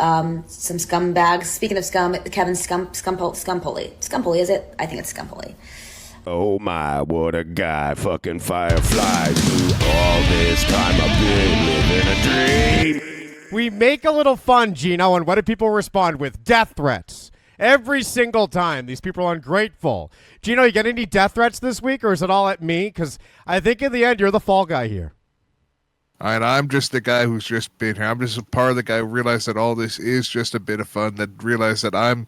some scumbags. Speaking of scum, Kevin Scampoli. Scampoli, is it? I think it's Scampoli. Oh my, what a guy. Fucking fireflies. Through all this time I've been living a dream. We make a little fun, Geno, and what do people respond with? Death threats. Every single time. These people are ungrateful. Geno, you get any death threats this week, or is it all at me? Because I think in the end, you're the fall guy here. And I'm just the guy who's just been here. I'm just a part of the guy who realized that all this is just a bit of fun, that realized that I'm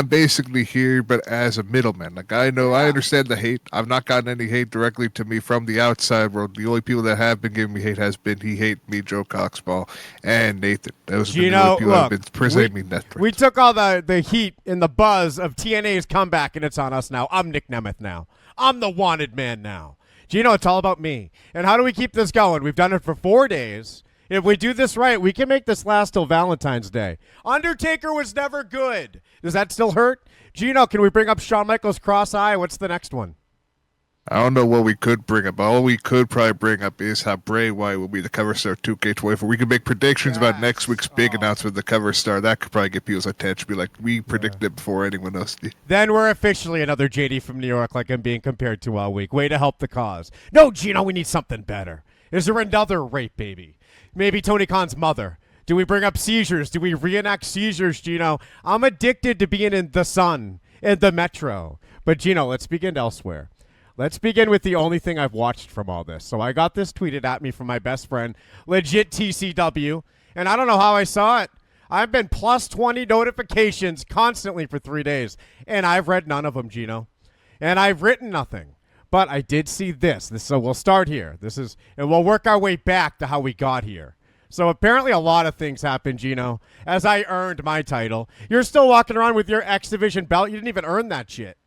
basically here, but as a middleman. Like, I understand the hate. I've not gotten any hate directly to me from the outside world. The only people that have been giving me hate has been He Hate Me, Joe Coxball, and Nathan. Those are the only people that have been presenting me death threats. We took all the heat and the buzz of TNA's comeback, and it's on us now. I'm Nick Nemeth now. I'm the wanted man now. Geno, it's all about me. And how do we keep this going? We've done it for 4 days. If we do this right, we can make this last till Valentine's Day. Undertaker was never good. Does that still hurt? Geno, can we bring up Shawn Michaels' cross eye? What's the next one? I don't know what we could bring up. All we could probably bring up is how Bray Wyatt will be the cover star of 2K24. We can make predictions about next week's big announcement, the cover star. That could probably get people's attention. Be like, we predicted it before anyone else did. Then we're officially another JD from New York, like I'm being compared to all week. Way to help the cause. No, Geno, we need something better. Is there another rape baby? Maybe Tony Khan's mother. Do we bring up seizures? Do we reenact seizures, Geno? I'm addicted to being in the sun and the metro. But, Geno, let's begin elsewhere. Let's begin with the only thing I've watched from all this. So I got this tweeted at me from my best friend, Legit TCW, and I don't know how I saw it. I've been plus 20 notifications constantly for 3 days, and I've read none of them, Geno. And I've written nothing. But I did see this. So we'll start here. And we'll work our way back to how we got here. So apparently a lot of things happened, Geno, as I earned my title. You're still walking around with your X Division belt. You didn't even earn that shit.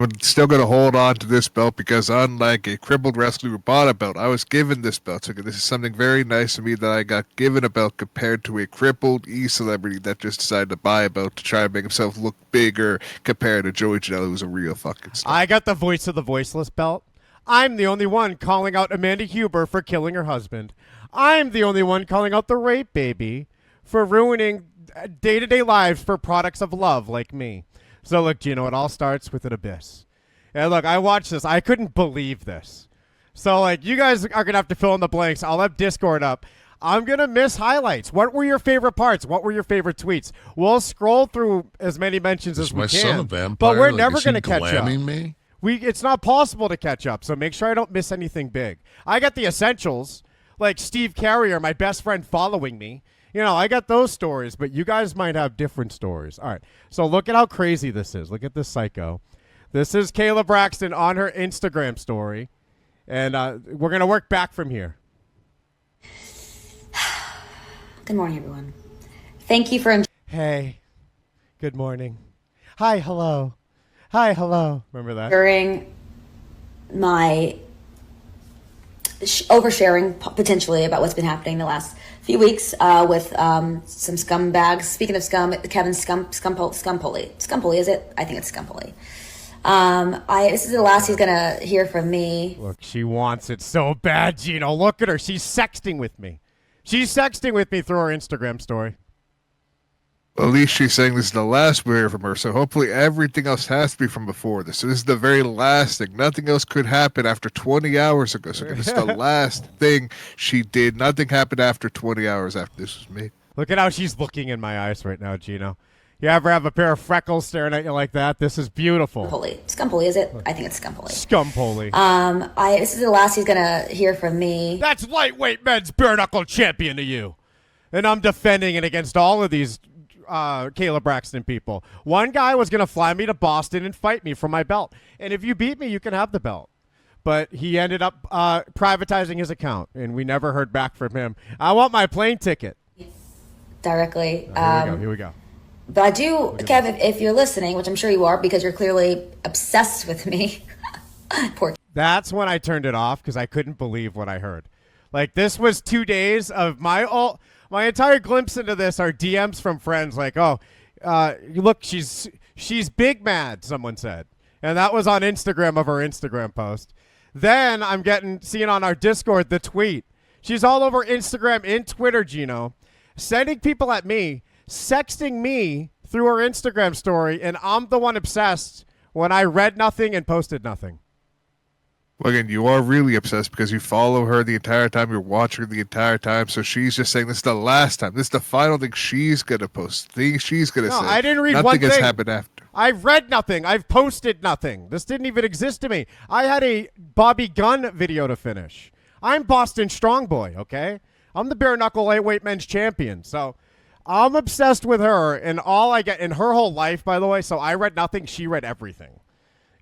I'm still going to hold on to this belt because unlike a crippled wrestler who bought a belt, I was given this belt. So this is something very nice to me that I got given a belt compared to a crippled E-celebrity that just decided to buy a belt to try to make himself look bigger compared to Joey Janela, who's a real fucking star. I got the voice of the voiceless belt. I'm the only one calling out Amanda Huber for killing her husband. I'm the only one calling out the rape baby for ruining day-to-day lives for products of love like me. So, look, Geno, it all starts with an abyss. And, look, I watched this. I couldn't believe this. So, like, you guys are going to have to fill in the blanks. I'll have Discord up. I'm going to miss highlights. What were your favorite parts? What were your favorite tweets? We'll scroll through as many mentions as we can. Is my son a vampire? But we're like, never going to catch up. Me? It's not possible to catch up, so make sure I don't miss anything big. I got the essentials, like Steve Carrier, my best friend, following me. You know, I got those stories, but you guys might have different stories. All right, so look at how crazy this is. Look at this psycho. This is Kayla Braxton on her Instagram story, and we're going to work back from here. Good morning, everyone. Thank you for... Hey, good morning. Hi, hello. Hi, hello. Remember that? During my oversharing potentially about what's been happening the last few weeks with some scumbags. Speaking of scum, Kevin Scampoli. Scampoli, is it? I think it's Scampoli. This is the last he's gonna hear from me. Look, she wants it so bad, Geno. Look at her. She's sexting with me. She's sexting with me through her Instagram story. Well, at least she's saying this is the last we hear from her, so hopefully everything else has to be from before this. So this is the very last thing. Nothing else could happen after 20 hours ago. So this is the last thing she did. Nothing happened after 20 hours after this was made. Look at how she's looking in my eyes right now, Geno. You ever have a pair of freckles staring at you like that? This is beautiful. Scampoli, is it? I think it's Scampoli. Scampoli. This is the last he's gonna hear from me. That's lightweight men's bare knuckle champion to you. And I'm defending it against all of these Kayla Braxton people. One guy was going to fly me to Boston and fight me for my belt. And if you beat me, you can have the belt. But he ended up privatizing his account, and we never heard back from him. I want my plane ticket. Directly. Here we go. But I do, Kev, if you're listening, which I'm sure you are because you're clearly obsessed with me. Poor. That's when I turned it off because I couldn't believe what I heard. Like, this was 2 days of my entire glimpse into this are DMs from friends like, look, she's big mad, someone said. And that was on Instagram of her Instagram post. Then I'm seeing on our Discord the tweet. She's all over Instagram and Twitter, Geno. sending people at me, sexting me through her Instagram story, and I'm the one obsessed when I read nothing and posted nothing. Well, again, you are really obsessed because you follow her the entire time. You're watching her the entire time. So she's just saying this is the last time. This is the final thing she's going to post. Thing she's going to say. I didn't read Nothing one has thing. happened after. I've read nothing. I've posted nothing. This didn't even exist to me. I had a Bobby Gunn video to finish. I'm Boston Strong Boy, okay? I'm the bare knuckle lightweight men's champion. So I'm obsessed with her and all I get in her whole life, by the way. So I read nothing. She read everything.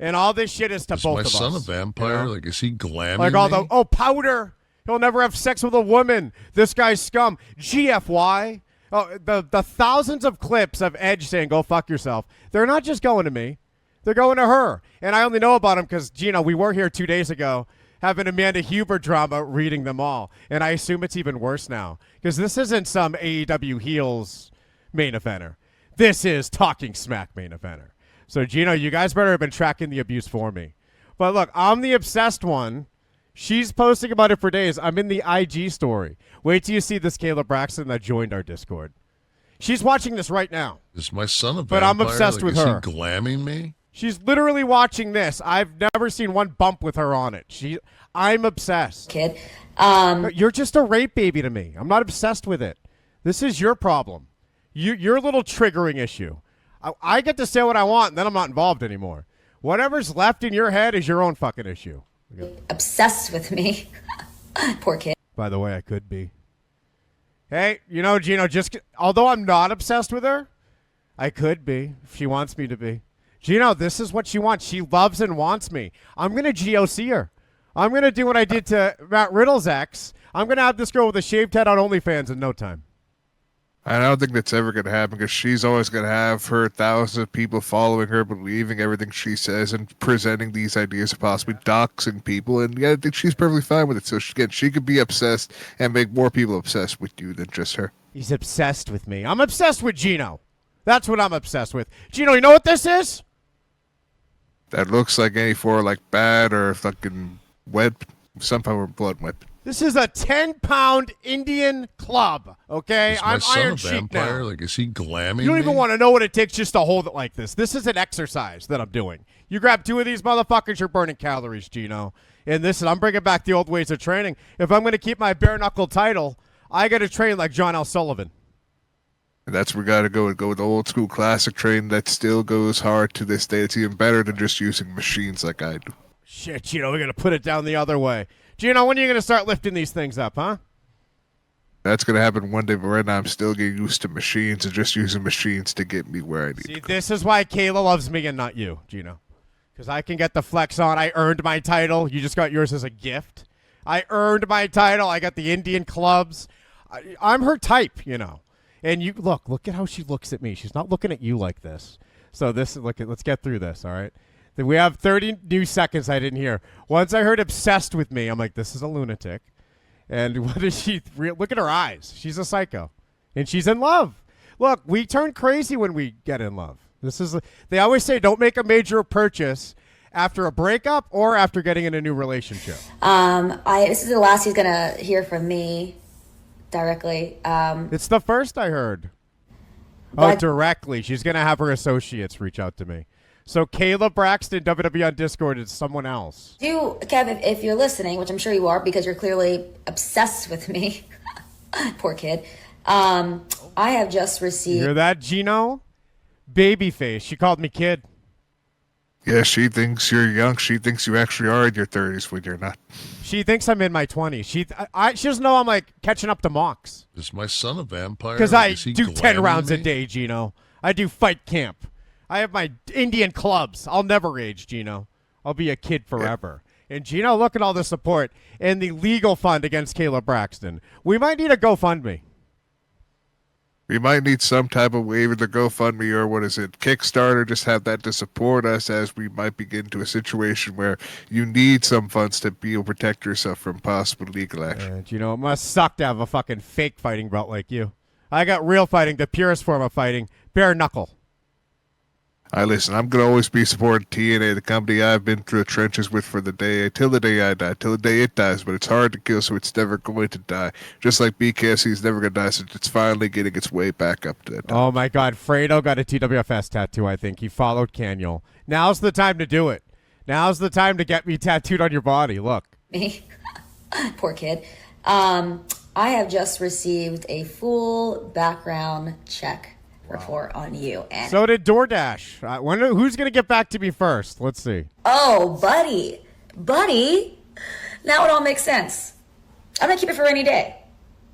And all this shit is to both of us. Is my son a vampire? You know? Like, is he glamming like all the, powder. He'll never have sex with a woman. This guy's scum. GFY. Oh, the thousands of clips of Edge saying, go fuck yourself. They're not just going to me. They're going to her. And I only know about them because, Geno, we were here 2 days ago having Amanda Huber drama reading them all. And I assume it's even worse now because this isn't some AEW heels main eventer. This is Talking Smack main eventer. So, Geno, you guys better have been tracking the abuse for me. But look, I'm the obsessed one. She's posting about it for days. I'm in the IG story. Wait till you see this Kayla Braxton that joined our Discord. She's watching this right now. Is my son a vampire? But I'm obsessed with her. Is he glamming me? She's literally watching this. I've never seen one bump with her on it. I'm obsessed. Kid. You're just a rape baby to me. I'm not obsessed with it. This is your problem. Your little triggering issue. I get to say what I want, and then I'm not involved anymore. Whatever's left in your head is your own fucking issue. Obsessed with me. Poor kid. By the way, I could be. Hey, you know, Geno, although I'm not obsessed with her, I could be if she wants me to be. Geno, this is what she wants. She loves and wants me. I'm going to GOC her. I'm going to do what I did to Matt Riddle's ex. I'm going to have this girl with a shaved head on OnlyFans in no time. I don't think that's ever going to happen because she's always going to have her thousands of people following her, believing everything she says and presenting these ideas of possibly doxing people. And yeah, I think she's perfectly fine with it. So she could be obsessed and make more people obsessed with you than just her. He's obsessed with me. I'm obsessed with Geno. That's what I'm obsessed with. Geno, you know what this is? That looks like any for like bad or fucking wet, some type of blood weapon. This is a 10-pound Indian club, okay? Is my I'm son Iron a Sheik vampire? now. Like, is he glamming You don't me? even want to know what it takes just to hold it like this. This is an exercise that I'm doing. You grab 2 of these motherfuckers, you're burning calories, Geno. And this is, I'm bringing back the old ways of training. If I'm going to keep my bare-knuckle title, I got to train like John L. Sullivan. And that's where we got to go with the old school classic train that still goes hard to this day. It's even better than just using machines like I do. Shit, Geno, we're going to put it down the other way. Geno, when are you going to start lifting these things up, huh? That's going to happen one day, but right now I'm still getting used to machines and just using machines to get me where I need to go. This is why Kayla loves me and not you, Geno. Because I can get the flex on. I earned my title. You just got yours as a gift. I earned my title. I got the Indian clubs. I'm her type, you know. And you look at how she looks at me. She's not looking at you like this. So let's get through this, all right? We have 30 new seconds I didn't hear. Once I heard obsessed with me, I'm like, this is a lunatic. And what is she? Look at her eyes. She's a psycho. And she's in love. Look, we turn crazy when we get in love. They always say don't make a major purchase after a breakup or after getting in a new relationship. This is the last he's going to hear from me directly. It's the first I heard. Directly. She's going to have her associates reach out to me. So Kayla Braxton, WWE on Discord, is someone else. Kev, if you're listening, which I'm sure you are because you're clearly obsessed with me. Poor kid. I have just received... You hear that, Geno? Babyface. She called me kid. Yeah, she thinks you're young. She thinks you actually are in your 30s when you're not. She thinks I'm in my 20s. She doesn't know I'm like catching up to Mox. Is my son a vampire? Because like, I is he do 10 rounds me? a day, Geno. I do fight camp. I have my Indian clubs. I'll never age, Geno. I'll be a kid forever. Yeah. And Geno, look at all the support and the legal fund against Kayla Braxton. We might need a GoFundMe. We might need some type of waiver to GoFundMe or Kickstarter. Just have that to support us as we might be getting to a situation where you need some funds to be able to protect yourself from possible legal action. And, it must suck to have a fucking fake fighting belt like you. I got real fighting, the purest form of fighting, bare knuckle. I listen. I'm gonna always be supporting TNA, the company I've been through the trenches with for the day till the day I die, till the day it dies. But it's hard to kill, so it's never going to die. Just like BKFC is never gonna die, so it's finally getting its way back up to that. Oh my God, Fredo got a TWFS tattoo. I think he followed Caniel. Now's the time to do it. Now's the time to get me tattooed on your body. Look. Me, poor kid. I have just received a full background check report on you. And So did DoorDash. I wonder who's going to get back to me first. Let's see. oh, buddy, now it all makes sense. I'm gonna keep it for any day.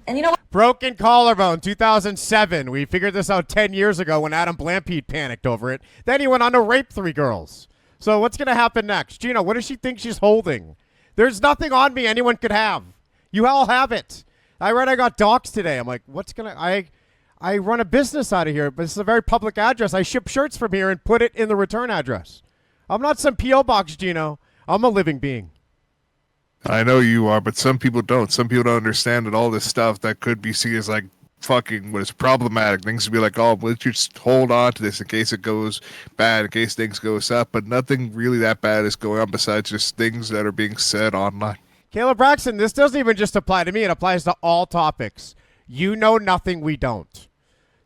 And you know what? Broken collarbone, 2007. We figured this out 10 years ago when Adam Blampede panicked over it. Then he went on to rape 3 girls. So what's going to happen next? Geno, what does she think she's holding? There's nothing on me anyone could have. You all have it. I read I got doxxed today. I'm like, what's going to... I run a business out of here, but it's a very public address. I ship shirts from here and put it in the return address. I'm not some P.O. box, Geno. I'm a living being. I know you are, but some people don't. Some people don't understand that all this stuff that could be seen as like fucking what is problematic. Things to be like, oh, let's just hold on to this in case it goes bad, in case things goes up. But nothing really that bad is going on besides just things that are being said online. Kayla Braxton, this doesn't even just apply to me. It applies to all topics. You know nothing we don't.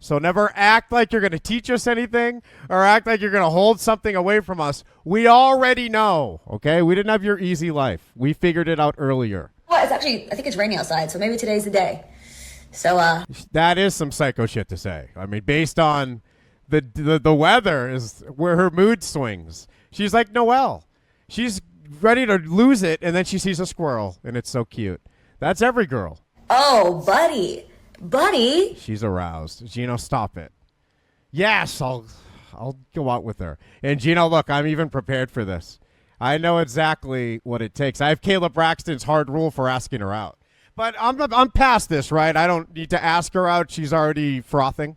So never act like you're going to teach us anything or act like you're going to hold something away from us. We already know, okay? We didn't have your easy life. We figured it out earlier. Well, it's actually, I think it's raining outside, so maybe today's the day. So, That is some psycho shit to say. I mean, based on the weather is where her mood swings. She's like Noelle. She's ready to lose it, and then she sees a squirrel, and it's so cute. That's every girl. oh, buddy. She's aroused. Geno, stop it. Yes, I'll go out with her. And Geno, look, I'm even prepared for this. I know exactly what it takes. I have Kayla Braxton's hard rule for asking her out. But I'm past this, right? I don't need to ask her out. She's already frothing.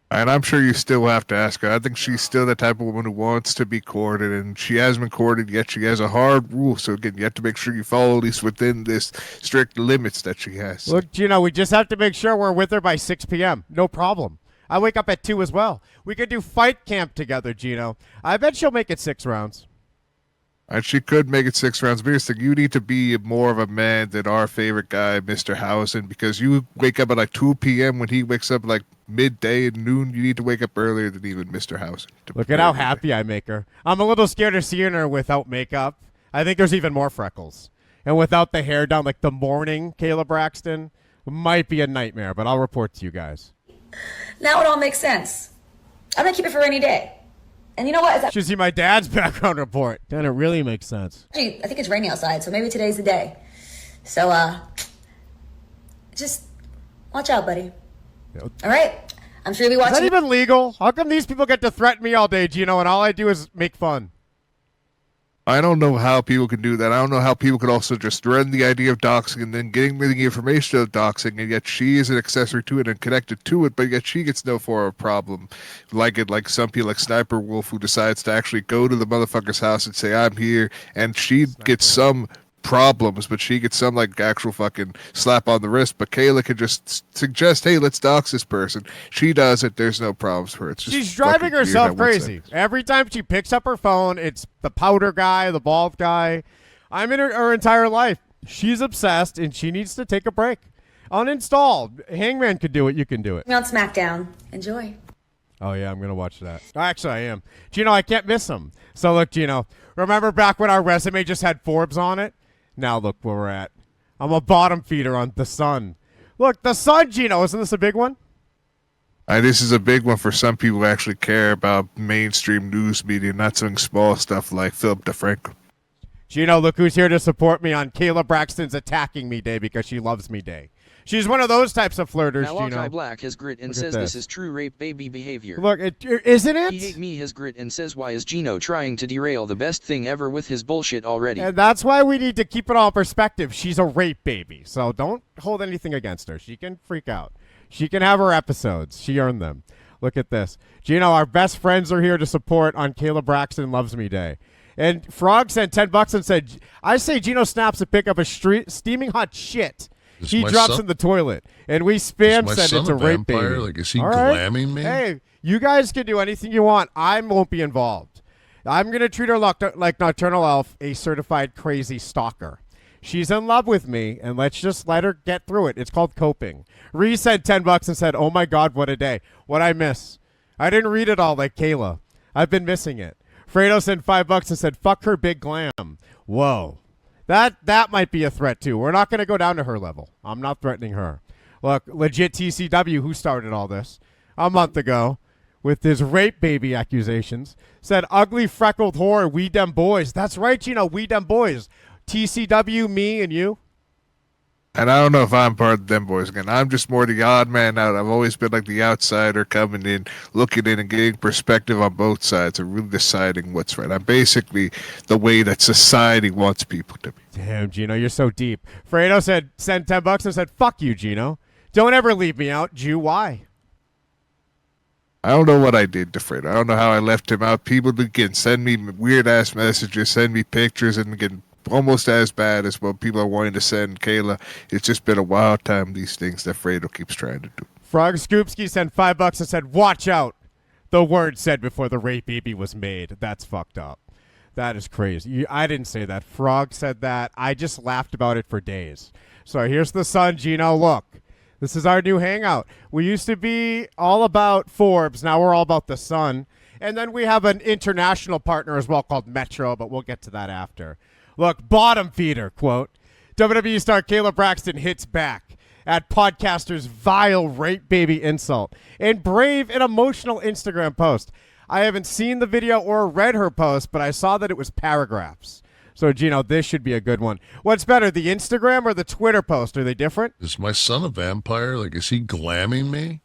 And I'm sure you still have to ask her. I think she's still the type of woman who wants to be courted, and she hasn't been courted yet. She has a hard rule, so again, you have to make sure you follow at least within this strict limits that she has. Look, Geno, we just have to make sure we're with her by 6 p.m. No problem. I wake up at 2 as well. We could do fight camp together, Geno. I bet she'll make it 6 rounds. And she could make it 6 rounds. But here's the thing, you need to be more of a man than our favorite guy, Mr. Housen, because you wake up at like 2 p.m. when he wakes up like midday and noon. You need to wake up earlier than even Mr. Housen. Look at how happy I make her. I'm a little scared of seeing her without makeup. I think there's even more freckles. And without the hair down, like the morning Kayla Braxton, might be a nightmare, but I'll report to you guys. Now it all makes sense. I'm gonna keep it for any day. And you know what? It's Should see my dad's background report. Then it really makes sense. actually, I think it's raining outside, so maybe today's the day. So, just watch out, buddy. Yep. All right? I'm sure you'll be Is that watching. even legal? How come these people get to threaten me all day, Geno, and all I do is make fun? I don't know how people can do that. I don't know how people could also just run the idea of doxing and then getting the information of doxing, and yet she is an accessory to it and connected to it, but yet she gets no form of problem. Like some people like Sniper Wolf who decides to actually go to the motherfucker's house and say, I'm here, and she gets some problems, but she gets some like actual fucking slap on the wrist. But Kayla can just suggest, hey, let's dox this person. She does it. There's no problems for it. It's just She's driving fucking weird herself on one crazy. side. Every time she picks up her phone, it's the powder guy, the bald guy. I'm in her entire life. She's obsessed, and she needs to take a break. Uninstall. Hangman could do it. You can do it. on SmackDown. Enjoy. Oh, yeah, I'm going to watch that. Actually, I am. Geno, I can't miss him. So, look, Geno, remember back when our resume just had Forbes on it? Now look where we're at. I'm a bottom feeder on The Sun. Look, The Sun, Geno. Isn't this a big one? This is a big one for some people who actually care about mainstream news media, not some small stuff like Philip DeFranco. Geno, look who's here to support me on Kayla Braxton's Attacking Me Day because she loves me day. She's one of those types of flirters, Malachi Geno. Black has grit and Look at says this. this is true rape baby behavior. Look, isn't He hate it? me has grit and says why is Geno trying to derail the best thing ever with his bullshit already. And that's why we need to keep it all in perspective. She's a rape baby, so don't hold anything against her. She can freak out. She can have her episodes. She earned them. Look at this. Geno, our best friends are here to support on Kayla Braxton Loves Me Day. And Frog sent $10 and said, I say Geno snaps to pick up a steaming hot shit Is He my drops son- in the toilet, and we spam my send son it's a a rape vampire? baby. Like, is he All right? glamming me? Hey, you guys can do anything you want. I won't be involved. I'm going to treat her like Nocturnal Elf, a certified crazy stalker. She's in love with me, and let's just let her get through it. It's called coping. Ree said $10 and said, "Oh my God, what a day. What I miss. I didn't read it all like Kayla. I've been missing it." Fredo sent $5 and said, "Fuck her big glam." Whoa. That might be a threat, too. We're not going to go down to her level. I'm not threatening her. Look, legit TCW, who started all this a month ago with his rape baby accusations, said, "Ugly freckled whore, we dem boys." That's right, Geno, we dem boys. TCW, me, and you. And I don't know if I'm part of them boys again. I'm just more the odd man out. I've always been like the outsider coming in, looking in and getting perspective on both sides and really deciding what's right. I'm basically the way that society wants people to be. Damn, Geno, you're so deep. Fredo said, send $10 and said, "Fuck you, Geno. Don't ever leave me out." Jew, why? I don't know what I did to Fredo. I don't know how I left him out. People can send me weird-ass messages, send me pictures, and get almost as bad as what people are wanting to send Kayla. It's just been a wild time, these things that Fredo keeps trying to do. Frog Scoopski sent $5 and said, "Watch out." The word said before the rape baby was made. That's fucked up. That is crazy. I didn't say that. Frog said that. I just laughed about it for days. So here's the sun, Geno. Look, this is our new hangout. We used to be all about Forbes. Now we're all about the sun. And then we have an international partner as well called Metro, but we'll get to that after. Look, bottom feeder, quote. WWE star Kayla Braxton hits back at podcaster's vile rape baby insult and brave and emotional Instagram post. I haven't seen the video or read her post, but I saw that it was paragraphs. So, Geno, this should be a good one. What's better, the Instagram or the Twitter post? Are they different? Is my son a vampire? Like, is he glamming me?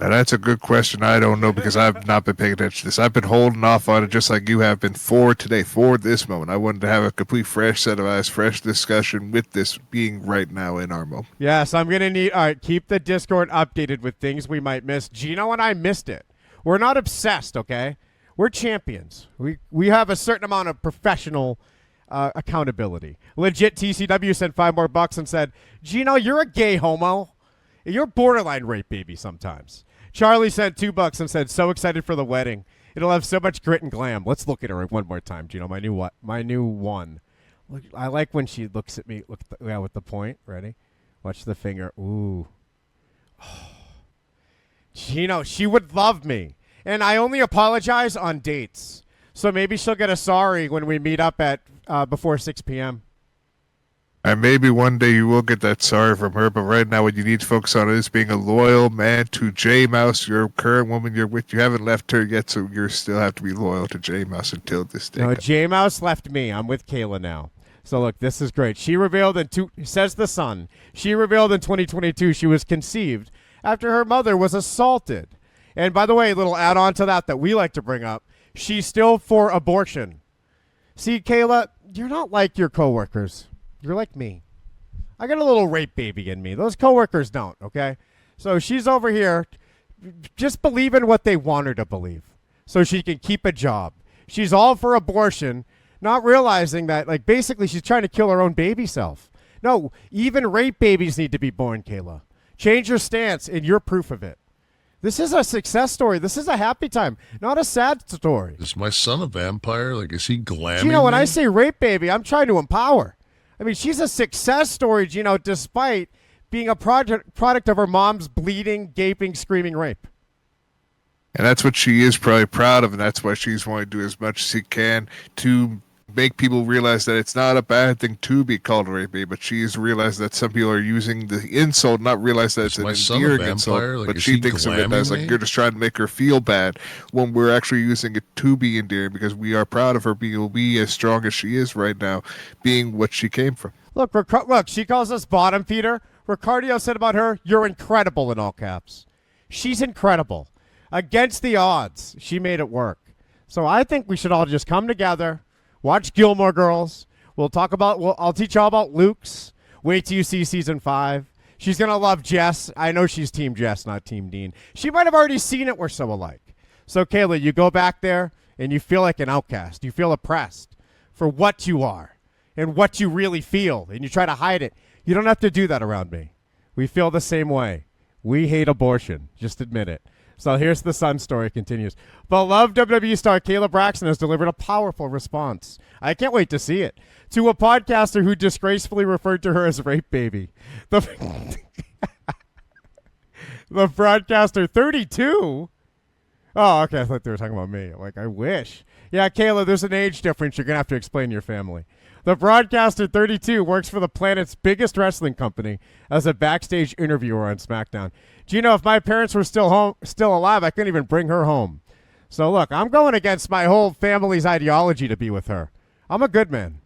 Now, that's a good question. I don't know because I've not been paying attention to this. I've been holding off on it just like you have been for today, for this moment. I wanted to have a complete fresh set of eyes, fresh discussion with this being right now in our moment. Yes, I'm going to need, all right, keep the Discord updated with things we might miss. Geno and I missed it. We're not obsessed, okay? We're champions. We have a certain amount of professional accountability. Legit TCW sent $5 more and said, "Geno, you're a gay homo. You're borderline rape baby sometimes." Charlie sent $2 and said, "So excited for the wedding. It'll have so much grit and glam." Let's look at her one more time, Geno. My new one. Look, I like when she looks at me. Look with the point. Ready? Watch the finger. Ooh. Oh. Geno, she would love me. And I only apologize on dates. So maybe she'll get a sorry when we meet up at before 6 p.m. And maybe one day you will get that sorry from her, but right now what you need to focus on is being a loyal man to J Mouse, your current woman you're with. You haven't left her yet, so you still have to be loyal to J Mouse until this day. No, J Mouse left me. I'm with Kayla now. So look, this is great. She revealed says the Sun. She revealed in 2022 she was conceived after her mother was assaulted. And by the way, a little add-on to that we like to bring up, she's still for abortion. See, Kayla, you're not like your coworkers. You're like me. I got a little rape baby in me. Those coworkers don't, okay? So she's over here just believing what they want her to believe so she can keep a job. She's all for abortion, not realizing that, like, basically she's trying to kill her own baby self. No, even rape babies need to be born, Kayla. Change your stance, and you're proof of it. This is a success story. This is a happy time, not a sad story. Is my son a vampire? Like, is he glamming Geno, when me? I say rape baby, I'm trying to empower. I mean, she's a success story, Geno, despite being a product of her mom's bleeding, gaping, screaming rape. And that's what she is probably proud of, and that's why she's wanting to do as much as she can to make people realize that it's not a bad thing to be called a rape baby, but she's realized that some people are using the insult, not realize that it's an endearing insult, like, but is she he thinks of it as like glamming you're just trying to make her feel bad when we're actually using it to be endearing because we are proud of her being as strong as she is right now, being what she came from. Look, she calls us bottom feeder. Ricardio said about her, "You're incredible," in all caps. She's incredible. Against the odds, she made it work. So I think we should all just come together, watch Gilmore Girls. I'll teach you all about Luke's. Wait till you see season 5. She's going to love Jess. I know she's Team Jess, not Team Dean. She might have already seen it. We're so alike. So, Kayla, you go back there and you feel like an outcast. You feel oppressed for what you are and what you really feel, and you try to hide it. You don't have to do that around me. We feel the same way. We hate abortion. Just admit it. So here's the Sun story. Continues. Beloved WWE star Kayla Braxton has delivered a powerful response. I can't wait to see it. To a podcaster who disgracefully referred to her as rape baby. The broadcaster, 32? Oh, okay. I thought they were talking about me. Like, I wish. Yeah, Kayla, there's an age difference you're going to have to explain to your family. The broadcaster, 32, works for the planet's biggest wrestling company as a backstage interviewer on SmackDown. Geno, if my parents were still alive, I couldn't even bring her home. So, look, I'm going against my whole family's ideology to be with her. I'm a good man.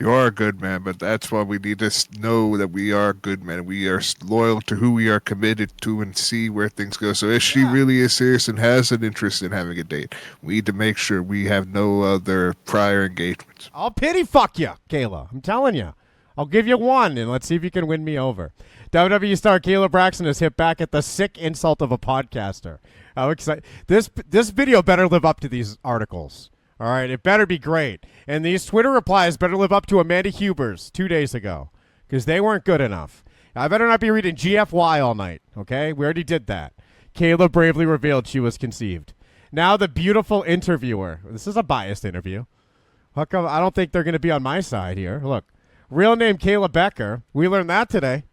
You are a good man, but that's why we need to know that we are good men. We are loyal to who we are committed to and see where things go. So if she really is serious and has an interest in having a date, we need to make sure we have no other prior engagements. I'll pity fuck you, Kayla. I'm telling you. I'll give you one, and let's see if you can win me over. WWE star Kayla Braxton has hit back at the sick insult of a podcaster. How excited! This video better live up to these articles. All right, it better be great. And these Twitter replies better live up to Amanda Huber's 2 days ago, because they weren't good enough. I better not be reading GFY all night, okay? We already did that. Kayla bravely revealed she was conceived. Now the beautiful interviewer. This is a biased interview. How come I don't think they're going to be on my side here? Look, real name Kayla Becker. We learned that today.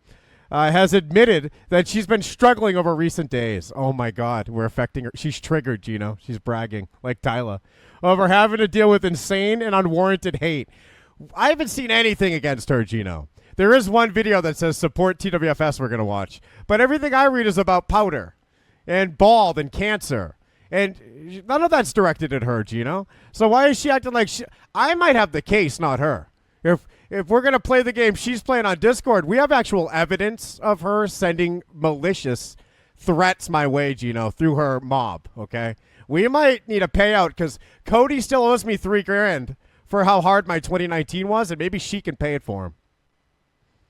Has admitted that she's been struggling over recent days. Oh, my God. We're affecting her. She's triggered, Geno. She's bragging, like Tyla, over having to deal with insane and unwarranted hate. I haven't seen anything against her, Geno. There is one video that says support TWFS we're going to watch. But everything I read is about powder and bald and cancer. And none of that's directed at her, Geno. So why is she acting like I might have the case, not her. If we're going to play the game she's playing on Discord, we have actual evidence of her sending malicious threats my way, Geno, through her mob, okay? We might need a payout because Cody still owes me $3,000 for how hard my 2019 was, and maybe she can pay it for him.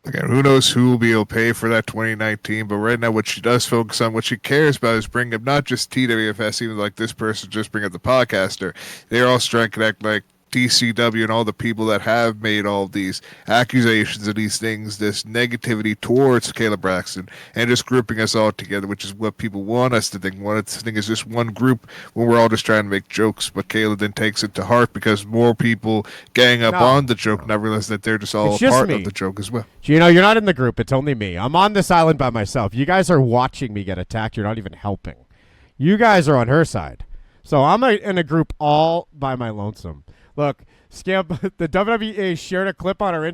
Again, who knows who will be able to pay for that 2019, but right now what she does focus on, what she cares about is bringing up not just TWFS, even like this person just bring up the podcaster. They're all trying to connect like DCW and all the people that have made all these accusations and these things, this negativity towards Kayla Braxton, and just grouping us all together, which is what people want us to think. Want us to think is just one group when we're all just trying to make jokes, but Kayla then takes it to heart because more people gang up on the joke, not realize that they're just all a part of the joke as well. Geno, you're not in the group. It's only me. I'm on this island by myself. You guys are watching me get attacked. You're not even helping. You guys are on her side. So I'm in a group all by my lonesome. Look, the WWE shared a clip on her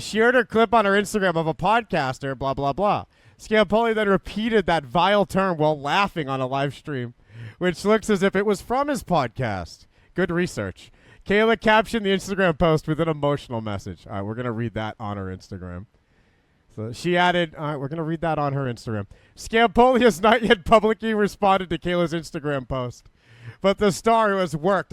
shared a clip on her Instagram of a podcaster, blah, blah, blah. Scampoli then repeated that vile term while laughing on a live stream, which looks as if it was from his podcast. Good research. Kayla captioned the Instagram post with an emotional message. All right, we're going to read that on her Instagram. So she added, all right, we're going to read that on her Instagram. Scampoli has not yet publicly responded to Kayla's Instagram post, but the star who has worked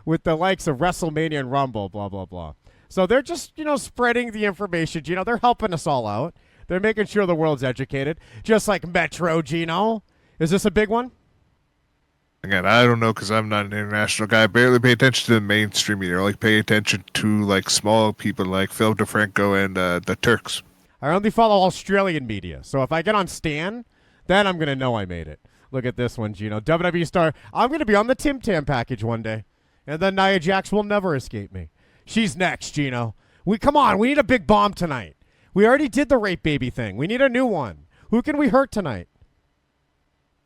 with the likes of WrestleMania and Rumble, blah, blah, blah. So they're just, spreading the information. Geno, they're helping us all out. They're making sure the world's educated, just like Metro, Geno. Is this a big one? Again, I don't know because I'm not an international guy. I barely pay attention to the mainstream media. I like pay attention to like small people like Phil DeFranco and the Turks. I only follow Australian media. So if I get on Stan, then I'm going to know I made it. Look at this one, Geno. WWE star. I'm going to be on the Tim Tam package one day. And then Nia Jax will never escape me. She's next, Geno. Come on, we need a big bomb tonight. We already did the rape baby thing. We need a new one. Who can we hurt tonight?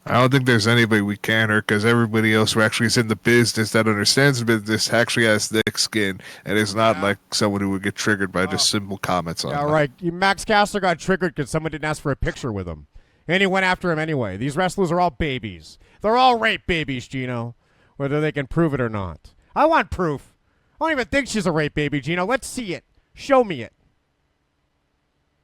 I don't think there's anybody we can hurt because everybody else who actually is in the business that understands the business actually has thick skin and is not like someone who would get triggered by just simple comments on. Yeah, right. Max Caster got triggered because someone didn't ask for a picture with him. And he went after him anyway. These wrestlers are all babies. They're all rape babies, Geno. Whether they can prove it or not. I want proof. I don't even think she's a rape baby, Geno. Let's see it. Show me it.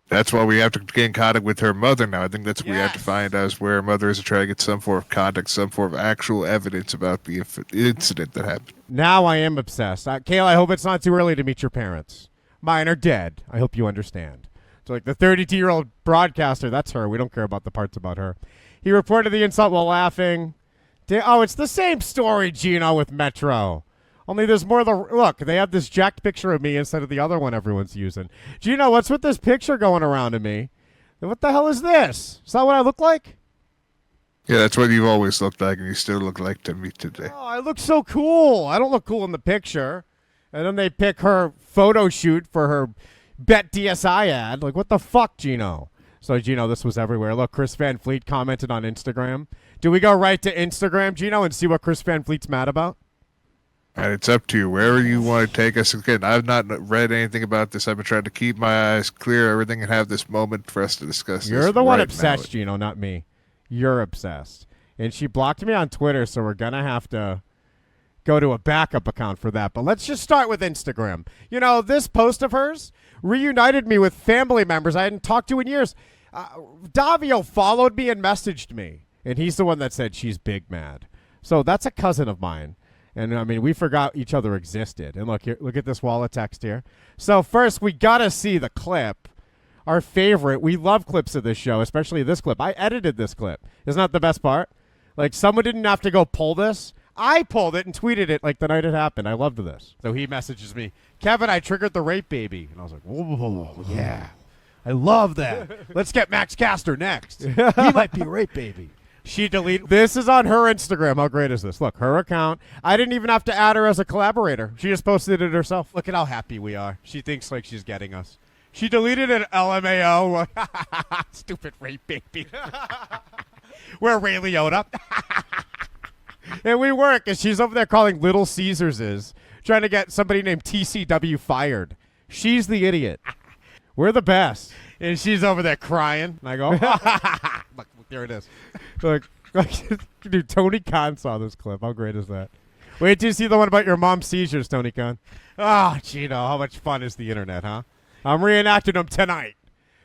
That's why we have to get in contact with her mother now. I think that's what we have to find out is where her mother is to try to get some form of contact, some form of actual evidence about the incident that happened. Now I am obsessed. Kayla, I hope it's not too early to meet your parents. Mine are dead. I hope you understand. So like the 32-year-old broadcaster, that's her. We don't care about the parts about her. He reported the insult while laughing. Oh, it's the same story, Geno, with Metro. Only there's more of the look. They have this jacked picture of me instead of the other one everyone's using. Geno, what's with this picture going around of me? What the hell is this? Is that what I look like? Yeah, that's what you've always looked like, and you still look like to me today. Oh, I look so cool. I don't look cool in the picture. And then they pick her photo shoot for her Bet DSI ad. Like, what the fuck, Geno? So, Geno, this was everywhere. Look, Chris Van Fleet commented on Instagram. Do we go right to Instagram, Geno, and see what Chris Van Fleet's mad about? And it's up to you. Wherever you want to take us. Again, I've not read anything about this. I've been trying to keep my eyes clear, everything, and have this moment for us to discuss You're this the one right obsessed, now. Geno, not me. You're obsessed. And she blocked me on Twitter, so we're going to have to go to a backup account for that. But let's just start with Instagram. You know, this post of hers reunited me with family members I hadn't talked to in years. Davio followed me and messaged me, and he's the one that said she's big mad. So that's a cousin of mine. And, I mean, we forgot each other existed. And look here, look at this wall of text here. So first, we got to see the clip. Our favorite. We love clips of this show, especially this clip. I edited this clip. Isn't that the best part? Like, someone didn't have to go pull this. I pulled it and tweeted it like the night it happened. I loved this. So he messages me, Kevin, I triggered the rape baby. And I was like, whoa, yeah. I love that. Let's get Max Caster next. He might be a rape baby. She deleted. This is on her Instagram. How great is this? Look, her account. I didn't even have to add her as a collaborator. She just posted it herself. Look at how happy we are. She thinks like she's getting us. She deleted an LMAO. Stupid rape baby. We're Ray Liotta. And we work, and she's over there calling Little Caesars trying to get somebody named TCW fired. She's the idiot. We're the best. And she's over there crying. And I go, look, there it is. Look, dude, Tony Khan saw this clip. How great is that? Wait till you see the one about your mom's seizures, Tony Khan. Ah, Geno, how much fun is the internet, huh? I'm reenacting them tonight.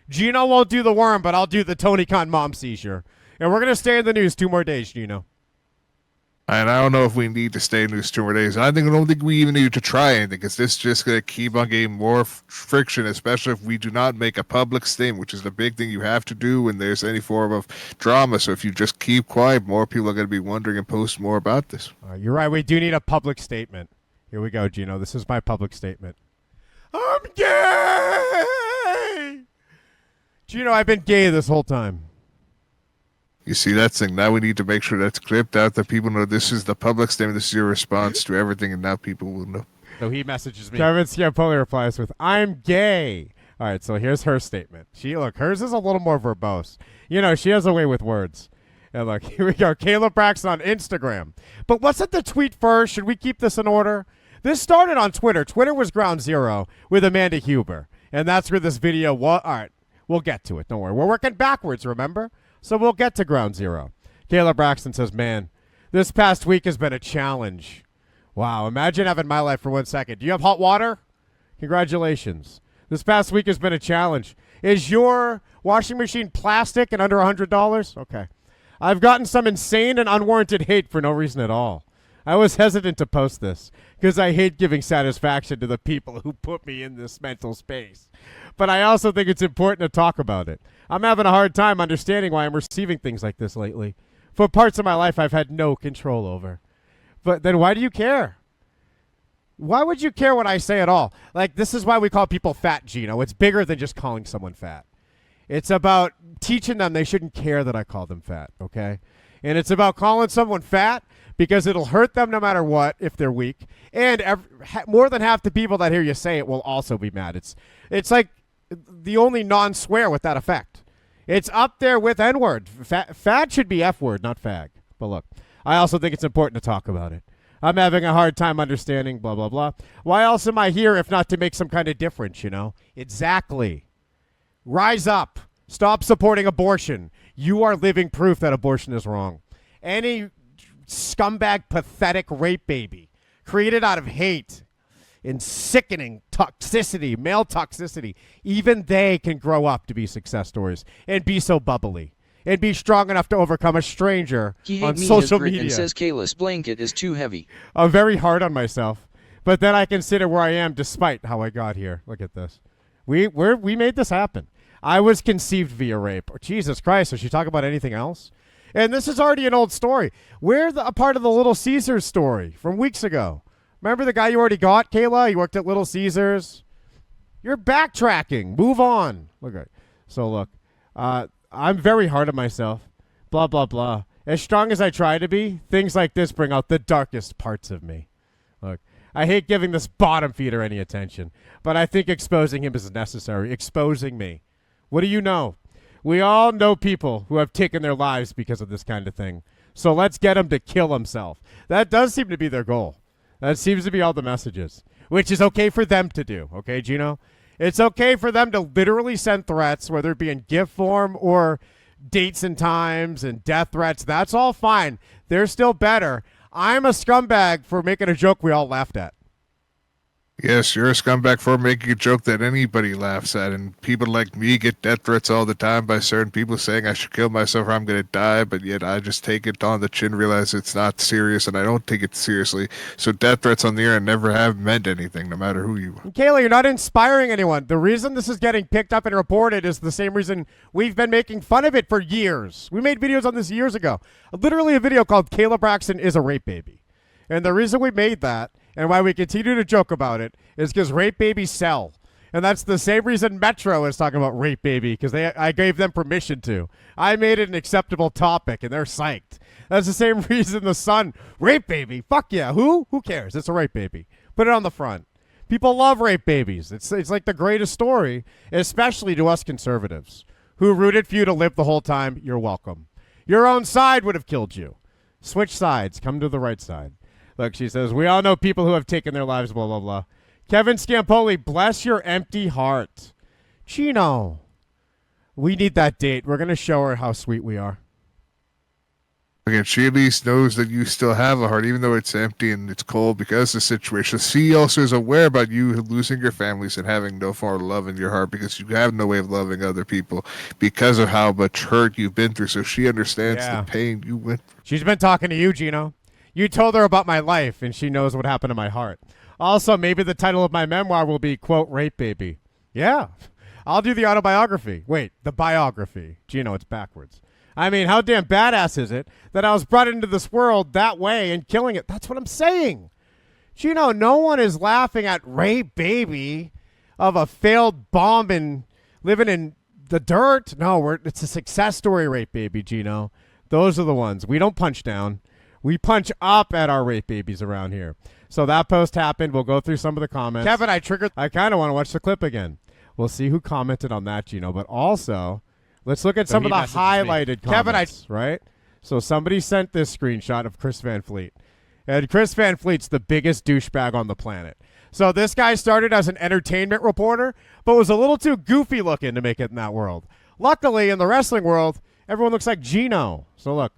Geno won't do the worm, but I'll do the Tony Khan mom seizure. And we're going to stay in the news 2 more days, Geno. And I don't know if we need to stay in news 2 more days. I don't think we even need to try anything, because this is just going to keep on getting more friction, especially if we do not make a public statement, which is the big thing you have to do when there's any form of drama. So if you just keep quiet, more people are going to be wondering and post more about this. You're right. We do need a public statement. Here we go, Geno. This is my public statement. I'm gay! Geno, I've been gay this whole time. You see that thing? Now we need to make sure that's clipped out, that people know this is the public statement, this is your response to everything, and now people will know. So he messages me. Kevin Scampoli replies with, I'm gay. All right, so here's her statement. Look, hers is a little more verbose. You know, she has a way with words. And look, here we go. Kayla Braxton on Instagram. But what's at the tweet first? Should we keep this in order? This started on Twitter. Twitter was ground zero with Amanda Huber. And that's where this video was. All right, we'll get to it. Don't worry. We're working backwards, remember? So we'll get to ground zero. Kayla Braxton says, man, this past week has been a challenge. Wow, imagine having my life for 1 second. Do you have hot water? Congratulations. This past week has been a challenge. Is your washing machine plastic and under $100? Okay. I've gotten some insane and unwarranted hate for no reason at all. I was hesitant to post this because I hate giving satisfaction to the people who put me in this mental space. But I also think it's important to talk about it. I'm having a hard time understanding why I'm receiving things like this lately. For parts of my life I've had no control over. But then why do you care? Why would you care what I say at all? Like, this is why we call people fat, Geno. It's bigger than just calling someone fat. It's about teaching them they shouldn't care that I call them fat, okay? And it's about calling someone fat because it'll hurt them no matter what if they're weak. And more than half the people that hear you say it will also be mad. It's like the only non-swear with that effect. It's up there with N-word. Fat should be F-word, not fag. But look, I also think it's important to talk about it. I'm having a hard time understanding, blah, blah, blah. Why else am I here if not to make some kind of difference, you know? Exactly. Rise up. Stop supporting abortion. You are living proof that abortion is wrong. Any scumbag, pathetic rape baby created out of hate and sickening toxicity, male toxicity, even they can grow up to be success stories and be so bubbly and be strong enough to overcome a stranger on social media. And says Kayla's blanket is too heavy. I'm very hard on myself, but then I consider where I am despite how I got here. Look at this. We made this happen. I was conceived via rape. Jesus Christ, does she talk about anything else? And this is already an old story. We're a part of the Little Caesars story from weeks ago. Remember the guy you already got, Kayla? He worked at Little Caesars. You're backtracking. Move on. Look, I'm very hard on myself. Blah, blah, blah. As strong as I try to be, things like this bring out the darkest parts of me. Look, I hate giving this bottom feeder any attention, but I think exposing him is necessary. Exposing me. What do you know? We all know people who have taken their lives because of this kind of thing. So let's get him to kill himself. That does seem to be their goal. That seems to be all the messages, which is okay for them to do. Okay, Geno? It's okay for them to literally send threats, whether it be in GIF form or dates and times and death threats. That's all fine. They're still better. I'm a scumbag for making a joke we all laughed at. Yes, you're a scumbag for making a joke that anybody laughs at, and people like me get death threats all the time by certain people saying I should kill myself or I'm going to die, but yet I just take it on the chin, realize it's not serious, and I don't take it seriously. So death threats on the air never have meant anything, no matter who you are. Kayla, you're not inspiring anyone. The reason this is getting picked up and reported is the same reason we've been making fun of it for years. We made videos on this years ago. Literally a video called Kayla Braxton is a rape baby. And the reason we made that and why we continue to joke about it is because rape babies sell. And that's the same reason Metro is talking about rape baby, because I gave them permission to. I made it an acceptable topic, and they're psyched. That's the same reason the Sun, rape baby, fuck yeah. Who cares? It's a rape baby. Put it on the front. People love rape babies. It's like the greatest story, especially to us conservatives, who rooted for you to live the whole time. You're welcome. Your own side would have killed you. Switch sides. Come to the right side. Look, she says, we all know people who have taken their lives, blah, blah, blah. Kevin Scampoli, bless your empty heart. Geno, we need that date. We're going to show her how sweet we are. Again, she at least knows that you still have a heart, even though it's empty and it's cold because of the situation. She also is aware about you losing your families and having no form of love in your heart because you have no way of loving other people because of how much hurt you've been through. So she understands the pain you went through. She's been talking to you, Geno. You told her about my life, and she knows what happened to my heart. Also, maybe the title of my memoir will be, quote, Rape Baby. Yeah, I'll do the autobiography. Wait, the biography. Geno, it's backwards. I mean, how damn badass is it that I was brought into this world that way and killing it? That's what I'm saying. Geno, no one is laughing at Rape Baby of a failed bomb and living in the dirt. No, it's a success story, Rape Baby, Geno. Those are the ones. We don't punch down. We punch up at our rape babies around here. So that post happened. We'll go through some of the comments. Kevin, I kind of want to watch the clip again. We'll see who commented on that, Geno. But also, let's look at some of the highlighted comments, right? So somebody sent this screenshot of Chris Van Fleet. And Chris Van Fleet's the biggest douchebag on the planet. So this guy started as an entertainment reporter, but was a little too goofy looking to make it in that world. Luckily, in the wrestling world, everyone looks like Geno. So look.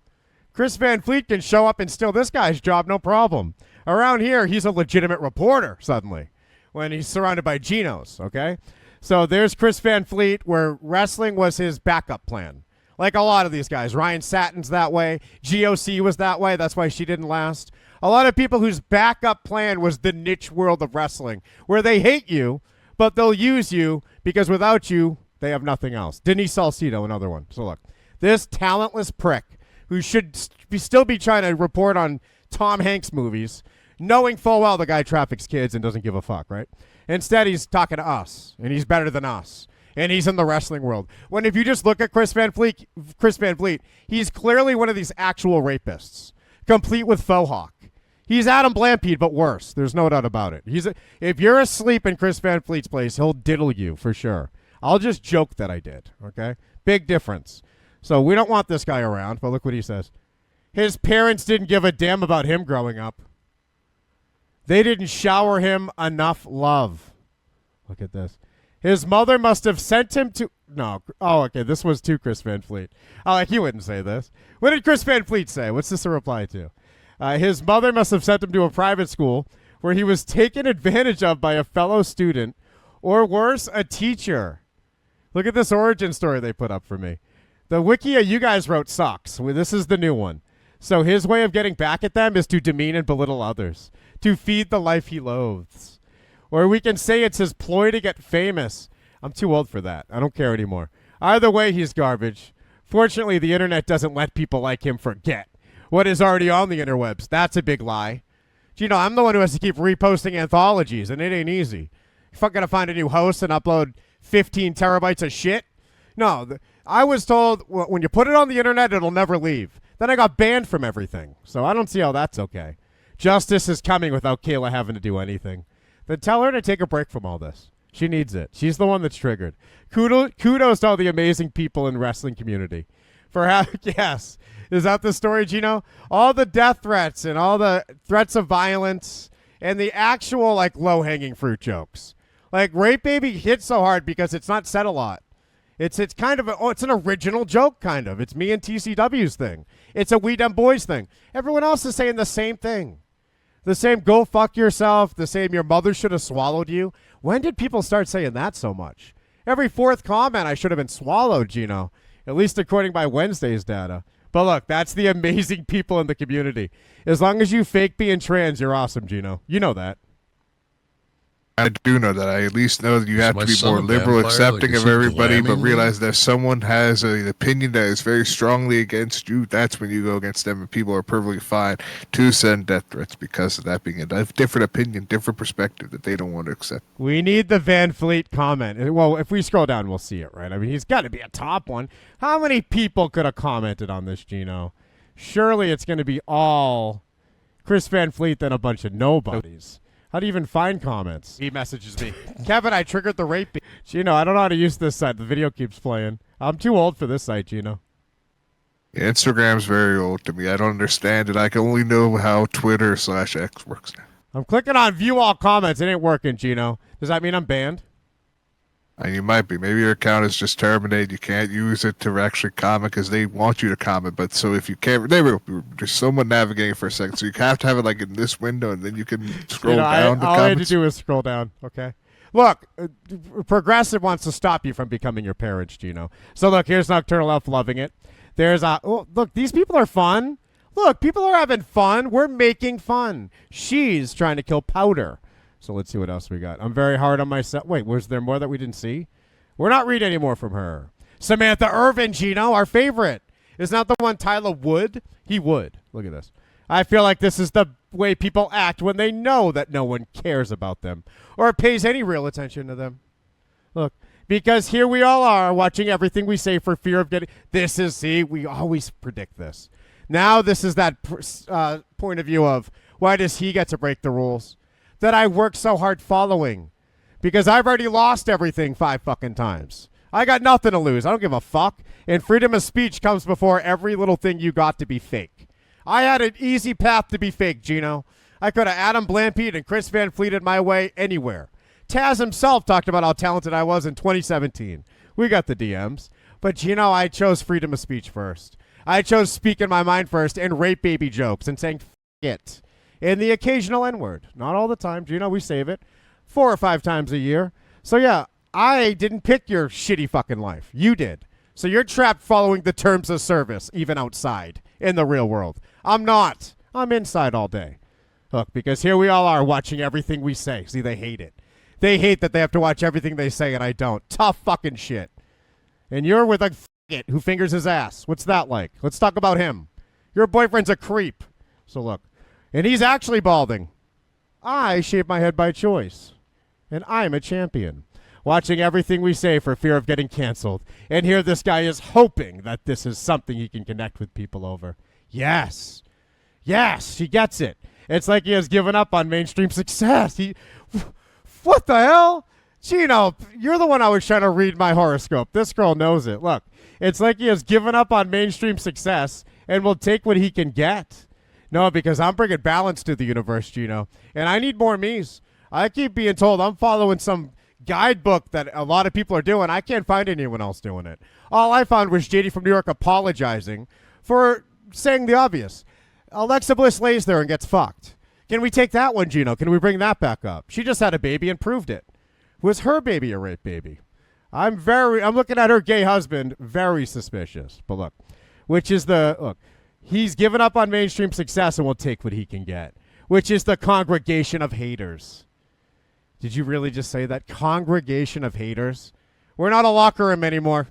Chris Van Fleet can show up and steal this guy's job, no problem. Around here, he's a legitimate reporter, suddenly, when he's surrounded by Genos, okay? So there's Chris Van Fleet, where wrestling was his backup plan. Like a lot of these guys. Ryan Satin's that way. GOC was that way. That's why she didn't last. A lot of people whose backup plan was the niche world of wrestling, where they hate you, but they'll use you because without you, they have nothing else. Denise Salcido, another one. So look, this talentless prick who should still be trying to report on Tom Hanks movies, knowing full well the guy traffics kids and doesn't give a fuck, right? Instead, he's talking to us, and he's better than us, and he's in the wrestling world. When if you just look at Chris Van Fleet, he's clearly one of these actual rapists, complete with faux hawk. He's Adam Blampede, but worse. There's no doubt about it. If you're asleep in Chris Van Fleet's place, he'll diddle you for sure. I'll just joke that I did, okay? Big difference. So we don't want this guy around, but look what he says. His parents didn't give a damn about him growing up. They didn't shower him enough love. Look at this. His mother must have sent him to... No. Oh, okay. This was to Chris Van Fleet. Oh, like he wouldn't say this. What did Chris Van Fleet say? What's this a reply to? His mother must have sent him to a private school where he was taken advantage of by a fellow student, or worse, a teacher. Look at this origin story they put up for me. The Wikia you guys wrote sucks. Well, this is the new one. So his way of getting back at them is to demean and belittle others, to feed the life he loathes. Or we can say it's his ploy to get famous. I'm too old for that. I don't care anymore. Either way, he's garbage. Fortunately, the internet doesn't let people like him forget what is already on the interwebs. That's a big lie. Gino, I'm the one who has to keep reposting anthologies, and it ain't easy. You fucking gotta find a new host and upload 15 terabytes of shit. No, I was told when you put it on the internet, it'll never leave. Then I got banned from everything, so I don't see how that's okay. Justice is coming without Kayla having to do anything. Then tell her to take a break from all this. She needs it. She's the one that's triggered. Kudos to all the amazing people in the wrestling community for having, yes. Is that the story, Gino? All the death threats and all the threats of violence and the actual, like, low-hanging fruit jokes. Like, Rape Baby hit so hard because it's not said a lot. It's kind of it's an original joke, kind of. It's me and TCW's thing. It's a We Dem Boys thing. Everyone else is saying the same thing. The same go fuck yourself, the same your mother should have swallowed you. When did people start saying that so much? Every fourth comment I should have been swallowed, Gino. At least according by Wednesday's data. But look, that's the amazing people in the community. As long as you fake being trans, you're awesome, Gino. You know that. I do know that. I at least know that you have my to be son more a liberal, vampire? accepting Like, is of he everybody, but glamming realize that if someone has an opinion that is very strongly against you, that's when you go against them, and people are perfectly fine to send death threats because of that being a different opinion, different perspective that they don't want to accept. We need the Van Fleet comment. Well, if we scroll down, we'll see it, right? I mean, he's got to be a top one. How many people could have commented on this, Gino? Surely it's going to be all Chris Van Fleet than a bunch of nobodies. How do you even find comments? He messages me. Kevin, I triggered the rape. Gino, I don't know how to use this site. The video keeps playing. I'm too old for this site, Gino. Instagram's very old to me. I don't understand it. I can only know how Twitter/X works now. I'm clicking on view all comments. It ain't working, Gino. Does that mean I'm banned? And you might be. Maybe your account is just terminated. You can't use it to actually comment because they want you to comment. But so if you can't, there's someone navigating for a second. So you have to have it like in this window, and then you can scroll down to all I had to comments. do is scroll down. Okay. Look, Progressive wants to stop you from becoming your parents, Gino. So look, here's Nocturnal Elf loving it. There's look, these people are fun. Look, people are having fun. We're making fun. She's trying to kill Powder. So let's see what else we got. I'm very hard on myself. Wait, was there more that we didn't see? We're not reading any more from her. Samantha Irvin, Gino, our favorite. Is not the one Tyler would? He would. Look at this. I feel like this is the way people act when they know that no one cares about them or pays any real attention to them. Look, because here we all are watching everything we say for fear of getting... This is, see, we always predict this. Now this is that point of view of, why does he get to break the rules that I work so hard following? Because I've already lost everything 5 fucking times. I got nothing to lose. I don't give a fuck. And freedom of speech comes before every little thing you got to be fake. I had an easy path to be fake, Gino. I could have Adam Blampied and Chris Van Fleeted my way anywhere. Taz himself talked about how talented I was in 2017. We got the DMs. But, Gino, I chose freedom of speech first. I chose speaking my mind first and rape baby jokes and saying it. And the occasional N-word. Not all the time. Gino, we save it 4 or 5 times a year. So, yeah, I didn't pick your shitty fucking life. You did. So you're trapped following the terms of service, even outside, in the real world. I'm not. I'm inside all day. Look, because here we all are watching everything we say. See, they hate it. They hate that they have to watch everything they say and I don't. Tough fucking shit. And you're with a f***it who fingers his ass. What's that like? Let's talk about him. Your boyfriend's a creep. So look. And he's actually balding. I shaved my head by choice. And I'm a champion. Watching everything we say for fear of getting canceled. And here this guy is hoping that this is something he can connect with people over. Yes. Yes, he gets it. It's like he has given up on mainstream success. What the hell? Gino, you're the one I was trying to read my horoscope. This girl knows it. Look, it's like he has given up on mainstream success and will take what he can get. No, because I'm bringing balance to the universe, Gino. And I need more me's. I keep being told I'm following some guidebook that a lot of people are doing. I can't find anyone else doing it. All I found was JD from New York apologizing for saying the obvious. Alexa Bliss lays there and gets fucked. Can we take that one, Gino? Can we bring that back up? She just had a baby and proved it. Was her baby a rape baby? I'm looking at her gay husband, very suspicious. But look, he's given up on mainstream success and will take what he can get, which is the congregation of haters. Did you really just say that? Congregation of haters? We're not a locker room anymore.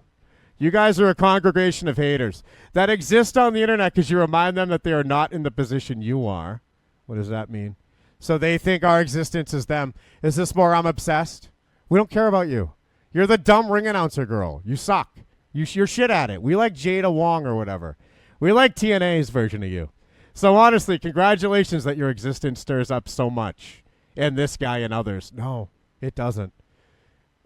You guys are a congregation of haters that exist on the internet because you remind them that they are not in the position you are. What does that mean? So they think our existence is them. Is this more I'm obsessed? We don't care about you. You're the dumb ring announcer girl. You suck. You're shit at it. We like Jada Wong or whatever. We like TNA's version of you. So honestly, congratulations that your existence stirs up so much. And this guy and others. No, it doesn't.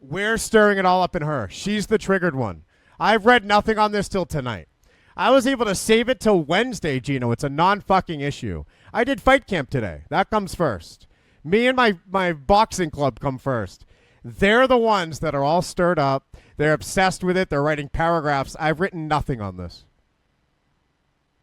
We're stirring it all up in her. She's the triggered one. I've read nothing on this till tonight. I was able to save it till Wednesday, Geno. It's a non-fucking issue. I did fight camp today. That comes first. Me and my boxing club come first. They're the ones that are all stirred up. They're obsessed with it. They're writing paragraphs. I've written nothing on this.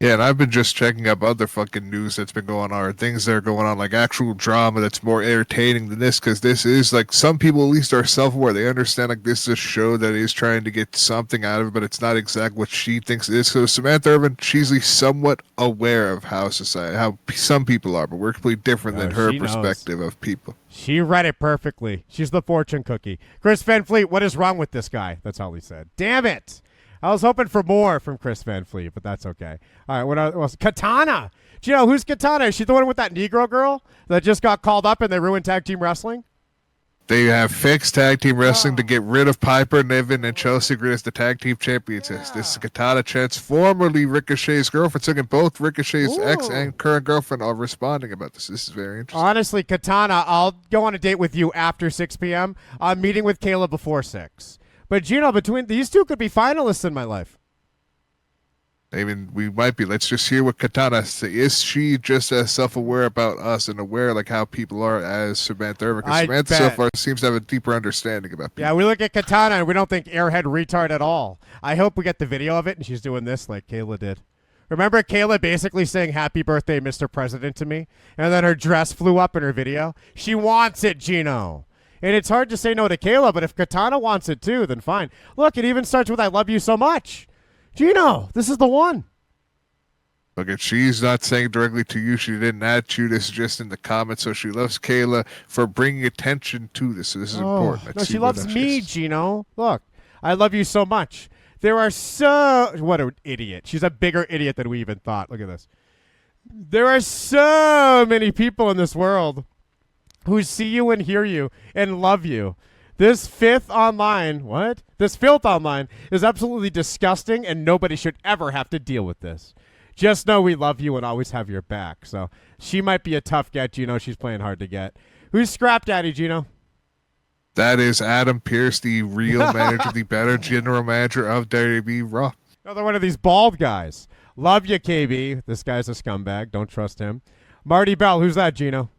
Yeah, and I've been just checking up other fucking news that's been going on, or things that are going on, like actual drama that's more entertaining than this, because this is, like, some people at least are self-aware. They understand, like, this is a show that is trying to get something out of it, but it's not exactly what she thinks it is. So Samantha Irvin, she's like somewhat aware of how some people are, but we're completely different than her perspective of people. She read it perfectly. She's the fortune cookie. Chris Van Fleet, what is wrong with this guy? That's all he said. Damn it. I was hoping for more from Chris Van Fleet, but that's okay. All right, what else? Katana. Do you know who's Katana? Is she the one with that Negro girl that just got called up and they ruined tag team wrestling? They have fixed tag team wrestling to get rid of Piper Niven and Chelsea Green as the tag team champions. Yeah. This is Katana Chance, formerly Ricochet's girlfriend. So again, both Ricochet's ex and current girlfriend are responding about this. This is very interesting. Honestly, Katana, I'll go on a date with you after 6 p.m. I'm meeting with Kayla before 6. But, Geno, between these two could be finalists in my life. I mean, we might be. Let's just hear what Katana says. Is she just as self-aware about us and aware, like, how people are as Samantha Irvin? Because Samantha so far seems to have a deeper understanding about people. Yeah, we look at Katana and we don't think airhead retard at all. I hope we get the video of it and she's doing this like Kayla did. Remember Kayla basically saying happy birthday, Mr. President to me? And then her dress flew up in her video? She wants it, Geno. And it's hard to say no to Kayla, but if Katana wants it too, then fine. Look, it even starts with I love you so much. Geno, this is the one. Look, if she's not saying directly to you, she didn't add you. This is just in the comments. So she loves Kayla for bringing attention to this. So this is important. No, she loves me, Geno. Look, I love you so much. There are what an idiot. She's a bigger idiot than we even thought. Look at this. There are so many people in this world who see you and hear you and love you. This filth online is absolutely disgusting, and nobody should ever have to deal with this. Just know we love you and always have your back. So she might be a tough get, Geno. She's playing hard to get. Who's Scrap Daddy, Geno? That is Adam Pearce, the real manager, the better general manager of WWE Raw. Another one of these bald guys. Love you, KB. This guy's a scumbag. Don't trust him. Marty Bell. Who's that, Geno?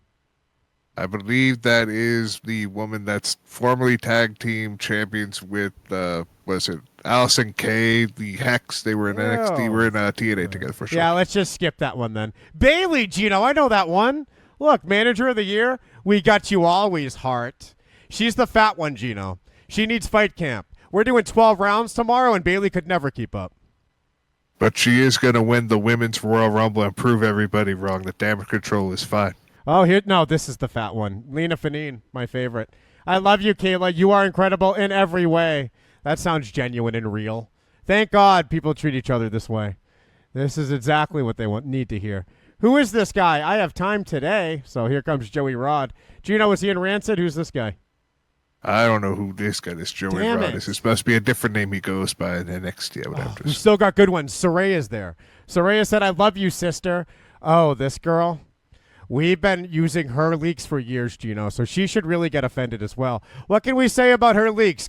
I believe that is the woman that's formerly tag team champions with, Allison Kay, the Hex. They were in NXT. They were in TNA together for sure. Yeah, let's just skip that one then. Bailey, Geno, I know that one. Look, manager of the year, we got you always, Hart. She's the fat one, Geno. She needs fight camp. We're doing 12 rounds tomorrow, and Bailey could never keep up. But she is going to win the Women's Royal Rumble and prove everybody wrong that damage control is fine. Oh, this is the fat one. Lena Fanine, my favorite. I love you, Kayla. You are incredible in every way. That sounds genuine and real. Thank God people treat each other this way. This is exactly what they need to hear. Who is this guy? I have time today. So here comes Joey Rod. Geno, is he in Rancid? Who's this guy? I don't know who this Joey Rod is. This must be a different name he goes by in NXT. We still got good ones. Soraya's there. Soraya said, I love you, sister. Oh, this girl? We've been using her leaks for years, Geno, so she should really get offended as well. What can we say about her leaks?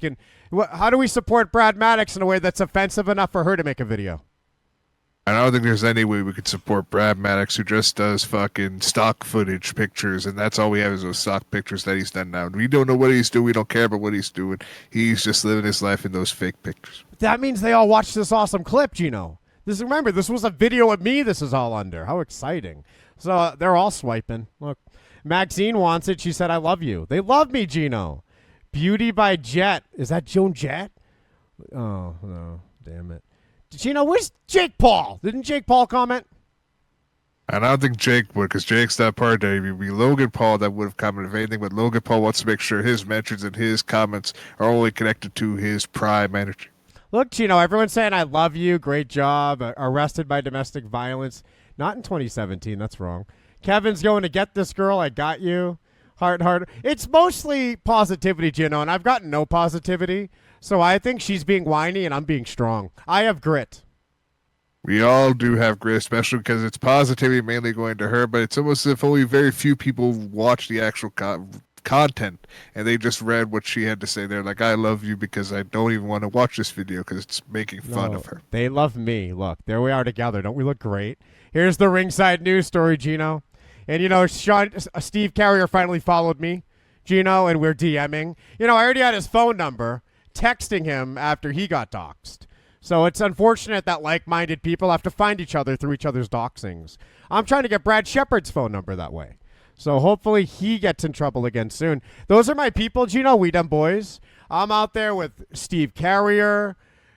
How do we support Brad Maddox in a way that's offensive enough for her to make a video? I don't think there's any way we could support Brad Maddox, who just does fucking stock footage pictures, and that's all we have is those stock pictures that he's done now. We don't know what he's doing. We don't care about what he's doing. He's just living his life in those fake pictures. That means they all watched this awesome clip, Geno. Remember, this was a video of me this is all under. How exciting. So they're all swiping. Look, Maxine wants it. She said, I love you. They love me, Geno. Beauty by Jet. Is that Joan Jett? Oh, no. Damn it. Geno, where's Jake Paul? Didn't Jake Paul comment? And I don't think Jake would, because Jake's not part of that. It would be Logan Paul that would have commented if anything, but Logan Paul wants to make sure his mentions and his comments are only connected to his prime energy. Look, Geno, everyone's saying, I love you. Great job. Arrested by domestic violence. Not in 2017. That's wrong. Kevin's going to get this girl. I got you. Heart. It's mostly positivity, Geno, and I've gotten no positivity. So I think she's being whiny and I'm being strong. I have grit. We all do have grit, especially because it's positivity mainly going to her, but it's almost as if only very few people watch the actual content, and they just read what she had to say. They're like, I love you because I don't even want to watch this video because it's making fun of her. They love me. Look, there we are together. Don't we look great? Here's the ringside news story, Geno. And, Steve Carrier finally followed me, Geno, and we're DMing. I already had his phone number, texting him after he got doxxed. So it's unfortunate that like-minded people have to find each other through each other's doxings. I'm trying to get Brad Shepard's phone number that way. So hopefully he gets in trouble again soon. Those are my people, Geno, we them boys. I'm out there with Steve Carrier,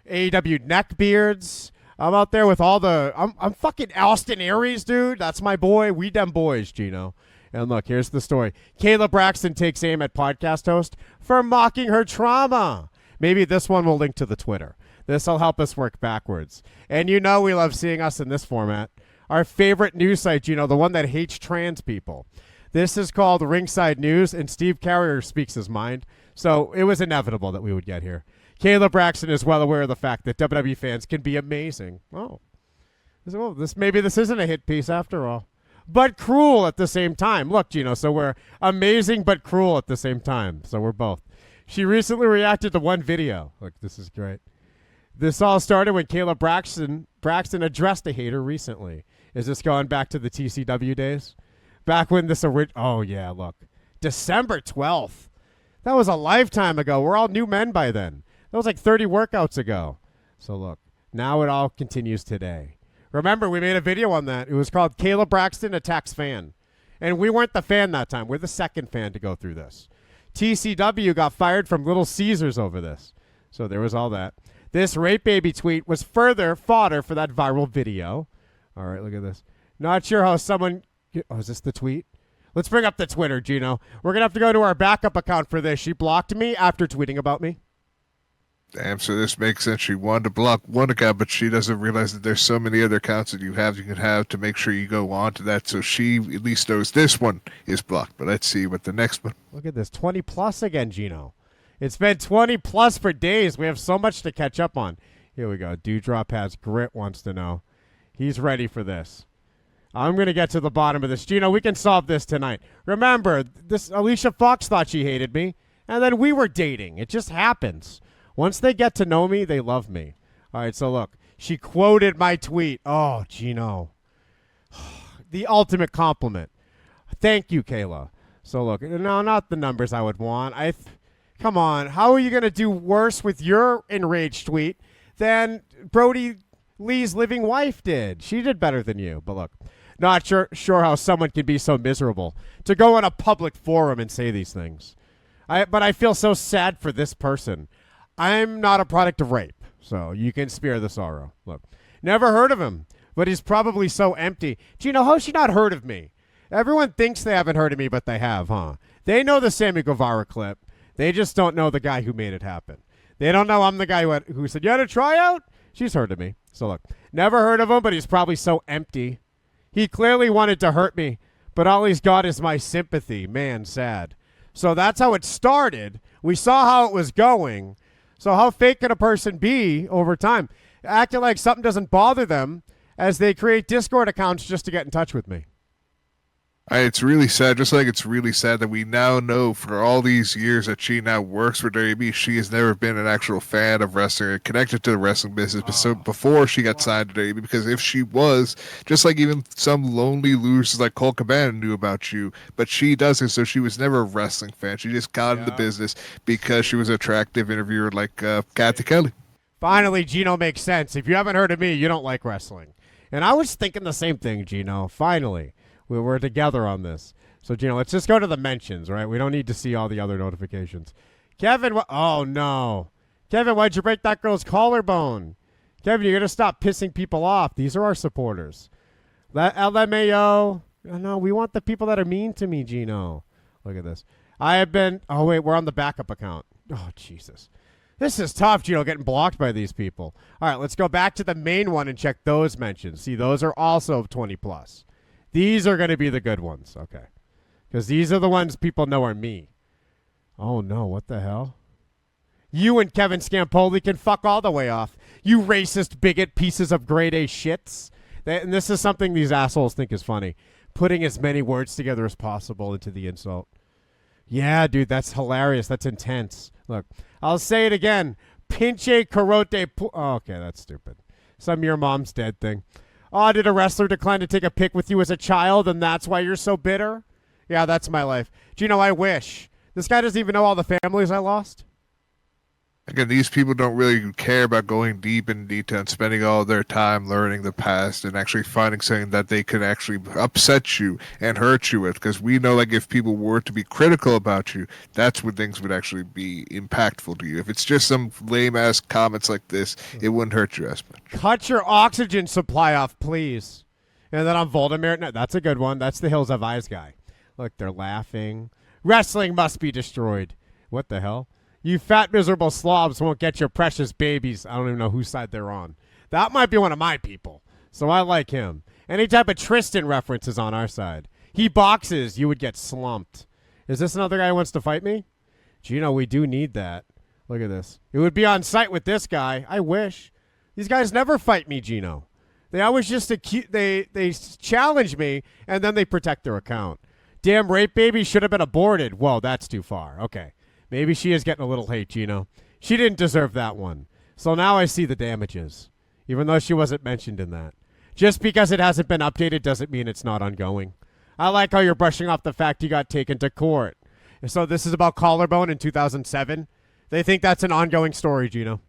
AEW Neckbeards. I'm out there with all the... I'm fucking Austin Aries, dude. That's my boy. We them boys, Geno. And look, here's the story. Kayla Braxton takes aim at podcast host for mocking her trauma. Maybe this one will link to the Twitter. This will help us work backwards. And we love seeing us in this format. Our favorite news site, the one that hates trans people. This is called Ringside News, and Steve Carrier speaks his mind. So it was inevitable that we would get here. Kayla Braxton is well aware of the fact that WWE fans can be amazing. Maybe this isn't a hit piece after all. But cruel at the same time. Look, so we're amazing but cruel at the same time. So we're both. She recently reacted to one video. Look, this is great. This all started when Kayla Braxton addressed a hater recently. Is this going back to the TCW days? Back when this oh, yeah, look. December 12th. That was a lifetime ago. We're all new men by then. That was like 30 workouts ago. So look, now it all continues today. Remember, we made a video on that. It was called Kayla Braxton Attacks Fan. And we weren't the fan that time. We're the second fan to go through this. TCW got fired from Little Caesars over this. So there was all that. This rape baby tweet was further fodder for that viral video. All right, look at this. Not sure how someone... Oh, is this the tweet? Let's bring up the Twitter, Geno. We're going to have to go to our backup account for this. She blocked me after tweeting about me. Damn, so this makes sense. She wanted to block one account, but she doesn't realize that there's so many other accounts that you can have to make sure you go on to that. So she at least knows this one is blocked. But let's see what the next one. Look at this. 20 plus again, Geno. It's been 20 plus for days. We have so much to catch up on. Here we go. Dewdrop has grit, wants to know. He's ready for this. I'm going to get to the bottom of this. Geno, we can solve this tonight. Remember, this Alicia Fox thought she hated me, and then we were dating. It just happens. Once they get to know me, they love me. All right, so look. She quoted my tweet. Oh, Geno. The ultimate compliment. Thank you, Kayla. So look, no, not the numbers I would want. Come on. How are you going to do worse with your enraged tweet than Brody Lee's living wife did? She did better than you. But look, not sure how someone can be so miserable to go on a public forum and say these things. But I feel so sad for this person. I'm not a product of rape, so you can spare the sorrow. Look, never heard of him, but he's probably so empty. Geno, how's she not heard of me? Everyone thinks they haven't heard of me, but they have, huh? They know the Sammy Guevara clip. They just don't know the guy who made it happen. They don't know I'm the guy who said, you had a tryout? She's heard of me. So look, never heard of him, but he's probably so empty. He clearly wanted to hurt me, but all he's got is my sympathy. Man, sad. So that's how it started. We saw how it was going. So how fake can a person be over time? Acting like something doesn't bother them as they create Discord accounts just to get in touch with me. It's really sad, just like it's really sad that we now know for all these years that she now works for WWE. She has never been an actual fan of wrestling or connected to the wrestling business so before she got signed to WWE. Because if she was, just like even some lonely losers like Cole Cabana knew about you, but she doesn't, so she was never a wrestling fan. She just got into business because she was an attractive interviewer like Kathy Kelly. Finally, Geno makes sense. If you haven't heard of me, you don't like wrestling. And I was thinking the same thing, Geno. Finally. We were together on this. So, Geno, let's just go to the mentions, right? We don't need to see all the other notifications. Kevin, oh, no. Kevin, why'd you break that girl's collarbone? Kevin, you're going to stop pissing people off. These are our supporters. LMAO. No, we want the people that are mean to me, Geno. Look at this. Oh, wait, we're on the backup account. Oh, Jesus. This is tough, Geno, getting blocked by these people. All right, let's go back to the main one and check those mentions. See, those are also 20 plus. These are going to be the good ones, okay? Because these are the ones people know are me. Oh, no, what the hell? You and Kevin Scampoli can fuck all the way off. You racist bigot pieces of grade A shits. And this is something these assholes think is funny. Putting as many words together as possible into the insult. Yeah, dude, that's hilarious. That's intense. Look, I'll say it again. Pinche carote. Oh, okay, that's stupid. Some your mom's dead thing. Oh, did a wrestler decline to take a pic with you as a child, and that's why you're so bitter? Yeah, that's my life. Geno, I wish. This guy doesn't even know all the families I lost. Again, these people don't really care about going deep in detail and spending all their time learning the past and actually finding something that they could actually upset you and hurt you with. Because we know, like, if people were to be critical about you, that's when things would actually be impactful to you. If it's just some lame-ass comments like this, it wouldn't hurt you as much. Cut your oxygen supply off, please. And then on Voldemort, no, that's a good one. That's the Hills Have Eyes guy. Look, they're laughing. Wrestling must be destroyed. What the hell? You fat, miserable slobs won't get your precious babies. I don't even know whose side they're on. That might be one of my people. So I like him. Any type of Tristan reference is on our side. He boxes. You would get slumped. Is this another guy who wants to fight me? Geno, we do need that. Look at this. It would be on site with this guy. I wish. These guys never fight me, Geno. They always just they challenge me, and then they protect their account. Damn rape baby should have been aborted. Whoa, that's too far. Okay. Maybe she is getting a little hate, Geno. She didn't deserve that one. So now I see the damages, even though she wasn't mentioned in that. Just because it hasn't been updated doesn't mean it's not ongoing. I like how you're brushing off the fact you got taken to court. So this is about Collarbone in 2007. They think that's an ongoing story, Geno.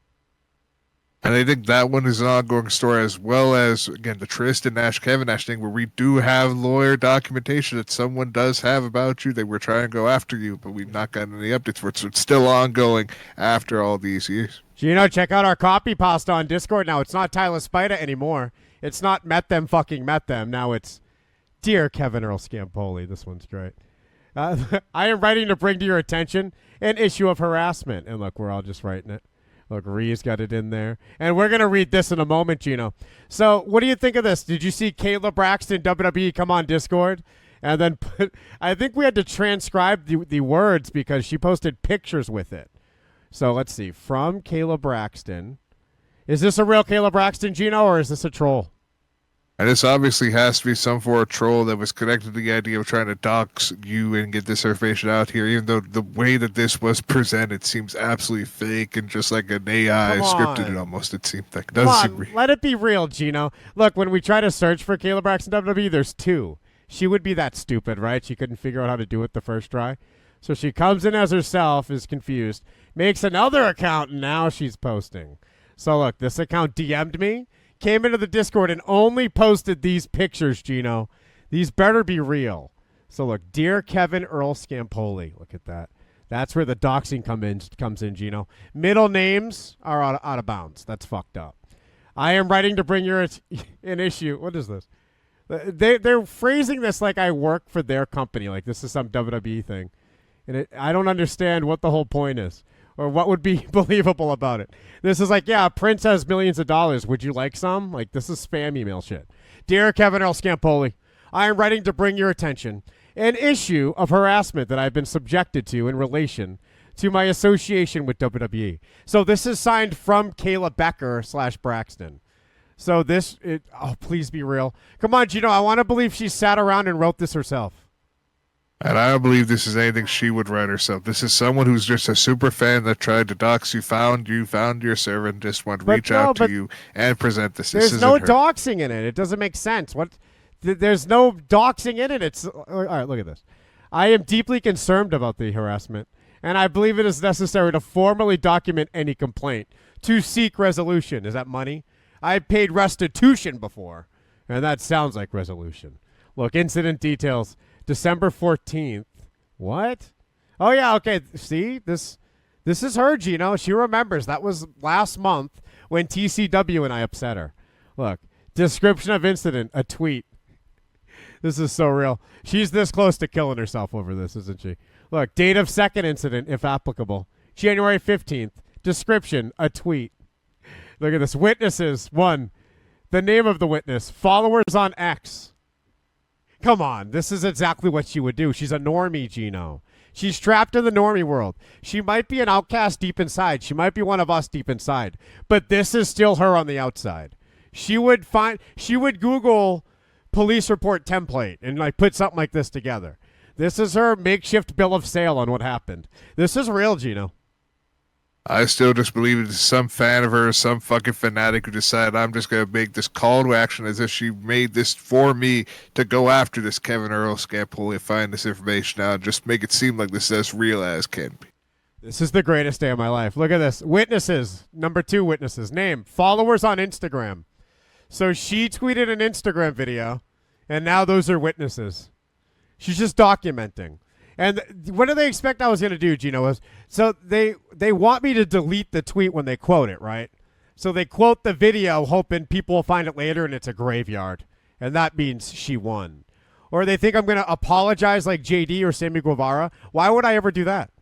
And I think that one is an ongoing story, as well as, again, the Tristan Nash, Kevin Nash thing, where we do have lawyer documentation that someone does have about you. They were trying to go after you, but we've not gotten any updates for it. So it's still ongoing after all these years. Geno, check out our copy pasta on Discord now. It's not Tyler Spida anymore. It's not met them. Now it's Dear Kevin Earl Scampoli. This one's great. I am writing to bring to your attention an issue of harassment. And look, we're all just writing it. Look, Ree's got it in there. And we're going to read this in a moment, Geno. So what do you think of this? Did you see Kayla Braxton, WWE, come on Discord? And then I think we had to transcribe the words because she posted pictures with it. So let's see. From Kayla Braxton. Is this a real Kayla Braxton, Geno, or is this a troll? And this obviously has to be some form of troll that was connected to the idea of trying to dox you and get this information out here, even though the way that this was presented seems absolutely fake and just like an AI scripted it almost, it seemed like. It doesn't seem real. Let it be real, Geno. Look, when we try to search for Kayla Braxton WWE, there's two. She would be that stupid, right? She couldn't figure out how to do it the first try. So she comes in as herself, is confused, makes another account, and now she's posting. So look, this account DM'd me, came into the Discord, and only posted these pictures, Geno. These better be real. So look, Dear Kevin Earl Scampoli. Look at that. That's where the doxing comes in, Geno. Middle names are out of bounds. That's fucked up. I am writing to bring you an issue. What is this? They're phrasing this like I work for their company, like this is some WWE thing. And I don't understand what the whole point is. Or what would be believable about it. This is like, yeah, Prince has millions of dollars. Would you like some? Like, this is spam email shit. Dear Kevin Earl Scampoli, I am writing to bring your attention an issue of harassment that I've been subjected to in relation to my association with WWE. So this is signed from Kayla Becker / Braxton. So please be real. Come on, Geno, I want to believe she sat around and wrote this herself. And I don't believe this is anything she would write herself. This is someone who's just a super fan that tried to dox you, found your server, and just want to reach out to you and present this. There's no doxing in it. It doesn't make sense. There's no doxing in it. All right, look at this. I am deeply concerned about the harassment, and I believe it is necessary to formally document any complaint to seek resolution. Is that money? I paid restitution before, and that sounds like resolution. Look, incident details. December 14th. What? Oh, yeah, okay. See? This is her, Geno. She remembers. That was last month when TCW and I upset her. Look, description of incident, a tweet. This is so real. She's this close to killing herself over this, isn't she? Look, date of second incident, if applicable. January 15th. Description, a tweet. Look at this. Witnesses, 1. The name of the witness. Followers on X. Come on, this is exactly what she would do. She's a normie, Geno. She's trapped in the normie world. She might be an outcast deep inside. She might be one of us deep inside. But this is still her on the outside. She would Google police report template and like put something like this together. This is her makeshift bill of sale on what happened. This is real, Geno. I still just believe it's some fan of hers, some fucking fanatic who decided I'm just going to make this call to action as if she made this for me to go after this Kevin Earl Scampoli and find this information out and just make it seem like this is as real as can be. This is the greatest day of my life. Look at this. Witnesses. Number 2 witnesses. Name. Followers on Instagram. So she tweeted an Instagram video, and now those are witnesses. She's just documenting. And what do they expect I was going to do, Geno? So they want me to delete the tweet when they quote it, right? So they quote the video hoping people will find it later and it's a graveyard. And that means she won. Or they think I'm going to apologize like JD or Sammy Guevara. Why would I ever do that?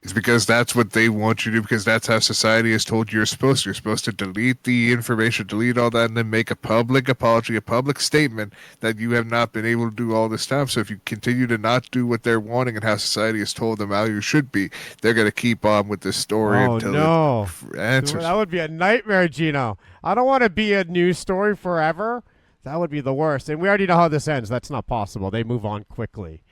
It's because that's what they want you to do, because that's how society has told you you're supposed to. You're supposed to delete the information, delete all that, and then make a public apology, a public statement that you have not been able to do all this time. So if you continue to not do what they're wanting and how society has told them how you should be, they're going to keep on with this story until no. it answers. That would be a nightmare, Geno. I don't want to be a news story forever. That would be the worst. And we already know how this ends. That's not possible. They move on quickly.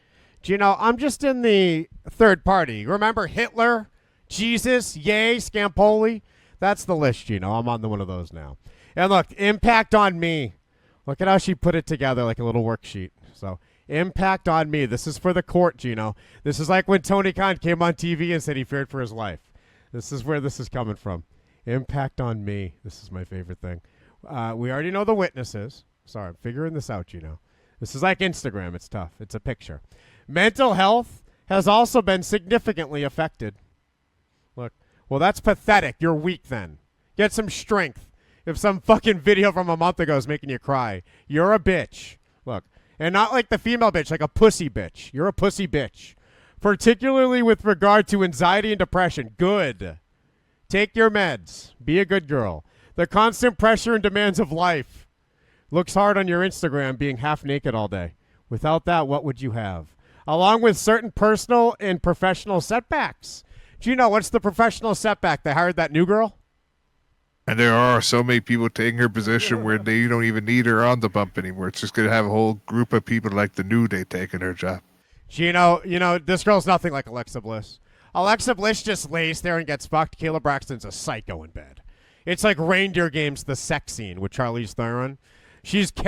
Geno, I'm just in the third party. Remember Hitler, Jesus, Yay, Scampoli? That's the list, Geno. I'm on one of those now. And look, impact on me. Look at how she put it together like a little worksheet. So, impact on me. This is for the court, Geno. This is like when Tony Khan came on TV and said he feared for his life. This is where this is coming from. Impact on me. This is my favorite thing. We already know the witnesses. Sorry, I'm figuring this out, Geno. This is like Instagram. It's tough. It's a picture. Mental health has also been significantly affected. Look, well, that's pathetic. You're weak then. Get some strength. If some fucking video from a month ago is making you cry, you're a bitch. Look, and not like the female bitch, like a pussy bitch. You're a pussy bitch. Particularly with regard to anxiety and depression. Good. Take your meds. Be a good girl. The constant pressure and demands of life. Looks hard on your Instagram being half naked all day. Without that, what would you have? Along with certain personal and professional setbacks. Geno, what's the professional setback? They hired that new girl? And there are so many people taking her position where they don't even need her on the bump anymore. It's just going to have a whole group of people like the New Day taking her job. Geno, this girl's nothing like Alexa Bliss. Alexa Bliss just lays there and gets fucked. Kayla Braxton's a psycho in bed. It's like Reindeer Games, the sex scene with Charlize Theron.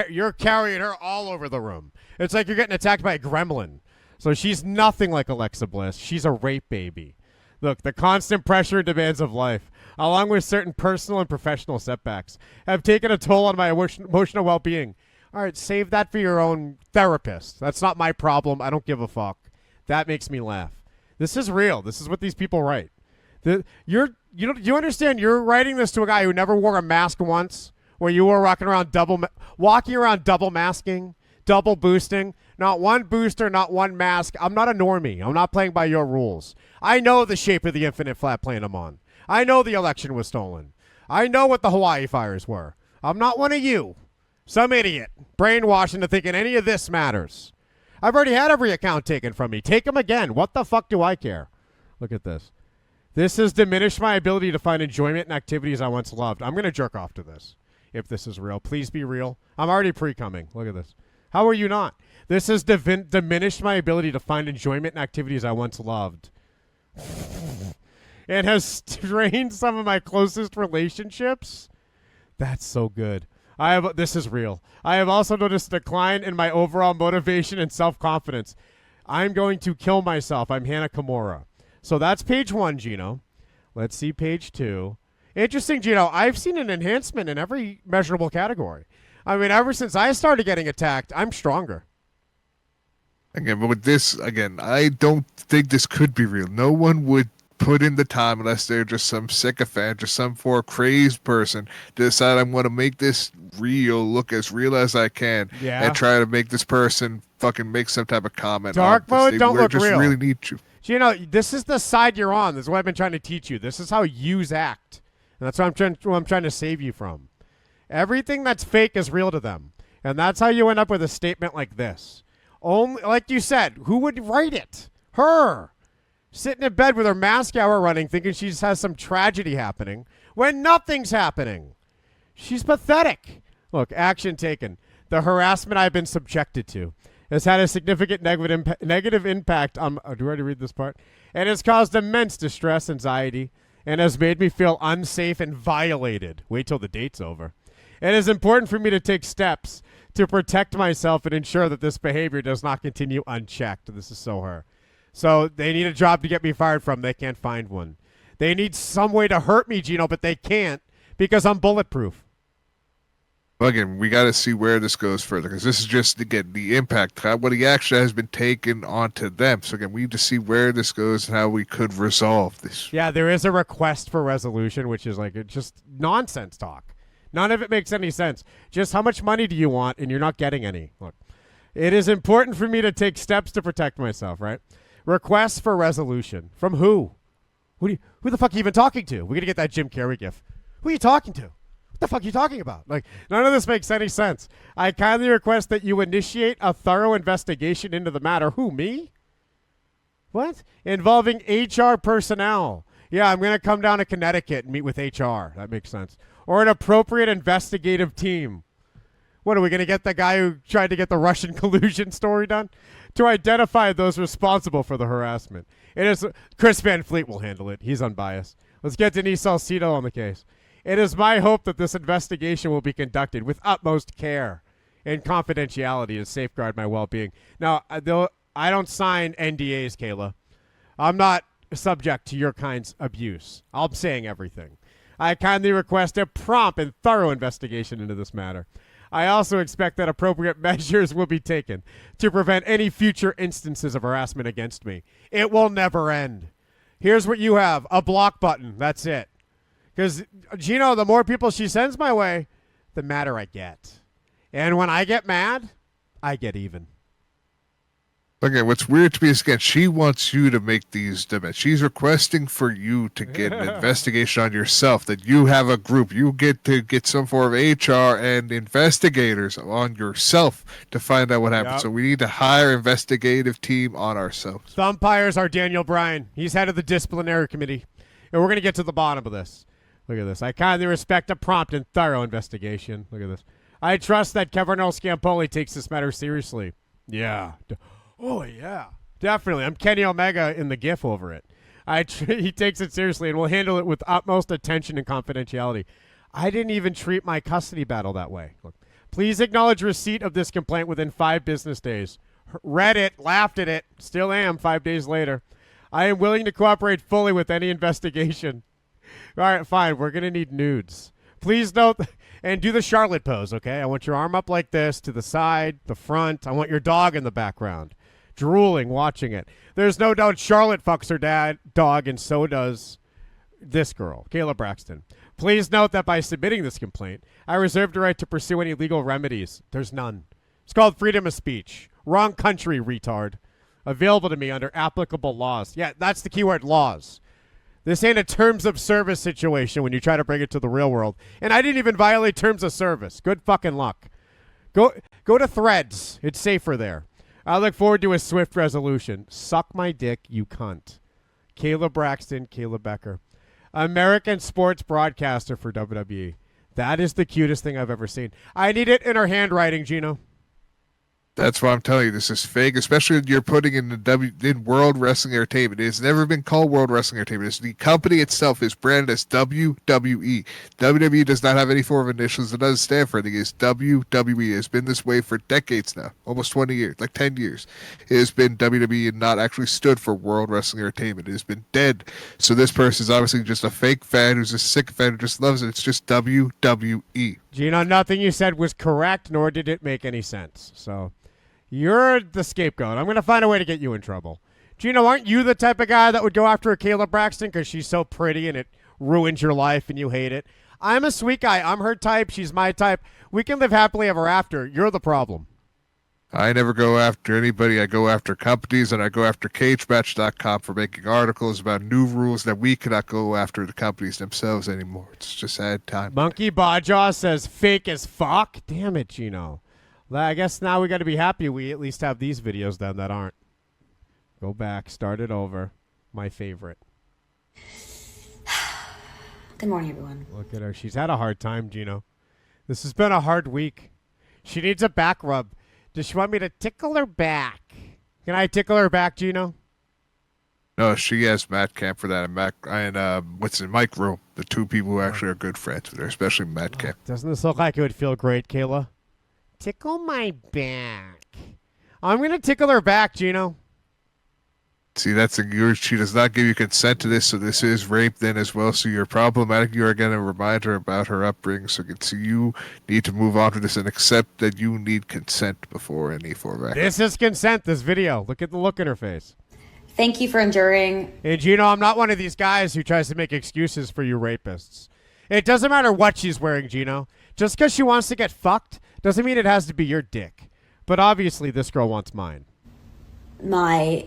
You're carrying her all over the room. It's like you're getting attacked by a gremlin. So she's nothing like Alexa Bliss. She's a rape baby. Look, the constant pressure and demands of life, along with certain personal and professional setbacks, have taken a toll on my emotional well-being. All right, save that for your own therapist. That's not my problem. I don't give a fuck. That makes me laugh. This is real. This is what these people write. You understand? You're writing this to a guy who never wore a mask once, where you were walking around double masking, double boosting. Not one booster, not one mask. I'm not a normie. I'm not playing by your rules. I know the shape of the infinite flat plane I'm on. I know the election was stolen. I know what the Hawaii fires were. I'm not one of you. Some idiot brainwashed into thinking any of this matters. I've already had every account taken from me. Take them again. What the fuck do I care? Look at this. This has diminished my ability to find enjoyment in activities I once loved. I'm going to jerk off to this. If this is real, please be real. I'm already pre-coming. Look at this. How are you not? This has diminished my ability to find enjoyment in activities I once loved. It has strained some of my closest relationships. That's so good. This is real. I have also noticed a decline in my overall motivation and self-confidence. I'm going to kill myself. I'm Hannah Kimura. So that's page 1, Geno. Let's see page 2. Interesting, Geno. I've seen an enhancement in every measurable category. I mean, ever since I started getting attacked, I'm stronger. Again, but with this, I don't think this could be real. No one would put in the time unless they're just some sycophant, just some crazed person to decide I'm going to make this look as real as I can, and try to make this person fucking make some type of comment. Dark mode don't look real. Really need you. This is the side you're on. This is what I've been trying to teach you. This is how yous act. And that's what I'm trying to save you from. Everything that's fake is real to them. And that's how you end up with a statement like this. Only, like you said, who would write it? Her. Sitting in bed with her mask hour running, thinking she just has some tragedy happening when nothing's happening. She's pathetic. Look, action taken. The harassment I've been subjected to has had a significant negative impact on... do I already read this part? And has caused immense distress, anxiety, and has made me feel unsafe and violated. Wait till the date's over. It is important for me to take steps to protect myself and ensure that this behavior does not continue unchecked. This is so her. So they need a job to get me fired from. They can't find one. They need some way to hurt me, Geno, but they can't because I'm bulletproof. Well, again, we got to see where this goes further because this is just, again, the impact, what he actually has been taken onto them. So, again, we need to see where this goes and how we could resolve this. Yeah, there is a request for resolution, which is like just nonsense talk. None of it makes any sense. Just how much money do you want, and you're not getting any. Look, it is important for me to take steps to protect myself, right? Requests for resolution. From who? Who the fuck are you even talking to? We're going to get that Jim Carrey gif. Who are you talking to? What the fuck are you talking about? Like, none of this makes any sense. I kindly request that you initiate a thorough investigation into the matter. Who, me? What? Involving HR personnel. Yeah, I'm going to come down to Connecticut and meet with HR. That makes sense. Or an appropriate investigative team. What, are we going to get the guy who tried to get the Russian collusion story done? To identify those responsible for the harassment. It is Chris Van Fleet will handle it. He's unbiased. Let's get Denise Salcido on the case. It is my hope that this investigation will be conducted with utmost care and confidentiality to safeguard my well-being. Now, I don't sign NDAs, Kayla. I'm not subject to your kind's abuse. I'm saying everything. I kindly request a prompt and thorough investigation into this matter. I also expect that appropriate measures will be taken to prevent any future instances of harassment against me. It will never end. Here's what you have, a block button. That's it. Because, Geno, the more people she sends my way, the madder I get. And when I get mad, I get even. Okay, what's weird to me is, again, she wants you to make these demands. She's requesting for you to get an investigation on yourself, that you have a group. You get to get some form of HR and investigators on yourself to find out what happened. Yep. So we need to hire an investigative team on ourselves. The umpires are Daniel Bryan. He's head of the disciplinary committee. And we're going to get to the bottom of this. Look at this. I kindly respect a prompt and thorough investigation. Look at this. I trust that Governor Scampoli takes this matter seriously. Yeah. Oh, yeah. Definitely. I'm Kenny Omega in the GIF over it. He takes it seriously and will handle it with utmost attention and confidentiality. I didn't even treat my custody battle that way. Look, please acknowledge receipt of this complaint within 5 business days. Read it, laughed at it, still am 5 days later. I am willing to cooperate fully with any investigation. All right, fine. We're going to need nudes. Please note, and do the Charlotte pose, okay? I want your arm up like this, to the side, the front. I want your dog in the background, drooling, watching it. There's no doubt Charlotte fucks her dog, and so does this girl, Kayla Braxton. Please note that by submitting this complaint, I reserve the right to pursue any legal remedies. There's none. It's called freedom of speech. Wrong country, retard. Available to me under applicable laws. Yeah, that's the keyword, laws. This ain't a terms of service situation when you try to bring it to the real world. And I didn't even violate terms of service. Good fucking luck. Go to Threads. It's safer there. I look forward to a swift resolution. Suck my dick, you cunt. Kayla Braxton, Kayla Becker. American sports broadcaster for WWE. That is the cutest thing I've ever seen. I need it in her handwriting, Geno. That's why I'm telling you, this is fake, especially when you're putting in World Wrestling Entertainment. It has never been called World Wrestling Entertainment. The company itself is branded as WWE. WWE does not have any form of initials. It doesn't stand for anything. It's WWE. It has been this way for decades now, almost 20 years, like 10 years. It has been WWE and not actually stood for World Wrestling Entertainment. It has been dead. So this person is obviously just a fake fan who's a sick fan who just loves it. It's just WWE. Geno, nothing you said was correct, nor did it make any sense. So you're the scapegoat. I'm going to find a way to get you in trouble. Geno, aren't you the type of guy that would go after a Kayla Braxton because she's so pretty and it ruins your life and you hate it? I'm a sweet guy. I'm her type. She's my type. We can live happily ever after. You're the problem. I never go after anybody. I go after companies, and I go after cagematch.com for making articles about new rules that we cannot go after the companies themselves anymore. It's just sad time. Monkey Bajaw says fake as fuck. Damn it, Geno. I guess now we got to be happy we at least have these videos then that aren't. Go back, start it over. My favorite. Good morning, everyone. Look at her. She's had a hard time, Geno. This has been a hard week. She needs a back rub. Does she want me to tickle her back? Can I tickle her back, Geno? No, she has Matt Camp for that, and Mike Room, the two people who actually are good friends with her, especially Matt Camp. Doesn't this look like it would feel great, Kayla? Tickle my back. I'm going to tickle her back, Geno. See, she does not give you consent to this, so this is rape then as well. So you're problematic. You are going to remind her about her upbringing. So you need to move on to this and accept that you need consent before any form of action. This is consent, this video. Look at the look in her face. Thank you for enduring. And Geno, I'm not one of these guys who tries to make excuses for you rapists. It doesn't matter what she's wearing, Geno. Just because she wants to get fucked doesn't mean it has to be your dick. But obviously this girl wants mine. My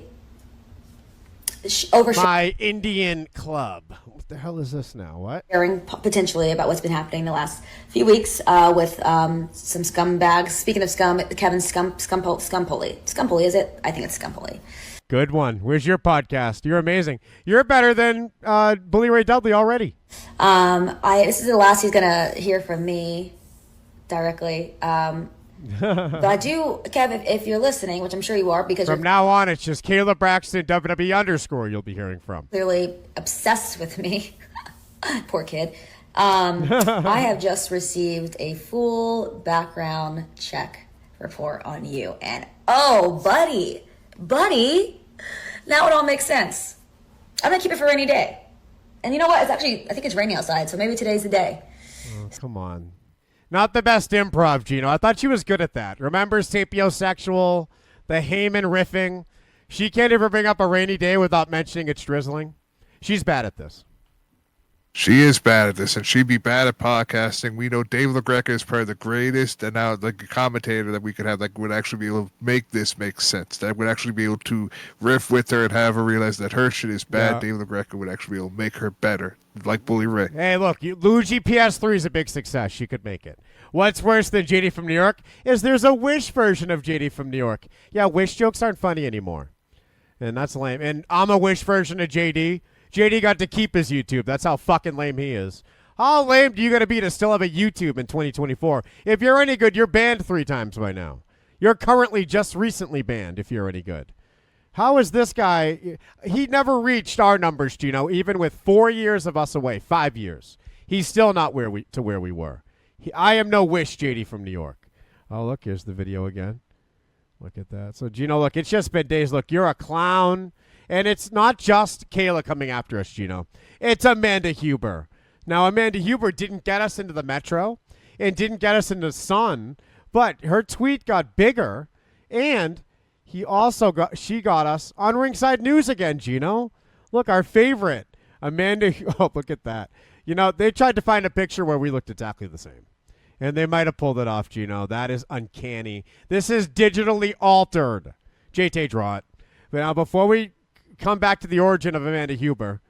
Indian club. What the hell is this now? What? Sharing potentially about what's been happening the last few weeks with some scumbags. Speaking of scum, Kevin Scampoli. Scampoli, is it? I think it's Scampoli. Good one. Where's your podcast? You're amazing. You're better than Bully Ray Dudley already. This is the last he's gonna hear from me directly. But I do, Kev, if you're listening, which I'm sure you are, because from now on, it's just Kayla Braxton WWE_ you'll be hearing from. Clearly obsessed with me. Poor kid. I have just received a full background check report on you, and oh, buddy, now it all makes sense. I'm gonna keep it for a rainy day. And you know what? I think it's raining outside, so maybe today's the day. Oh, come on. Not the best improv, Geno. I thought she was good at that. Remember sapiosexual, the Heyman riffing? She can't ever bring up a rainy day without mentioning it's drizzling. She's bad at this. She is bad at this, and she'd be bad at podcasting. We know Dave LaGreca is probably the greatest, and now like a commentator that we could have that would actually be able to make this make sense. That would actually be able to riff with her and have her realize that her shit is bad. Yeah. Dave LaGreca would actually be able to make her better, like Bully Ray. Hey, look, Luigi PS3 is a big success. She could make it. What's worse than JD from New York is there's a Wish version of JD from New York. Yeah, Wish jokes aren't funny anymore, and that's lame. And I'm a Wish version of JD. JD got to keep his YouTube. That's how fucking lame he is. How lame do you got to be to still have a YouTube in 2024? If you're any good, you're banned 3 times by now. You're currently just recently banned if you're any good. How is this guy? He never reached our numbers, Geno, even with 4 years of us away, 5 years. He's still not where we were. I am no Wish, JD from New York. Oh, look, here's the video again. Look at that. So, Geno, look, it's just been days. Look, you're a clown. And it's not just Kayla coming after us, Geno. It's Amanda Huber. Now, Amanda Huber didn't get us into the Metro and didn't get us into the Sun, but her tweet got bigger, and she got us on Ringside News again, Geno. Look, our favorite, Amanda. Oh, look at that. You know, they tried to find a picture where we looked exactly the same, and they might have pulled it off, Geno. That is uncanny. This is digitally altered. JT, draw it. But now, before we come back to the origin of Amanda Huber,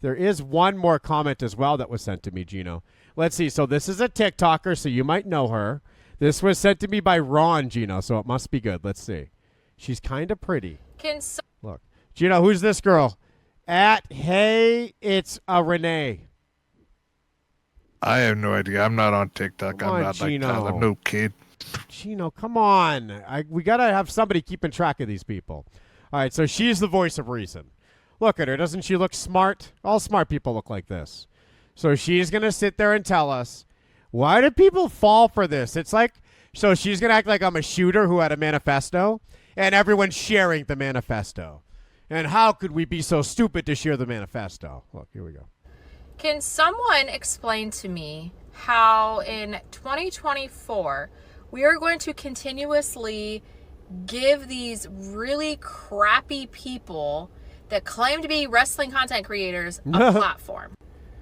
there is one more comment as well that was sent to me, Geno. Let's see. So this is a TikToker, so you might know her. This was sent to me by Ron, Geno, so it must be good. Let's see. She's kind of pretty. Look. Geno, who's this girl? Hey, it's Renee. I have no idea. I'm not on TikTok. I'm not Geno. like that. I'm no kid. Geno, come on. We got to have somebody keeping track of these people. All right, so she's the voice of reason. Look at her. Doesn't she look smart? All smart people look like this. So she's going to sit there and tell us, why do people fall for this? It's like, so she's going to act like I'm a shooter who had a manifesto, and everyone's sharing the manifesto. And how could we be so stupid to share the manifesto? Look, here we go. Can someone explain to me how in 2024 we are going to continuously give these really crappy people that claim to be wrestling content creators a platform?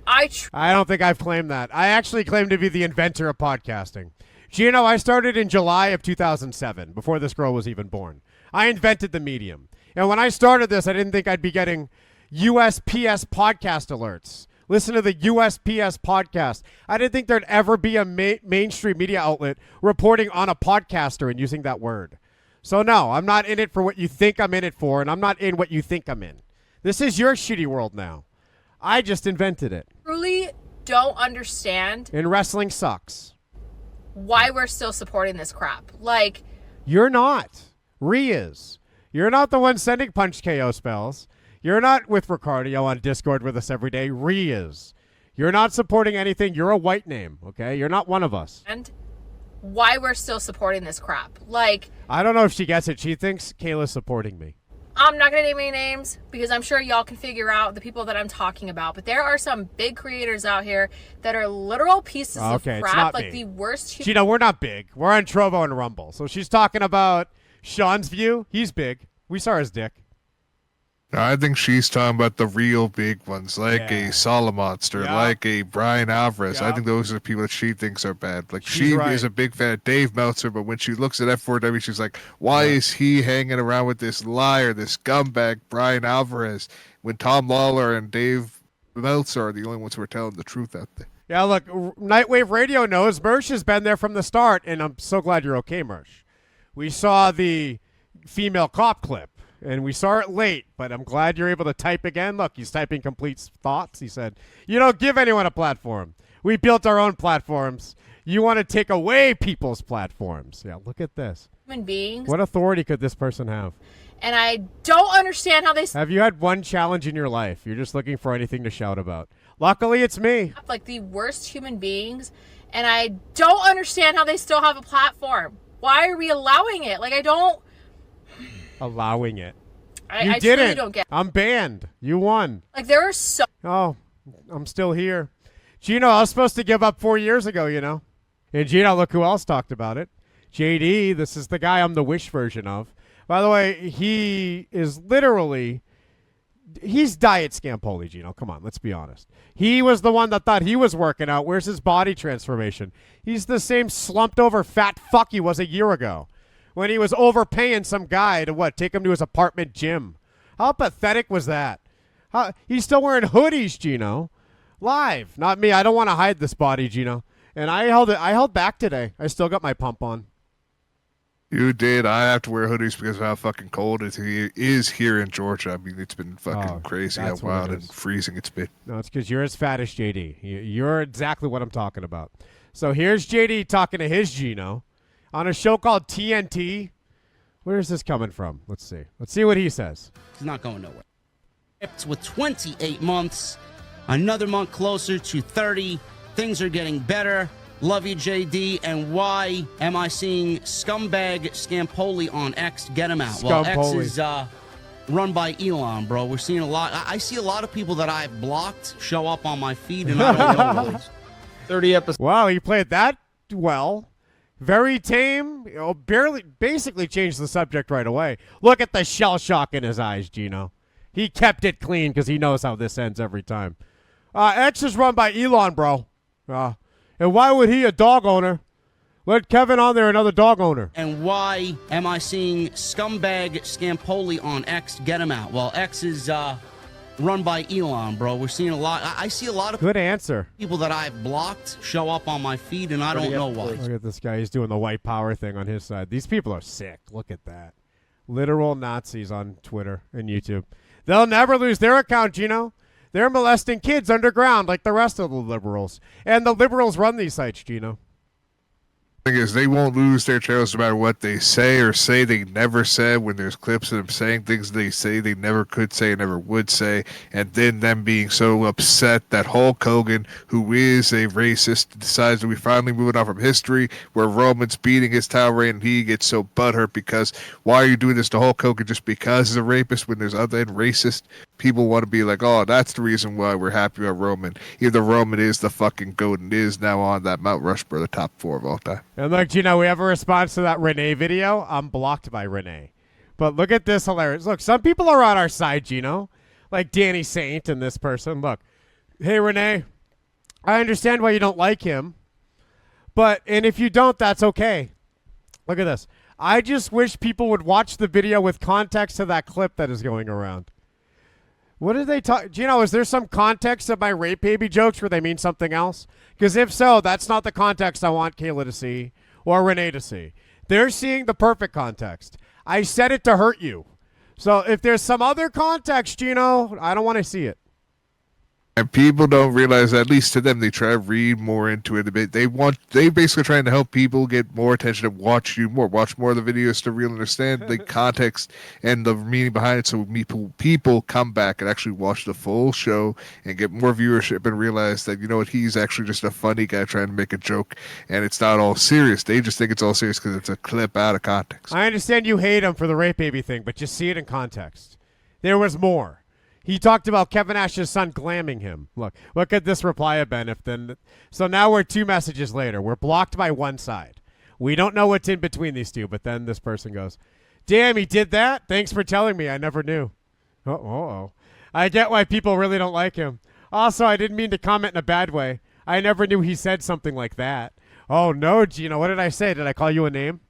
I don't think I've claimed that. I actually claim to be the inventor of podcasting. Geno, I started in July of 2007, before this girl was even born. I invented the medium. And when I started this, I didn't think I'd be getting USPS podcast alerts Listen to the USPS podcast. I didn't think there'd ever be a mainstream media outlet reporting on a podcaster and using that word. So no, I'm not in it for what you think I'm in it for, and I'm not in what you think I'm in. This is your shitty world now. I just invented it. Truly don't understand. And wrestling sucks. Why we're still supporting this crap. Like, you're not. Rhea is. You're not the one sending punch KO spells. You're not with Ricardio on Discord with us every day. Rhea is. You're not supporting anything. You're a white name, okay? You're not one of us. And why we're still supporting this crap. Like, I don't know if she gets it. She thinks Kayla's supporting me. I'm not going to name any names because I'm sure y'all can figure out the people that I'm talking about. But there are some big creators out here that are literal pieces of crap. Like me. The worst. Gino, we're not big. We're on Trovo and Rumble. So she's talking about Sean's view. He's big. We saw his dick. I think she's talking about the real big ones, like a Solomonster, like a Brian Alvarez. I think those are the people that she thinks are bad. Like, she is a big fan of Dave Meltzer, but when she looks at F4W, she's like, why is he hanging around with this liar, this scumbag, Brian Alvarez, when Tom Lawler and Dave Meltzer are the only ones who are telling the truth out there? Yeah, look, Nightwave Radio knows Mersh has been there from the start, and I'm so glad you're okay, Mersh. We saw the female cop clip. And we saw it late, but I'm glad you're able to type again. Look, he's typing complete thoughts. He said, you don't give anyone a platform. We built our own platforms. You want to take away people's platforms. Yeah, look at this. Human beings. What authority could this person have? And I don't understand how they... Have you had one challenge in your life? You're just looking for anything to shout about. Luckily, it's me. Like the worst human beings. And I don't understand how they still have a platform. Why are we allowing it? Like, I don't... Allowing it. I didn't. Truly don't get. I'm banned. You won. Like, there are so. Oh, I'm still here. Gino, I was supposed to give up 4 years ago, you know. And Gino, look who else talked about it. JD, this is the guy I'm the Wish version of. By the way, he is literally, he's Diet Scampoli, Gino. Come on, let's be honest. He was the one that thought he was working out. Where's his body transformation? He's the same slumped over fat fuck he was a year ago, when he was overpaying some guy to take him to his apartment gym. How pathetic was that? He's still wearing hoodies, Gino. Live. Not me. I don't want to hide this body, Gino. And I held back today. I still got my pump on. You did. I have to wear hoodies because of how fucking cold it is here in Georgia. I mean, it's been fucking crazy how wild and freezing it's been. No, it's because you're as fat as JD. You're exactly what I'm talking about. So here's JD talking to his Gino on a show called TNT. Where is this coming from? Let's see. Let's see what he says. It's not going nowhere. It's with 28 months, another month closer to 30. Things are getting better. Love you, JD. And why am I seeing scumbag Scampoli on X? Get him out. Well, X is run by Elon, bro. We're seeing a lot. I see a lot of people that I've blocked show up on my feed, and I don't know. 30 episodes. Wow, he played that well. Very tame. Basically changed the subject right away. Look at the shell shock in his eyes, Gino. He kept it clean because he knows how this ends every time. X is run by Elon, bro. And why would he, a dog owner, let Kevin on there, another dog owner? And why am I seeing scumbag Scampoli on X? Get him out. Well, X is run by Elon, bro. We're seeing a lot. I see a lot of good answer. People that I've blocked show up on my feed, and I don't know why. Look at this guy. He's doing the white power thing on his side. These people are sick. Look at that. Literal Nazis on Twitter and YouTube. They'll never lose their account, Gino. They're molesting kids underground like the rest of the liberals. And the liberals run these sites, Gino. Thing is, they won't lose their channels no matter what they say or say they never said, when there's clips of them saying things they say they never could say and never would say, and then them being so upset that Hulk Hogan, who is a racist, decides that we finally moving on from history where Roman's beating his towel and he gets so butthurt because why are you doing this to Hulk Hogan just because he's a rapist when there's other racist people want to be like, oh, that's the reason why we're happy about Roman. Either Roman is the fucking GOAT and is now on that Mount Rushmore, the top 4 of all time. And look, Gino, we have a response to that Renee video. I'm blocked by Renee. But look at this hilarious. Look, some people are on our side, Gino. Like Danny Saint and this person. Look, hey, Renee, I understand why you don't like him. And if you don't, that's okay. Look at this. I just wish people would watch the video with context to that clip that is going around. What did they talk? Gino, is there some context of my rape baby jokes where they mean something else? Because if so, that's not the context I want Kayla to see or Renee to see. They're seeing the perfect context. I said it to hurt you. So if there's some other context, Gino, I don't want to see it. And people don't realize, at least to them, they try to read more into it a bit. They basically trying to help people get more attention and watch more of the videos to really understand the context and the meaning behind it. So people come back and actually watch the full show and get more viewership and realize that, you know what, he's actually just a funny guy trying to make a joke and it's not all serious. They just think it's all serious because it's a clip out of context. I understand you hate him for the rape baby thing, but just see it in context. There was more. He talked about Kevin Nash's son glamming him. Look at this reply of Ben. So now we're 2 messages later. We're blocked by one side. We don't know what's in between these two, but then this person goes, damn, he did that? Thanks for telling me. I never knew. Uh-oh. I get why people really don't like him. Also, I didn't mean to comment in a bad way. I never knew he said something like that. Oh, no, Gino. What did I say? Did I call you a name?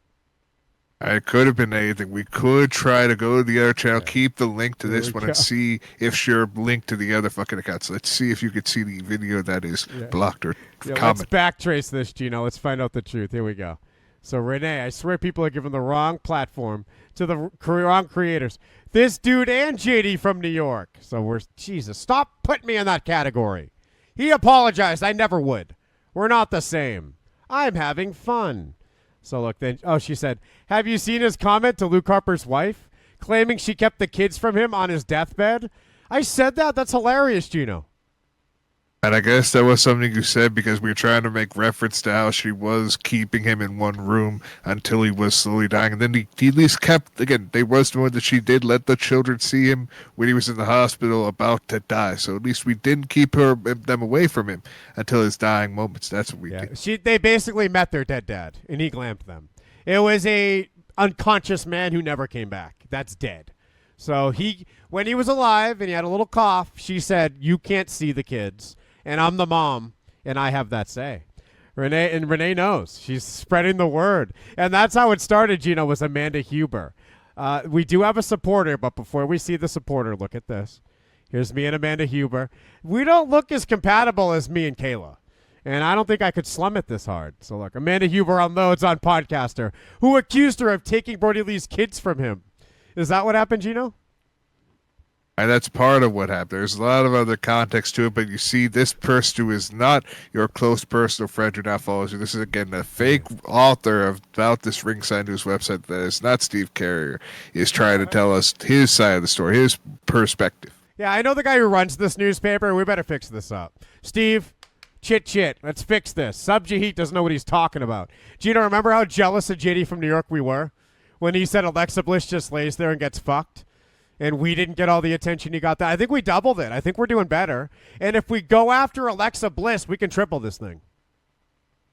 It could have been anything. We could try to go to the other channel, keep the link to this one, and see if you're linked to the other fucking accounts. Let's see if you could see the video that is blocked or comment. Let's backtrace this, Gino. Let's find out the truth. Here we go. So, Renee, I swear people are giving the wrong platform to the wrong creators. This dude and JD from New York. So Jesus, stop putting me in that category. He apologized. I never would. We're not the same. I'm having fun. So look, then, she said, have you seen his comment to Luke Harper's wife, claiming she kept the kids from him on his deathbed? I said that? That's hilarious, Gino. And I guess that was something you said because we were trying to make reference to how she was keeping him in one room until he was slowly dying. And then he at least kept, again, there was the one that she did let the children see him when he was in the hospital about to die. So at least we didn't keep them away from him until his dying moments. That's what we did. They basically met their dead dad, and he glammed them. It was a unconscious man who never came back. That's dead. So when he was alive and he had a little cough, she said, you can't see the kids. And I'm the mom, and I have that say. Renee knows. She's spreading the word. And that's how it started, Gino, was Amanda Huber. We do have a supporter, but before we see the supporter, look at this. Here's me and Amanda Huber. We don't look as compatible as me and Kayla. And I don't think I could slum it this hard. So look, Amanda Huber unloads on podcaster, who accused her of taking Brody Lee's kids from him. Is that what happened, Gino? And that's part of what happened. There's a lot of other context to it, but you see this person who is not your close personal friend who now follows you. This is, again, a fake author about this Ringside News website that is not Steve Carrier, is trying to tell us his side of the story, his perspective. Yeah, I know the guy who runs this newspaper. We better fix this up. Steve, chit. Let's fix this. Subject Heat doesn't know what he's talking about. Gino, remember how jealous of JD from New York we were when he said Alexa Bliss just lays there and gets fucked? And we didn't get all the attention he got. I think we doubled it. I think we're doing better. And if we go after Alexa Bliss, we can triple this thing.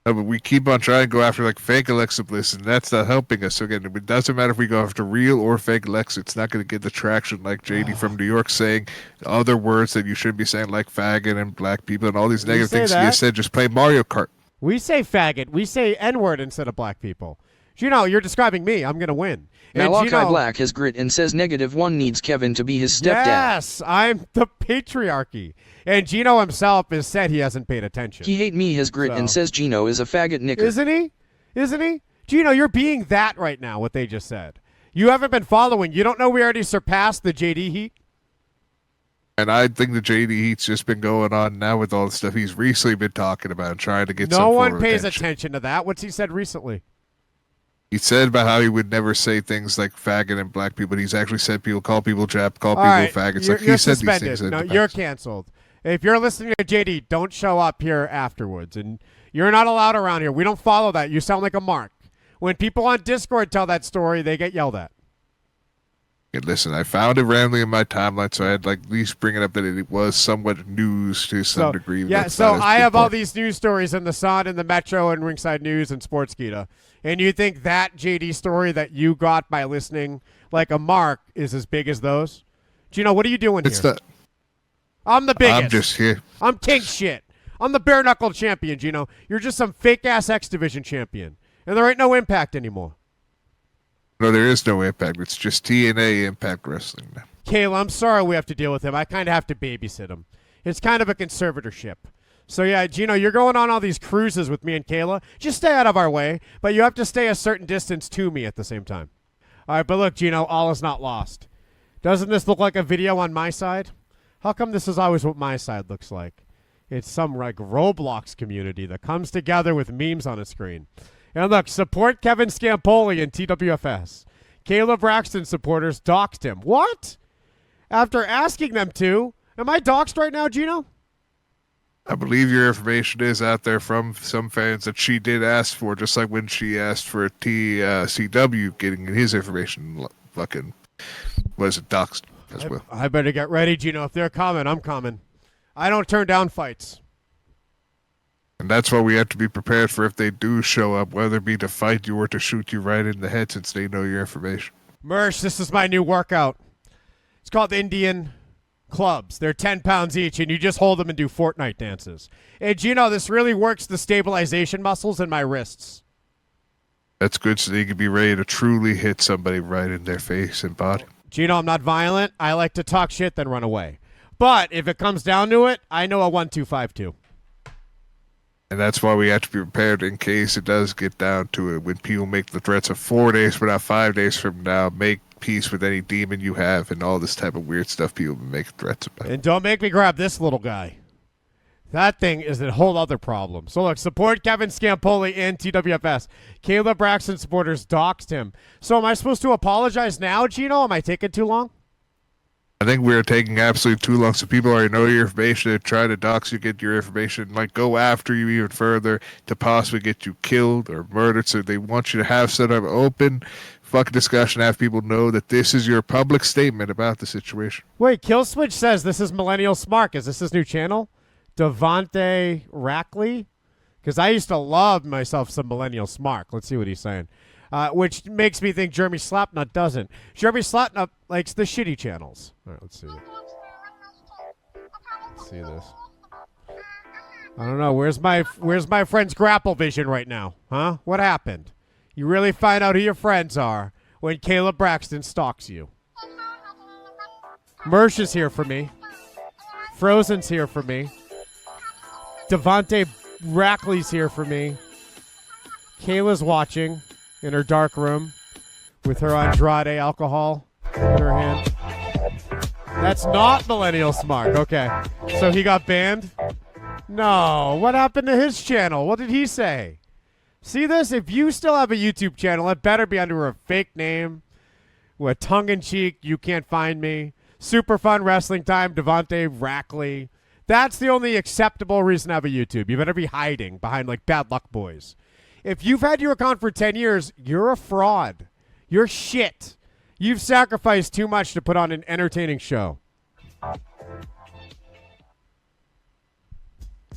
No, but we keep on trying to go after like fake Alexa Bliss, and that's not helping us. So again, it doesn't matter if we go after real or fake Alexa. It's not going to get the traction like JD from New York saying other words that you shouldn't be saying, like faggot and black people and all these negative things. You said just play Mario Kart. We say faggot. We say N-word instead of black people. Gino, you're describing me. I'm going to win. Now Malachi Black has grit and says -1 needs Kevin to be his stepdad. Yes, I'm the patriarchy. And Gino himself has said he hasn't paid attention. He hate me has grit and says Gino is a faggot knicker. Isn't he? Gino, you're being that right now, what they just said. You haven't been following. You don't know we already surpassed the JD Heat? And I think the JD Heat's just been going on now with all the stuff he's recently been talking about and trying to get some No form one pays attention. attention to that. What's he said recently? He said about how he would never say things like faggot and black people. He's actually said people call people Jap, call people faggots. You're, like you're he said suspended. these things. No, you're canceled. If you're listening to JD, don't show up here afterwards. And you're not allowed around here. We don't follow that. You sound like a mark. When people on Discord tell that story, they get yelled at. And listen, I found it randomly in my timeline, so I had like at least bring it up that it was somewhat news to some degree. Yeah, so I have all these news stories in the Sun and the Metro and Ringside News and Sportskeeda. And you think that JD story that you got by listening like a mark is as big as those? Gino, what are you doing here? I'm the biggest. I'm just here. I'm king shit. I'm the bare knuckle champion, Gino. You're just some fake ass X Division champion. And there ain't no Impact anymore. No, there is no Impact. It's just TNA Impact Wrestling now. Kayla, I'm sorry we have to deal with him. I kind of have to babysit him. It's kind of a conservatorship. So, yeah, Geno, you're going on all these cruises with me and Kayla. Just stay out of our way, but you have to stay a certain distance to me at the same time. All right, but look, Geno, all is not lost. Doesn't this look like a video on my side? How come this is always what my side looks like? It's some like Roblox community that comes together with memes on a screen. And look, support Kevin Scampoli and TWFS. Kayla Braxton supporters doxed him. What? After asking them to. Am I doxed right now, Geno? I believe your information is out there from some fans that she did ask for, just like when she asked for TCW getting his information fucking, was it, doxed as well. I better get ready, Geno. If they're coming, I'm coming. I don't turn down fights. And that's why we have to be prepared for if they do show up, whether it be to fight you or to shoot you right in the head since they know your information. Mersh, this is my new workout. It's called Indian clubs. They're 10 pounds each, and you just hold them and do Fortnite dances. And Geno, this really works the stabilization muscles in my wrists. That's good, so you can be ready to truly hit somebody right in their face and body. Geno, I'm not violent. I like to talk shit, then run away. But if it comes down to it, I know a 1-2-5-2. And that's why we have to be prepared in case it does get down to it. When people make the threats of 4 days from now, 5 days from now, make peace with any demon you have and all this type of weird stuff people make threats about. And don't make me grab this little guy. That thing is a whole other problem. So look, support Kevin Scampoli and TWFS. Kayla Braxton supporters doxed him. So am I supposed to apologize now, Geno? Am I taking too long? I think we're taking absolutely too long, so people already know your information and try to dox you, get your information, like go after you even further to possibly get you killed or murdered. So they want you to have sort of open fucking discussion, have people know that this is your public statement about the situation. Wait, Killswitch says this is Millennial Smart. Is this his new channel? Devontae Rackley? Because I used to love myself some Millennial Smart. Let's see what he's saying. Which makes me think Jeremy Slapnut doesn't. Jeremy Slapnut likes the shitty channels. All right, let's see. Let's see this. I don't know. Where's my friend's grapple vision right now? Huh? What happened? You really find out who your friends are when Kayla Braxton stalks you. Mersh is here for me. Frozen's here for me. Devontae Rackley's here for me. Kayla's watching in her dark room with her Andrade alcohol in her hand. That's not Millennial Smart. Okay. So he got banned? No. What happened to his channel? What did he say? See this? If you still have a YouTube channel, it better be under a fake name with tongue-in-cheek, you can't find me. Super Fun Wrestling Time, Devontae Rackley. That's the only acceptable reason to have a YouTube. You better be hiding behind like Bad Luck Boys. If you've had your account for 10 years, you're a fraud. You're shit. You've sacrificed too much to put on an entertaining show.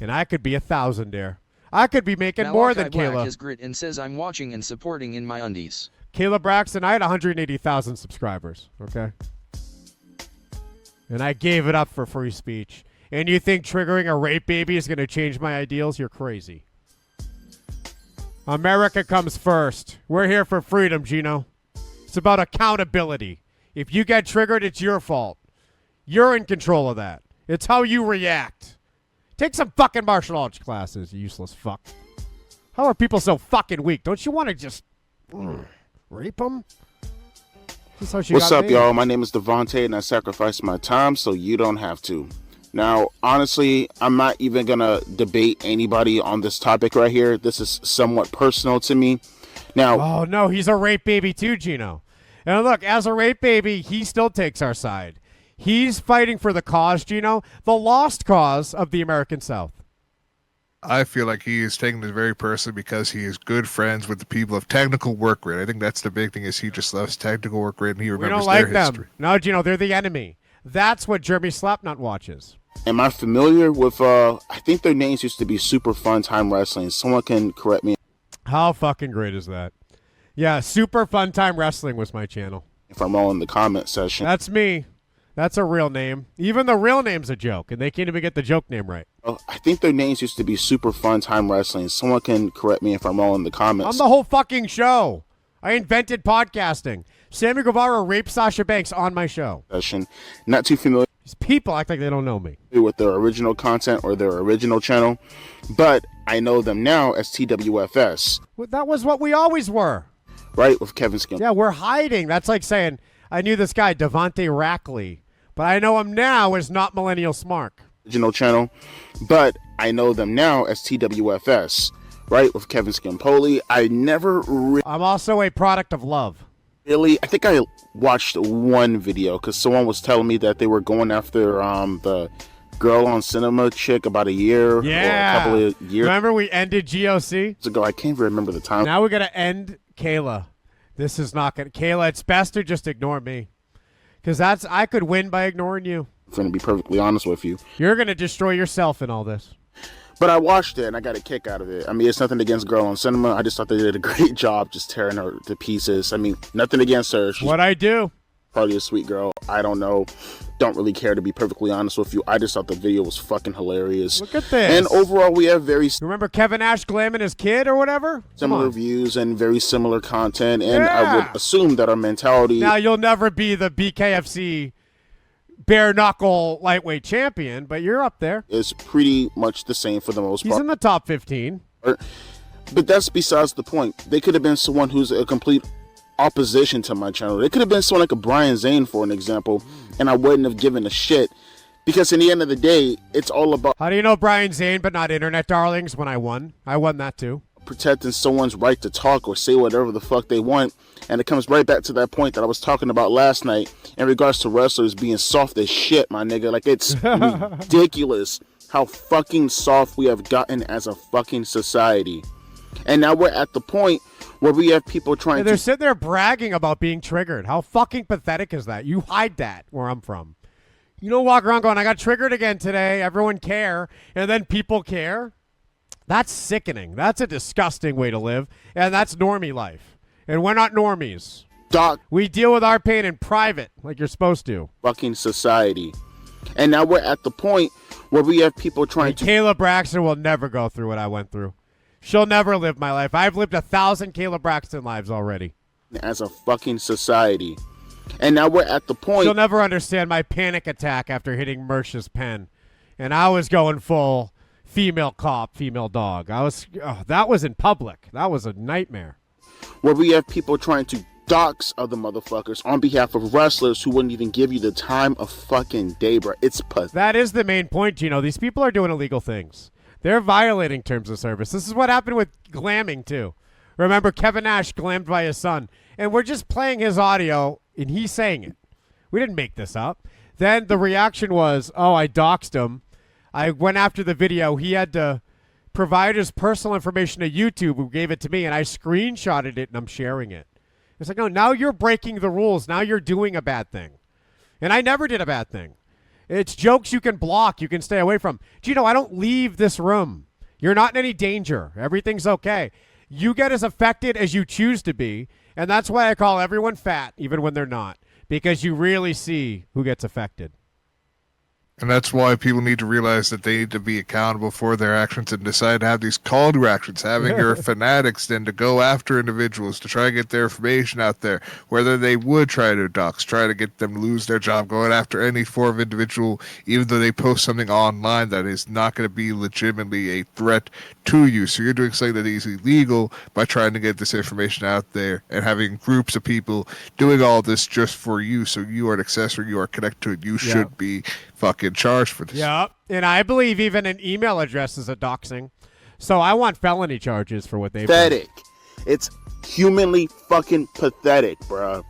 And I could be 1,000 there. I could be making more than Black Kayla. Is grit and says I'm watching and supporting in my undies. Kayla Braxton, I had 180,000 subscribers, okay? And I gave it up for free speech. And you think triggering a rape baby is going to change my ideals? You're crazy. America comes first. We're here for freedom, Geno. It's about accountability. If you get triggered, it's your fault. You're in control of that. It's how you react. Take some fucking martial arts classes, you useless fuck. How are people so fucking weak? Don't you want to just rape them? What's up, y'all? My name is Devontae, and I sacrificed my time so you don't have to. Now, honestly, I'm not even going to debate anybody on this topic right here. This is somewhat personal to me. Now, oh, no, he's a rape baby too, Geno. And look, as a rape baby, he still takes our side. He's fighting for the cause, Geno, the lost cause of the American South. I feel like he is taking this very personally because he is good friends with the people of technical work rate. I think that's the big thing is he just loves technical work rate and he remembers their history. No, Geno, they're the enemy. That's what Jeremy Slapnut watches. am I familiar with, I think their names used to be Super Fun Time Wrestling. Someone can correct me. How fucking great is that? Yeah, Super Fun Time Wrestling was my channel. If I'm wrong in the comment section. That's me. That's a real name. Even the real name's a joke, and they can't even get the joke name right. I think their names used to be Super Fun Time Wrestling. Someone can correct me if I'm wrong in the comments. I'm the whole fucking show. I invented podcasting. Sammy Guevara raped Sasha Banks on my show. Not too familiar These people act like they don't know me. with their original content or their original channel, but I know them now as TWFS, Well, that was what we always were. right, with Kevin Scampoli. Yeah, we're hiding. That's like saying, I knew this guy, Devontae Rackley, but I know him now as not Millennial Smark. Original channel, but I know them now as TWFS, right, with Kevin Scampoli. I never I'm also a product of love. really, I think I watched one video because someone was telling me that they were going after the girl on cinema chick about a year or a couple of years Remember we ended GOC? ago. I can't even remember the time. Now we're going to end Kayla. This is not going to... Kayla, it's best to just ignore me. Because I could win by ignoring you. I'm going to be perfectly honest with you. You're going to destroy yourself in all this. But I watched it and I got a kick out of it. I mean, it's nothing against Girl on Cinema. I just thought they did a great job just tearing her to pieces. I mean, nothing against her. She's What I do? probably a sweet girl. I don't know. Don't really care, to be perfectly honest with you. I just thought the video was fucking hilarious. Look at this. And overall, we have very Remember Kevin Nash glamming his kid or whatever? similar views and very similar content. And Yeah. I would assume that our mentality Now, you'll never be the BKFC bare knuckle lightweight champion, but you're up there. is pretty much the same for the most He's part. in the top 15. But that's besides the point. They could have been someone who's a complete opposition to my channel. They could have been someone like a Brian Zane, for an example, and I wouldn't have given a shit. Because in the end of the day, it's all about How do you know Brian Zane but not Internet Darlings when I won? I won that too. protecting someone's right to talk or say whatever the fuck they want. And it comes right back to that point that I was talking about last night in regards to wrestlers being soft as shit, my nigga. Like, it's ridiculous how fucking soft we have gotten as a fucking society. And now we're at the point where we have people trying They're to sitting there bragging about being triggered. How fucking pathetic is that? You hide that where I'm from. You don't walk around going, I got triggered again today. Everyone care. And then people care. That's sickening. That's a disgusting way to live. And that's normie life. And we're not normies. dock We deal with our pain in private like you're supposed to. fucking society. And now we're at the point where we have people trying And to Kayla Braxton will never go through what I went through. She'll never live my life. I've lived 1,000 Kayla Braxton lives already. as a fucking society. And now we're at the point She'll never understand my panic attack after hitting Mersh's pen. And I was going full female cop, female dog. That was in public. That was a nightmare. where we have people trying to dox other motherfuckers on behalf of wrestlers who wouldn't even give you the time of fucking day, bro. It's pathetic. That is the main point, Geno. These people are doing illegal things. They're violating terms of service. This is what happened with glamming, too. Remember, Kevin Nash glammed by his son. And we're just playing his audio, and he's saying it. We didn't make this up. Then the reaction was, oh, I doxed him. I went after the video. He had to provide his personal information to YouTube, who gave it to me, and I screenshotted it, and I'm sharing it. It's like, no, now you're breaking the rules. Now you're doing a bad thing. And I never did a bad thing. It's jokes you can block, you can stay away from. Geno, I don't leave this room. You're not in any danger. Everything's okay. You get as affected as you choose to be, and that's why I call everyone fat, even when they're not, because you really see who gets affected. And that's why people need to realize that they need to be accountable for their actions and decide to have these call to actions, having your fanatics then to go after individuals to try to get their information out there, whether they would try to dox, try to get them to lose their job, going after any form of individual, even though they post something online that is not going to be legitimately a threat to you. So you're doing something that is illegal by trying to get this information out there and having groups of people doing all this just for you. So you are an accessory, you are connected to it, you should be fucking charged for this. Yeah, and I believe even an email address is a doxing. So I want felony charges for what they've done. Pathetic. It's humanly fucking pathetic, bruh.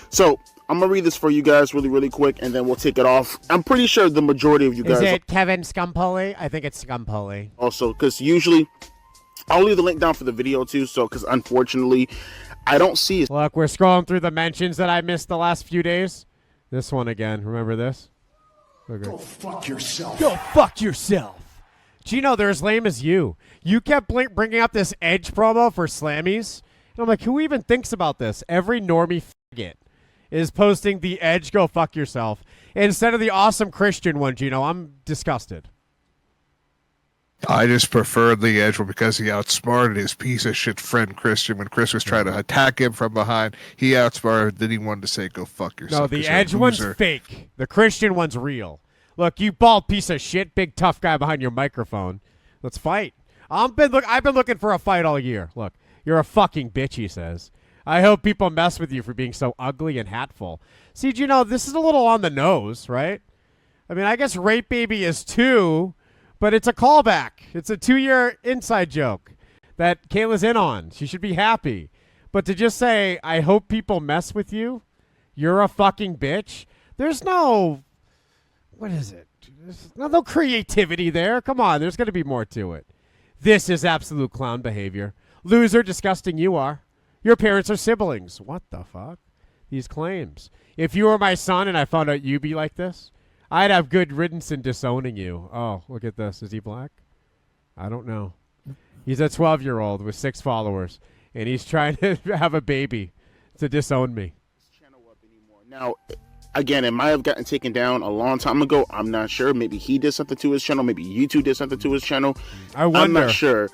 So I'm gonna read this for you guys really, really quick, and then we'll take it off. I'm pretty sure the majority of you guys Is it Kevin Scampoli? I think it's Scampoli. also, because usually I'll leave the link down for the video too. So, because unfortunately, I don't see it. Look, we're scrolling through the mentions that I missed the last few days. This one again. Remember this? Okay. Go fuck yourself. Go fuck yourself. Geno, they're as lame as you. You kept bringing up this Edge promo for Slammies. And I'm like, who even thinks about this? Every normie faggot is posting the Edge go fuck yourself instead of the awesome Christian one, Geno. I'm disgusted. I just prefer the Edge one because he outsmarted his piece of shit friend Christian when Chris was trying to attack him from behind. He outsmarted, then he wanted to say, go fuck yourself. No, the Edge one's fake. The Christian one's real. Look, you bald piece of shit, big tough guy behind your microphone. Let's fight. I've been looking for a fight all year. Look, you're a fucking bitch, he says. I hope people mess with you for being so ugly and hatful. See, Geno, this is a little on the nose, right? I mean, I guess Rape Baby is 2, but it's a callback. It's a 2-year inside joke that Kayla's in on. She should be happy. But to just say, I hope people mess with you, you're a fucking bitch, there's no, what is it? There's no creativity there. Come on, there's going to be more to it. This is absolute clown behavior. Loser, disgusting you are. Your parents are siblings. What the fuck? These claims. If you were my son and I found out you be like this, I'd have good riddance in disowning you. Oh, look at this. Is he black? I don't know. He's a 12-year-old with 6 followers, and he's trying to have a baby to disown me. Now, again, it might have gotten taken down a long time ago. I'm not sure. Maybe he did something to his channel. Maybe you two did something to his channel. I wonder. I'm not sure.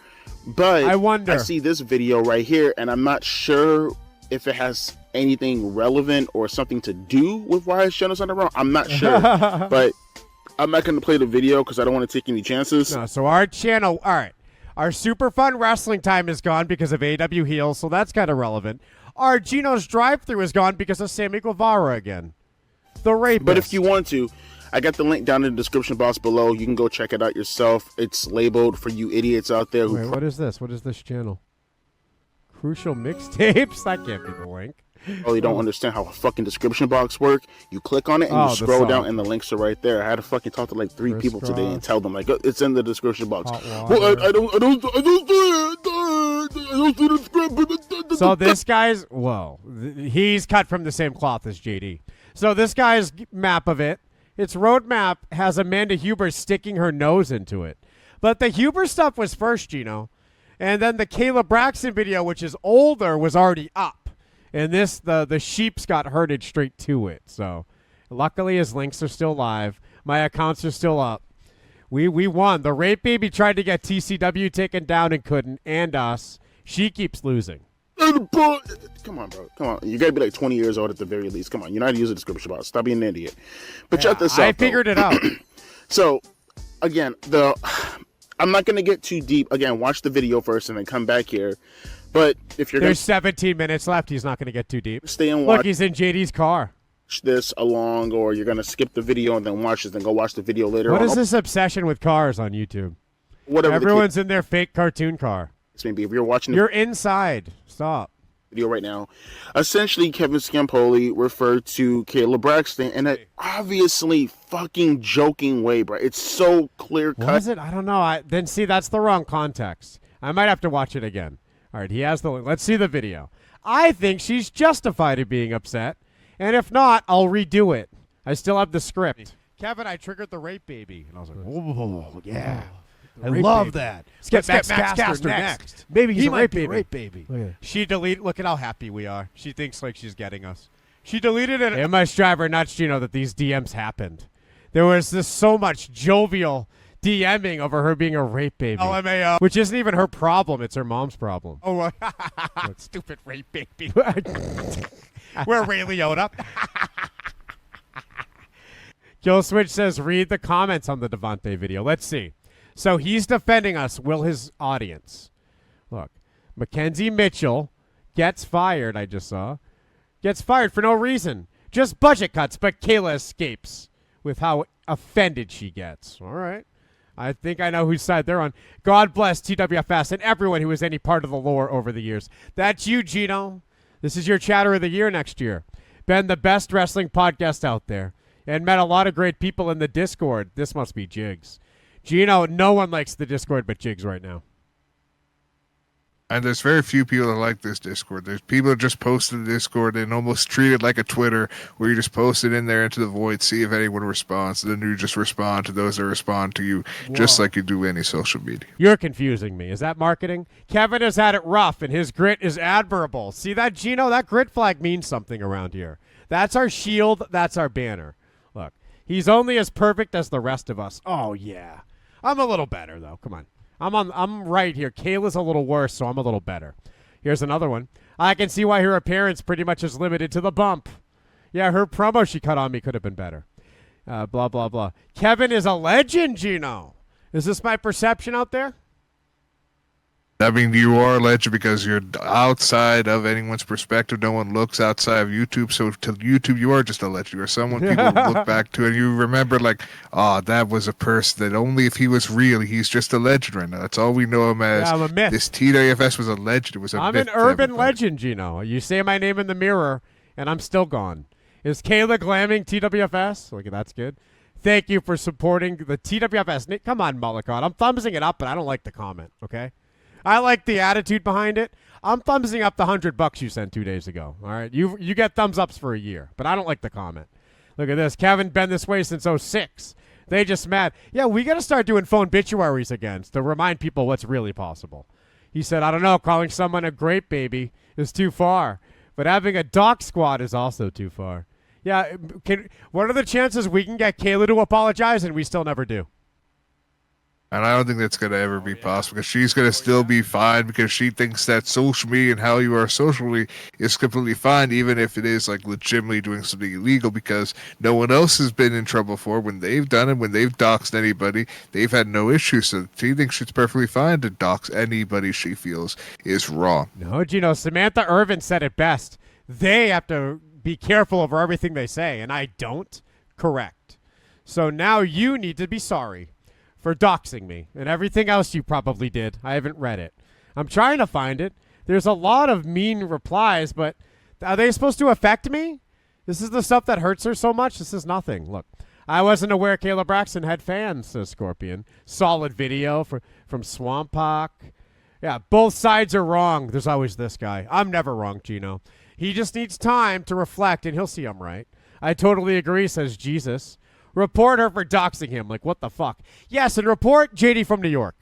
But I wonder. I see this video right here, and I'm not sure if it has anything relevant or something to do with why his channel's on the wrong. I'm not sure. But I'm not going to play the video because I don't want to take any chances. No, so our channel, all right. Our super fun wrestling time is gone because of AW Heels, so that's kind of relevant. Our Geno's drive-thru is gone because of Sammy Guevara again. The rapist. But if you want to, I got the link down in the description box below. You can go check it out yourself. It's labeled for you idiots out there. Wait, what is this? What is this channel? Crucial mixtapes? That can't be the link. Oh, you don't understand how a fucking description box work? You click on it and you scroll down and the links are right there. I had to fucking talk to like 3 people today and tell them like it's in the description box. Well, I don't see the script. So this guy's, whoa, he's cut from the same cloth as JD. So this guy's map of it, its roadmap has Amanda Huber sticking her nose into it. But the Huber stuff was first, Geno. And then the Kayla Braxton video, which is older, was already up. And this, the sheeps got herded straight to it. So luckily his links are still live. My accounts are still up. We won. The Rape Baby tried to get TCW taken down and couldn't, and us. She keeps losing. Come on, bro. Come on. You got to be like 20 years old at the very least. Come on. You're not using the description box. Stop being an idiot. But check this out. I figured it out. So, again, I'm not going to get too deep. Again, watch the video first and then come back here. But if you're There's 17 minutes left. He's not going to get too deep. Stay and watch. Look, he's in JD's car. This along, or you're going to skip the video and then watch this, then go watch the video later What on. is this obsession with cars on YouTube? Whatever. Everyone's in their fake cartoon car. Maybe if you're watching You're inside. Stop. Video right now. Essentially, Kevin Scampoli referred to Kayla Braxton in an obviously fucking joking way, bro. It's so clear cut. Was it? I don't know. Then see, that's the wrong context. I might have to watch it again. All right, he has the link. Let's see the video. I think she's justified in being upset. And if not, I'll redo it. I still have the script. Kevin, I triggered the Rape Baby. And I was like, oh, yeah. I love that. Let's get Max Caster next. Maybe he's a rape baby. She deleted. Look at how happy we are. She thinks like she's getting us. She deleted it. It must drive her nuts, Geno, that these DMs happened. There was this so much jovial DMing over her being a rape baby. LMAO. Which isn't even her problem. It's her mom's problem. Oh, stupid rape baby. We're Ray Liotta. Kill Switch says, read the comments on the Devontae video. Let's see. So he's defending us, will his audience. Look, Mackenzie Mitchell gets fired, I just saw. Gets fired for no reason. Just budget cuts, but Kayla escapes with how offended she gets. All right. I think I know whose side they're on. God bless TWFS and everyone who was any part of the lore over the years. That's you, Geno. This is your chatter of the year next year. Been the best wrestling podcast out there. And met a lot of great people in the Discord. This must be Jigs. Geno, no one likes the Discord but Jigs right now. And there's very few people that like this Discord. There's people that just post in the Discord and almost treat it like a Twitter, where you just post it in there into the void, see if anyone responds, and then you just respond to those that respond to you, just like you do any social media. You're confusing me. Is that marketing? Kevin has had it rough, and his grit is admirable. See that, Geno? That grit flag means something around here. That's our shield. That's our banner. Look, he's only as perfect as the rest of us. Oh, yeah. I'm a little better, though. Come on. I'm right here. Kayla's a little worse, so I'm a little better. Here's another one. I can see why her appearance pretty much is limited to the bump. Yeah, her promo she cut on me could have been better. Blah, blah, blah. Kevin is a legend, Geno. Is this my perception out there? I mean, you are a legend because you're outside of anyone's perspective. No one looks outside of YouTube. So to YouTube, you are just a legend. You're someone people look back to and you remember like, oh, that was a person that only if he was real, he's just a legend right now. That's all we know him as. Yeah, I'm a myth. This TWFS was a legend. It was a I'm myth an urban legend, Geno. You say my name in the mirror, and I'm still gone. Is Kayla glamming TWFS? Look, that's good. Thank you for supporting the TWFS. Come on, Mullicott. I'm thumbsing it up, but I don't like the comment, okay? I like the attitude behind it. I'm thumbsing up the $100 you sent 2 days ago. All right, you get thumbs ups for a year, but I don't like the comment. Look at this. Kevin been this way since 06. They just mad. Yeah, we got to start doing phone obituaries again to remind people what's really possible. He said, I don't know, calling someone a grape baby is too far, but having a doc squad is also too far. Yeah, what are the chances we can get Kayla to apologize and we still never do? And I don't think that's going to ever be possible because she's going to still be fine because she thinks that social media and how you are socially is completely fine, even if it is like legitimately doing something illegal because no one else has been in trouble for when they've done it, when they've doxed anybody, they've had no issues. So she thinks it's perfectly fine to dox anybody she feels is wrong. No, Geno, Samantha Irvin said it best. They have to be careful over everything they say, and I don't. Correct. So now you need to be sorry for doxing me and everything else you probably did. I haven't read it. I'm trying to find it. There's a lot of mean replies, but are they supposed to affect me? This is the stuff that hurts her so much? This is nothing. Look, I wasn't aware Kayla Braxton had fans, says Scorpion. Solid video from Swamp Hawk. Yeah, both sides are wrong. There's always this guy. I'm never wrong, Geno. He just needs time to reflect, and he'll see I'm right. I totally agree, says Jesus. Report her for doxing him. Like, what the fuck? Yes, and report JD from New York.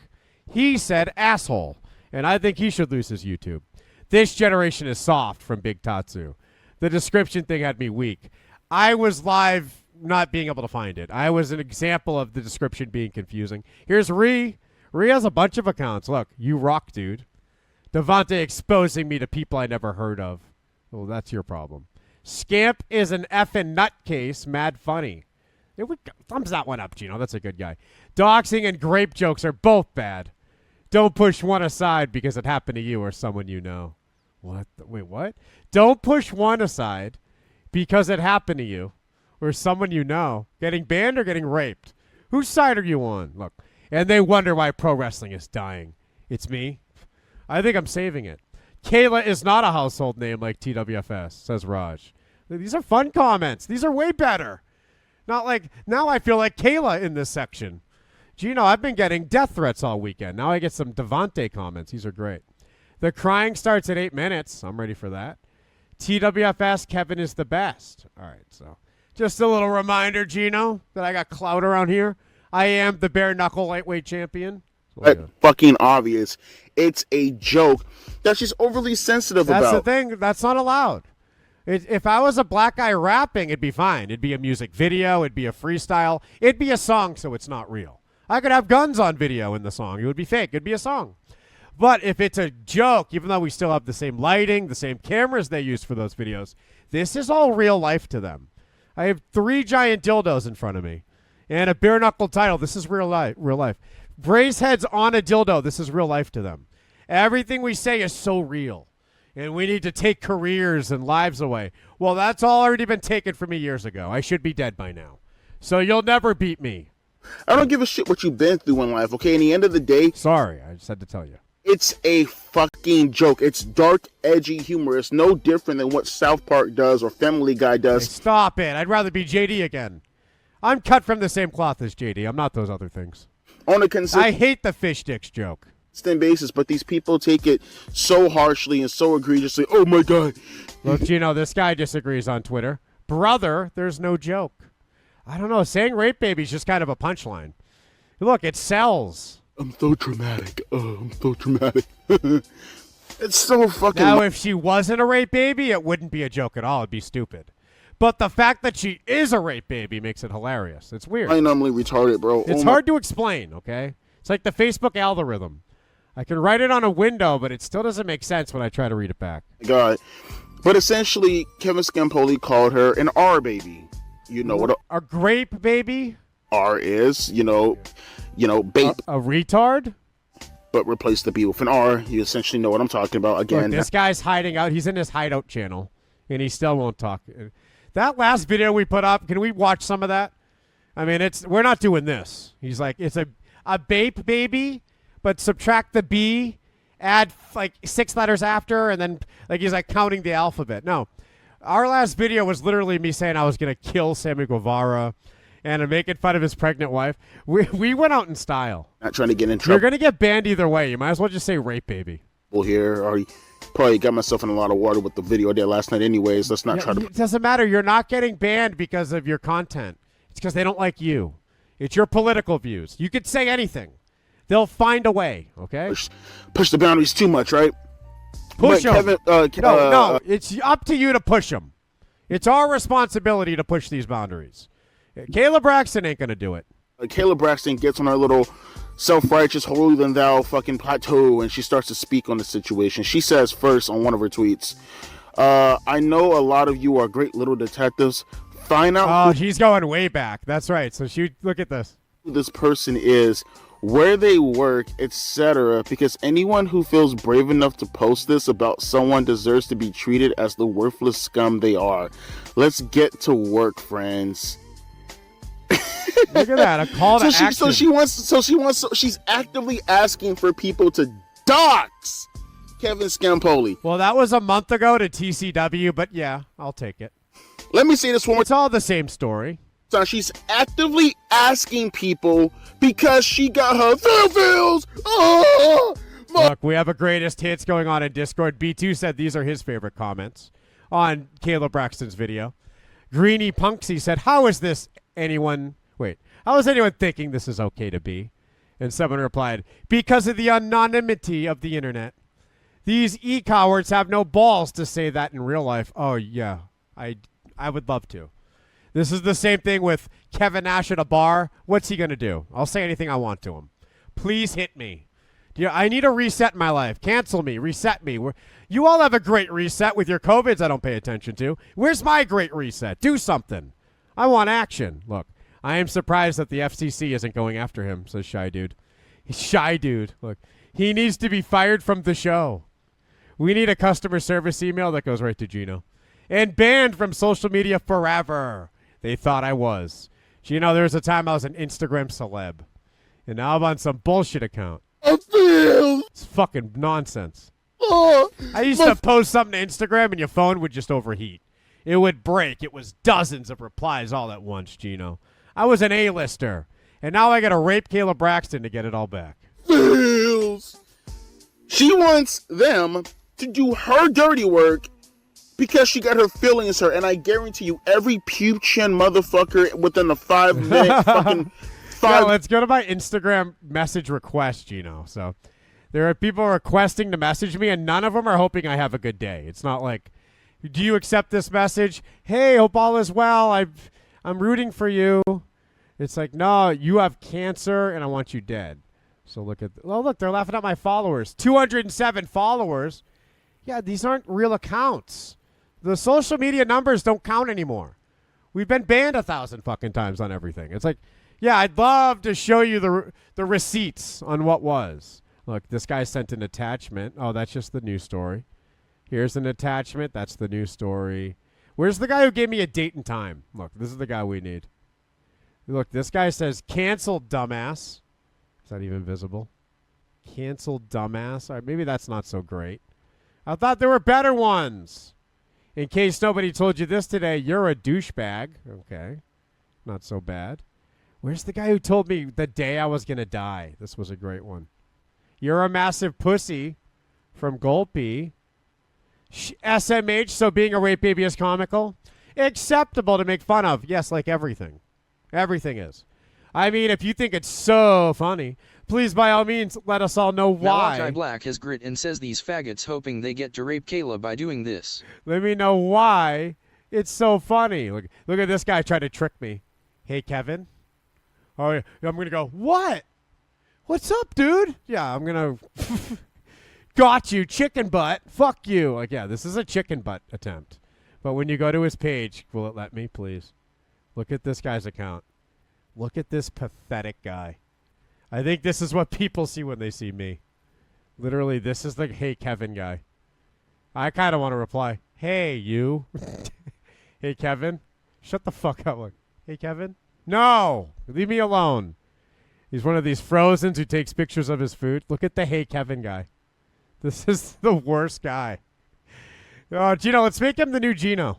He said asshole, and I think he should lose his YouTube. This generation is soft from Big Tatsu. The description thing had me weak. I was live not being able to find it. I was an example of the description being confusing. Here's Ree. Ree has a bunch of accounts. Look, you rock, dude. Devontae exposing me to people I never heard of. Well, that's your problem. Scamp is an effing nutcase. Mad funny. Thumbs that one up, Geno. That's a good guy. Doxing and grape jokes are both bad. Don't push one aside because it happened to you or someone you know. What? Wait, what? Don't push one aside because it happened to you or someone you know. Getting banned or getting raped? Whose side are you on? Look, and they wonder why pro wrestling is dying. It's me. I think I'm saving it. Kayla is not a household name like TWFS, says Raj. These are fun comments. These are way better. Not like, now I feel like Kayla in this section. Geno, I've been getting death threats all weekend. Now I get some Devontae comments. These are great. The crying starts at 8 minutes. I'm ready for that. TWFS, Kevin is the best. All right, so just a little reminder, Geno, that I got clout around here. I am the bare knuckle lightweight champion. Fucking obvious. It's a joke that she's overly sensitive about. That's the thing. That's not allowed. If I was a black guy rapping, it'd be fine. It'd be a music video. It'd be a freestyle. It'd be a song, so it's not real. I could have guns on video in the song. It would be fake. It'd be a song. But if it's a joke, even though we still have the same lighting, the same cameras they use for those videos, this is all real life to them. I have 3 giant dildos in front of me and a bare knuckle title. This is real life. Real life. Brace heads on a dildo. This is real life to them. Everything we say is so real. And we need to take careers and lives away. Well, that's all already been taken from me years ago. I should be dead by now. So you'll never beat me. I don't give a shit what you've been through in life, okay? In the end of the day... Sorry, I just had to tell you. It's a fucking joke. It's dark, edgy humor. It's no different than what South Park does or Family Guy does. Hey, stop it. I'd rather be JD again. I'm cut from the same cloth as JD. I'm not those other things. I hate the fish sticks joke. Basis, but these people take it so harshly and so egregiously. Oh my God. Look, Geno, this guy disagrees on Twitter. Brother, there's no joke. I don't know. Saying rape baby's just kind of a punchline. Look, it sells. I'm so dramatic. Oh, I'm so dramatic. It's so fucking... Now, if she wasn't a rape baby, it wouldn't be a joke at all. It'd be stupid. But the fact that she is a rape baby makes it hilarious. It's weird. I'm normally retarded, bro. It's hard to explain, okay? It's like the Facebook algorithm. I can write it on a window, but it still doesn't make sense when I try to read it back. God. But essentially, Kevin Scampoli called her an R baby. You know what a grape baby? R is, bape. A retard? But replace the B with an R. You essentially know what I'm talking about. Again, look, this guy's hiding out. He's in his hideout channel, and he still won't talk. That last video we put up, can we watch some of that? I mean, we're not doing this. He's like, it's a bape baby, but subtract the B, add like 6 letters after, and then like he's like counting the alphabet. No, our last video was literally me saying I was gonna kill Sammy Guevara, and making fun of his pregnant wife. We went out in style. Not trying to get in trouble. You're gonna get banned either way. You might as well just say rape baby. Here, or probably got myself in a lot of water with the video I did last night. Anyways, let's not try to. It doesn't matter. You're not getting banned because of your content. It's because they don't like you. It's your political views. You could say anything. They'll find a way, okay? Push the boundaries too much, right? Push them. Kevin, no. It's up to you to push them. It's our responsibility to push these boundaries. Kayla Braxton ain't going to do it. Kayla Braxton gets on her little self-righteous, holier-than-thou fucking plateau, and she starts to speak on the situation. She says first on one of her tweets, I know a lot of you are great little detectives. Find out. Oh, she's going way back. That's right. So look at this. Who this person is, where they work, etc. Because anyone who feels brave enough to post this about someone deserves to be treated as the worthless scum they are. Let's get to work, friends. Look at that, a call to action. She's actively asking for people to dox Kevin Scampoli. Well, that was a month ago to TCW, but yeah, I'll take it. Let me say this one more time. It's all the same story. So she's actively asking people because she got her feels. Look, we have a greatest hits going on in Discord. B2 said these are his favorite comments on Kayla Braxton's video. Greeny Punksy said, how is anyone thinking this is okay to be? And someone replied, because of the anonymity of the internet. These e-cowards have no balls to say that in real life. Oh, yeah, I would love to. This is the same thing with Kevin Nash at a bar. What's he going to do? I'll say anything I want to him. Please hit me. I need a reset in my life. Cancel me. Reset me. You all have a great reset with your COVIDs I don't pay attention to. Where's my great reset? Do something. I want action. Look, I am surprised that the FCC isn't going after him, says Shy Dude. Shy Dude. Look, he needs to be fired from the show. We need a customer service email that goes right to Geno. And banned from social media forever. They thought I was. Geno, there was a time I was an Instagram celeb. And now I'm on some bullshit account. It's fucking nonsense. I used to post something to Instagram and your phone would just overheat. It would break. It was dozens of replies all at once, Geno. I was an A-lister. And now I got to rape Kayla Braxton to get it all back. She wants them to do her dirty work because she got her feelings hurt. And I guarantee you, every puke chin motherfucker within a 5-minute fucking... Yeah, let's go to my Instagram message request, Geno. So there are people requesting to message me, and none of them are hoping I have a good day. It's not like, do you accept this message? Hey, hope all is well. I'm rooting for you. It's like, no, you have cancer, and I want you dead. So look, they're laughing at my followers. 207 followers. Yeah, these aren't real accounts. The social media numbers don't count anymore. We've been banned 1,000 fucking times on everything. It's like, yeah, I'd love to show you the receipts on what was. Look, this guy sent an attachment. Oh, that's just the news story. Here's an attachment. That's the news story. Where's the guy who gave me a date and time? Look, this is the guy we need. Look, this guy says, cancel, dumbass. Is that even visible? Cancel, dumbass. All right, maybe that's not so great. I thought there were better ones. In case nobody told you this today, you're a douchebag. Okay, not so bad. Where's the guy who told me the day I was going to die? This was a great one. You're a massive pussy from Golpy. SMH, so being a rape baby is comical? Acceptable to make fun of. Yes, like everything. Everything is. I mean, if you think it's so funny, please, by all means, let us all know why. Malachi Black has grit and says these faggots hoping they get to rape Kayla by doing this. Let me know why it's so funny. Look at this guy try to trick me. Hey, Kevin. Oh, yeah. I'm going to go, what? What's up, dude? Yeah, I'm gonna got you, chicken butt. Fuck you. Like, yeah, this is a chicken butt attempt. But when you go to his page, will it let me, please? Look at this guy's account. Look at this pathetic guy. I think this is what people see when they see me. Literally, this is the hey Kevin guy. I kind of want to reply, hey you. Hey Kevin, shut the fuck up. Look, hey Kevin, no, leave me alone. He's one of these Frozens who takes pictures of his food. Look at the hey Kevin guy. This is the worst guy. Oh, Geno, let's make him the new Geno.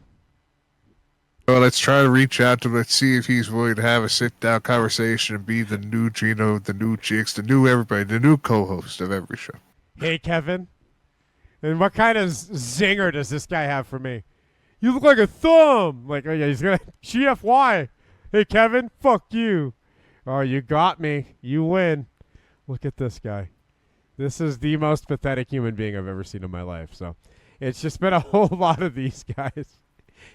Well, let's try to reach out to him. Let's see if he's willing to have a sit-down conversation and be the new Geno, the new Jigs, the new everybody, the new co-host of every show. Hey, Kevin. And what kind of zinger does this guy have for me? You look like a thumb. Like, oh yeah, he's gonna GFY. Hey, Kevin, fuck you. Oh, you got me. You win. Look at this guy. This is the most pathetic human being I've ever seen in my life. So it's just been a whole lot of these guys.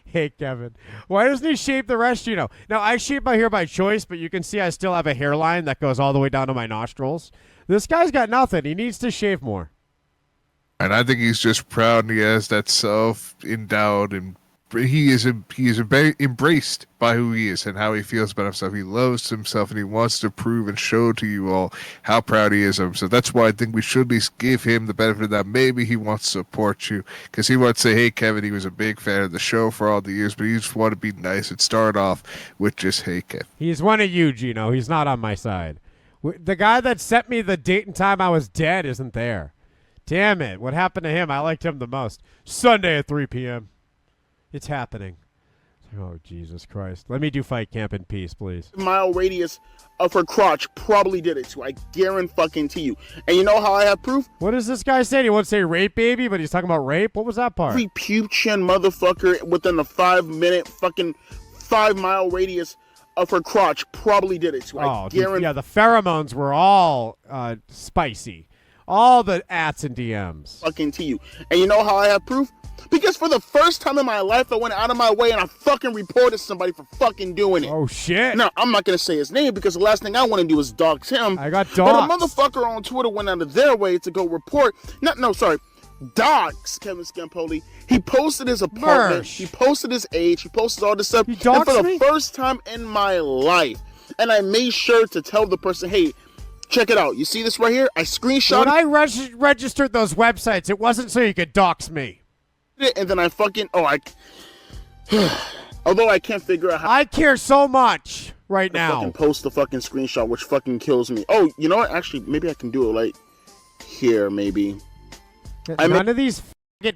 Hey, Kevin. Why doesn't he shave the rest, Geno? Now, I shave my hair by choice, but you can see I still have a hairline that goes all the way down to my nostrils. This guy's got nothing. He needs to shave more. And I think he's just proud and he has that self-endowed and he is embraced by who he is and how he feels about himself. He loves himself and he wants to prove and show to you all how proud he is of himself. That's why I think we should at least give him the benefit of that. Maybe he wants to support you because he wants to say, hey, Kevin, he was a big fan of the show for all the years, but he just wanted to be nice and start off with just, hey, Kevin. He's one of you, Geno. He's not on my side. The guy that sent me the date and time I was dead isn't there. Damn it. What happened to him? I liked him the most. Sunday at 3 p.m. It's happening. Oh, Jesus Christ. Let me do fight camp in peace, please. Mile radius of her crotch probably did it too. I guarantee you. And you know how I have proof? What does this guy say? He won't say rape baby, but he's talking about rape? What was that part? Every pube chin motherfucker within a 5-minute fucking 5-mile radius of her crotch probably did it too. I guarantee. Yeah, the pheromones were all spicy. All the ats and DMs. Fucking to you. And you know how I have proof? Because for the first time in my life, I went out of my way and I fucking reported somebody for fucking doing it. Oh, shit. Now, I'm not going to say his name because the last thing I want to do is dox him. I got doxed. But a motherfucker on Twitter went out of their way to go report. Dox Kevin Scampoli. He posted his apartment. He posted his age. He posted all this stuff. He doxed and for me? the first time in my life. And I made sure to tell the person, hey, check it out. You see this right here? I screenshot it. When I registered those websites, it wasn't so you could dox me. And then I fucking although I can't figure out how I care so much right now. Fucking post the fucking screenshot, which fucking kills me. Oh, you know what? Actually, maybe I can do it like here, maybe. None of these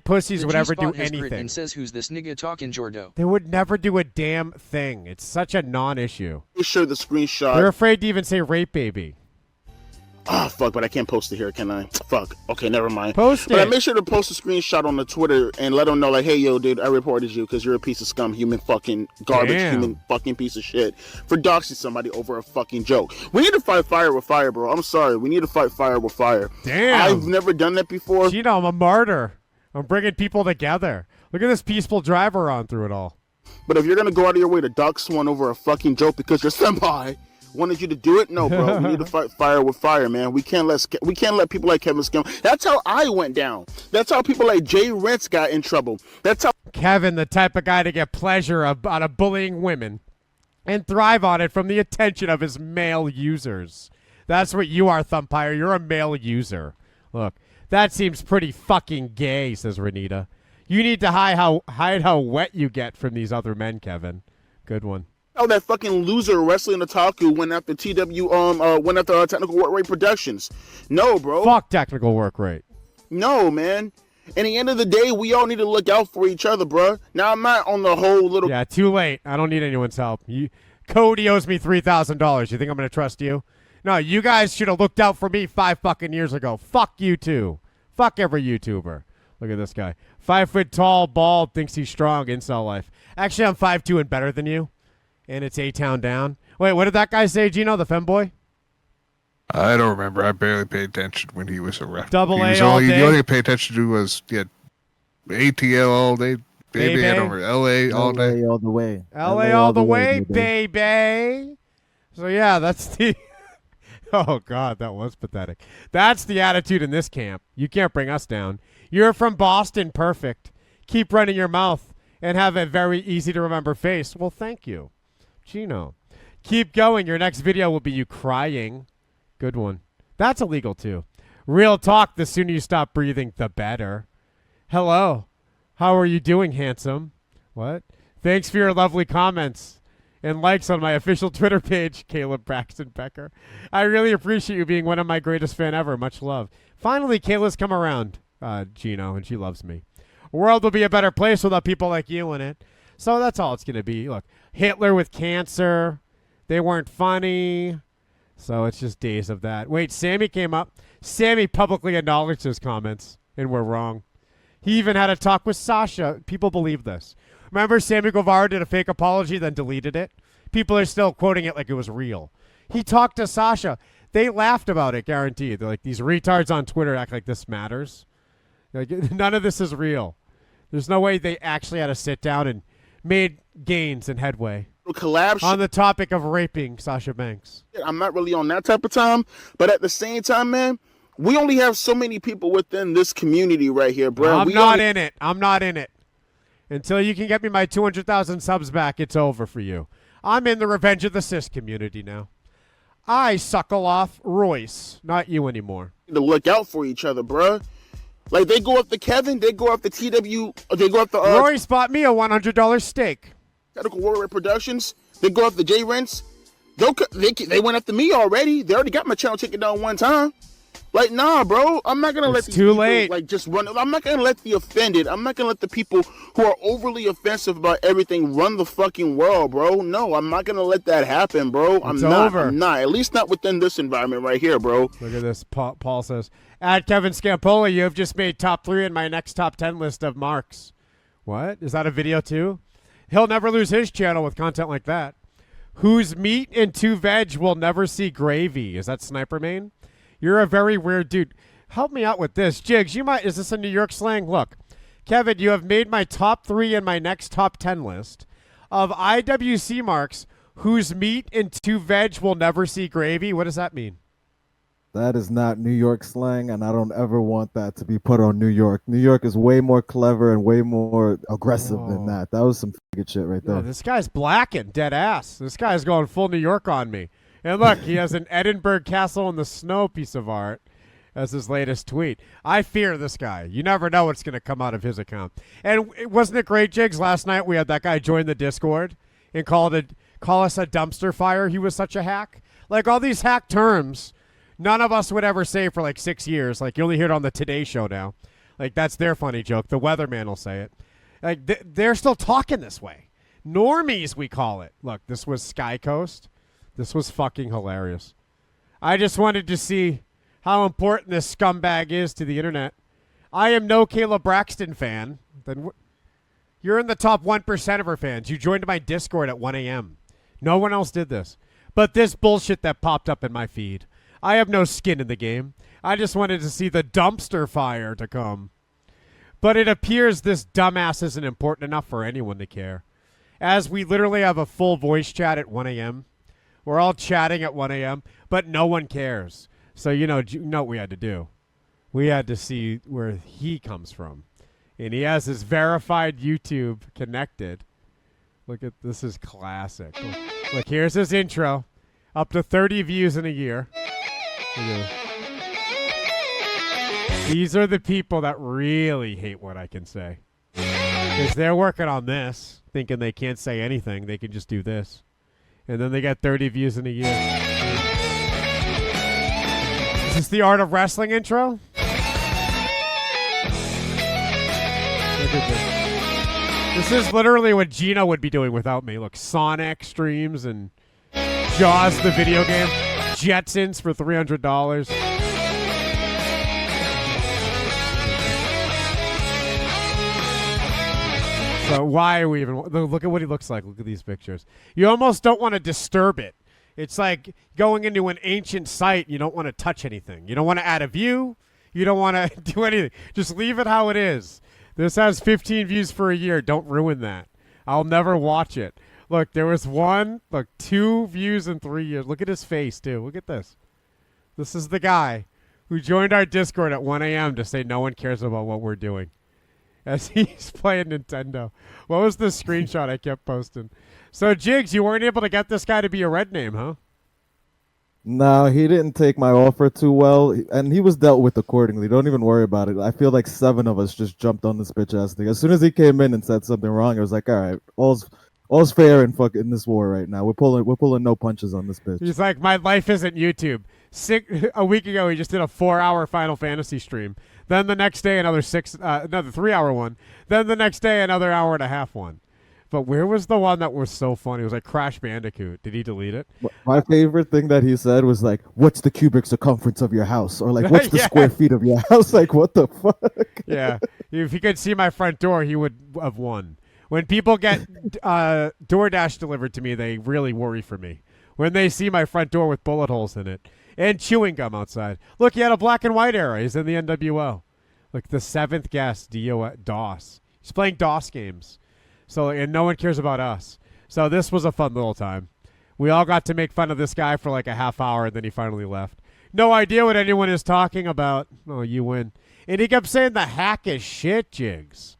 pussies would ever do anything. And says, who's this nigga talking Jordo? They would never do a damn thing. It's such a non-issue. Sure, the screenshot. They're afraid to even say rape baby. Oh, fuck, but I can't post it here, can I? Fuck. Okay, never mind. Post it. But I made sure to post a screenshot on the Twitter and let them know, like, hey, yo, dude, I reported you because you're a piece of scum, human fucking garbage, human fucking piece of shit for doxing somebody over a fucking joke. We need to fight fire with fire, bro. I'm sorry. We need to fight fire with fire. Damn. I've never done that before. Geno, I'm a martyr. I'm bringing people together. Look at this peaceful driver on through it all. But if you're going to go out of your way to dox someone over a fucking joke because your senpai wanted you to do it, no, bro. We need to fight fire with fire, man. We can't let people like Kevin Scum. That's how I went down. That's how people like Jay Rentz got in trouble. That's how Kevin, the type of guy to get pleasure out of bullying women and thrive on it from the attention of his male users. That's what you are, Thumpire. You're a male user. Look, that seems pretty fucking gay, says Renita. You need to hide how wet you get from these other men, Kevin. Good one. Oh, that fucking loser wrestling otaku went after Technical Work Rate Productions. No, bro. Fuck Technical Work Rate. No, man. In the end of the day, we all need to look out for each other, bro. Now, I'm not on the whole little... Yeah, too late. I don't need anyone's help. Cody owes me $3,000. You think I'm going to trust you? No, you guys should have looked out for me 5 fucking years ago. Fuck you too. Fuck every YouTuber. Look at this guy. 5 foot tall, bald, thinks he's strong, incel life. Actually, I'm 5'2" and better than you. And it's A-Town down. Wait, what did that guy say, Geno, the femboy? I don't remember. I barely paid attention when he was around. Double A all day? The only thing I paid attention to was ATL all day. Baby, and over LA all day. LA all the way. LA all the way, baby. So, yeah, that's the Oh, God, that was pathetic. That's the attitude in this camp. You can't bring us down. You're from Boston. Perfect. Keep running your mouth and have a very easy-to-remember face. Well, thank you, Geno. Keep going. Your next video will be you crying. Good one. That's illegal, too. Real talk, the sooner you stop breathing, the better. Hello. How are you doing, handsome? What? Thanks for your lovely comments and likes on my official Twitter page, Kayla Braxton Becker. I really appreciate you being one of my greatest fan ever. Much love. Finally, Kayla's come around, Geno, and she loves me. The world will be a better place without people like you in it. So that's all it's going to be. Look, Hitler with cancer. They weren't funny. So it's just days of that. Wait, Sammy came up. Sammy publicly acknowledged his comments, and we're wrong. He even had a talk with Sasha. People believe this. Remember, Sammy Guevara did a fake apology, then deleted it? People are still quoting it like it was real. He talked to Sasha. They laughed about it, guaranteed. They're like, these retards on Twitter act like this matters. Like, none of this is real. There's no way they actually had to sit down and made gains and headway. Collab on the topic of raping Sasha Banks. I'm not really on that type of time, but at the same time, man, we only have so many people within this community right here, bro. I'm not in it. I'm not in it. Until you can get me my 200,000 subs back, it's over for you. I'm in the Revenge of the Cis community now. I suckle off Royce, not you anymore. To look out for each other, bro. Like, they go after Kevin, they go after they go after Royce bought me a $100 steak. Technical Warrior Productions, they go after J Rents. They went after me already. They already got my channel taken down one time. Like, nah, bro. I'm not gonna let these people, like, just run. I'm not gonna let the offended. I'm not gonna let the people who are overly offensive about everything run the fucking world, bro. No, I'm not gonna let that happen, bro. I'm not. At least not within this environment right here, bro. Look at this. Paul says, "Add Kevin Scampoli. You have just made top 3 in my next top 10 list of marks." What? Is that a video too? He'll never lose his channel with content like that. Whose meat and 2 veg will never see gravy? Is that Sniper Main? You're a very weird dude. Help me out with this. Jigs, is this a New York slang? Look, Kevin, you have made my top 3 in my next top 10 list of IWC marks whose meat and 2 veg will never see gravy. What does that mean? That is not New York slang, and I don't ever want that to be put on New York. New York is way more clever and way more aggressive than that. That was some good shit right there. No, this guy's blacking, dead ass. This guy's going full New York on me. And look, he has an Edinburgh Castle in the Snow piece of art as his latest tweet. I fear this guy. You never know what's going to come out of his account. And wasn't it great, Jigs? Last night we had that guy join the Discord and call us a dumpster fire. He was such a hack. Like, all these hack terms none of us would ever say for like 6 years. Like, you only hear it on the Today Show now. Like, that's their funny joke. The weatherman will say it. Like, they're still talking this way. Normies, we call it. Look, this was Sky Coast. This was fucking hilarious. I just wanted to see how important this scumbag is to the internet. I am no Kayla Braxton fan. Then you're in the top 1% of her fans. You joined my Discord at 1 a.m. No one else did this. But this bullshit that popped up in my feed. I have no skin in the game. I just wanted to see the dumpster fire to come. But it appears this dumbass isn't important enough for anyone to care. As we literally have a full voice chat at 1 a.m. We're all chatting at 1 a.m., but no one cares. So, you know what we had to do? We had to see where he comes from. And he has his verified YouTube connected. Look at this is classic. Look, here's his intro. Up to 30 views in a year. These are the people that really hate what I can say. Because they're working on this, thinking they can't say anything. They can just do this. And then they get 30 views in a year. Is this the Art of Wrestling intro? Look at this. This is literally what Geno would be doing without me. Look, Sonic streams and Jaws the video game. Jetsons for $300. So why are we even... Look at what he looks like. Look at these pictures. You almost don't want to disturb it. It's like going into an ancient site. You don't want to touch anything. You don't want to add a view. You don't want to do anything. Just leave it how it is. This has 15 views for a year. Don't ruin that. I'll never watch it. Look, there was 2 views in 3 years. Look at his face, too. Look at this. This is the guy who joined our Discord at 1 a.m. to say no one cares about what we're doing as he's playing Nintendo. What was the screenshot I kept posting? So, Jigs, you weren't able to get this guy to be a red name, huh? No, he didn't take my offer too well, and he was dealt with accordingly. Don't even worry about it. I feel like 7 of us just jumped on this bitch ass thing. As soon as he came in and said something wrong, it was like, all right, all's fair in fucking this war right now. We're pulling no punches on this bitch. He's like, my life isn't YouTube. A week ago, he just did a 4-hour Final Fantasy stream. Then the next day, another 3-hour one. Then the next day, another hour-and-a-half one. But where was the one that was so funny? It was like Crash Bandicoot. Did he delete it? My favorite thing that he said was like, "What's the cubic circumference of your house?" Or like, "What's the square feet of your house?" Like, what the fuck? Yeah. If he could see my front door, he would have won. When people get DoorDash delivered to me, they really worry for me. When they see my front door with bullet holes in it and chewing gum outside. Look, he had a black and white era. He's in the NWO. Like the 7th guest, DOS. He's playing DOS games. So, and no one cares about us. So this was a fun little time. We all got to make fun of this guy for like a half hour, and then he finally left. No idea what anyone is talking about. Oh, you win. And he kept saying the hack is shit, Jigs.